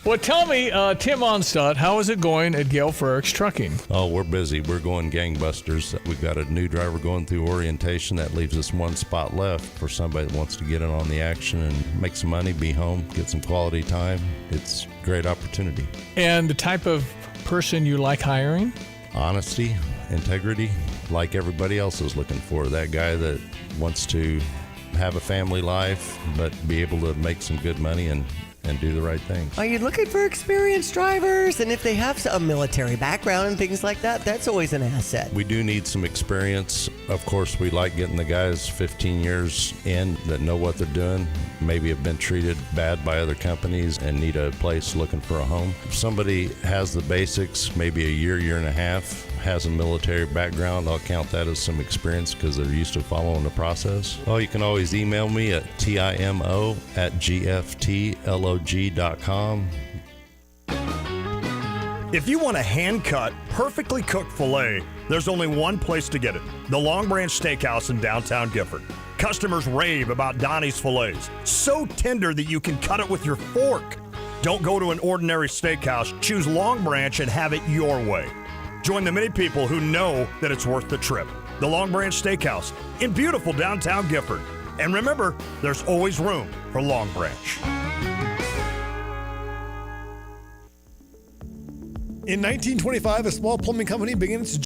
Well, tell me, Tim Onstad, how is it going at Gale Frericks Trucking? Oh, we're busy. We're going gangbusters. We've got a new driver going through orientation. That leaves us one spot left for somebody that wants to get in on the action and make some money, be home, get some quality time. It's a great opportunity. And the type of person you like hiring? Honesty, integrity, like everybody else is looking for. That guy that wants to have a family life, but be able to make some good money and do the right things. Are you looking for experienced drivers? And if they have a military background and things like that, that's always an asset. We do need some experience. Of course, we like getting the guys 15 years in that know what they're doing, maybe have been treated bad by other companies and need a place looking for a home. If somebody has the basics, maybe a year and a half, has a military background, I'll count that as some experience because they're used to following the process. Oh, you can always email me at timo@gftlog.com. If you want a hand-cut, perfectly cooked filet, there's only one place to get it, the Long Branch Steakhouse in downtown Gifford. Customers rave about Donnie's fillets, so tender that you can cut it with your fork. Don't go to an ordinary steakhouse, choose Long Branch and have it your way. Join the many people who know that it's worth the trip. The Long Branch Steakhouse in beautiful downtown Gifford. And remember, there's always room for Long Branch. In 1925, a small plumbing company began its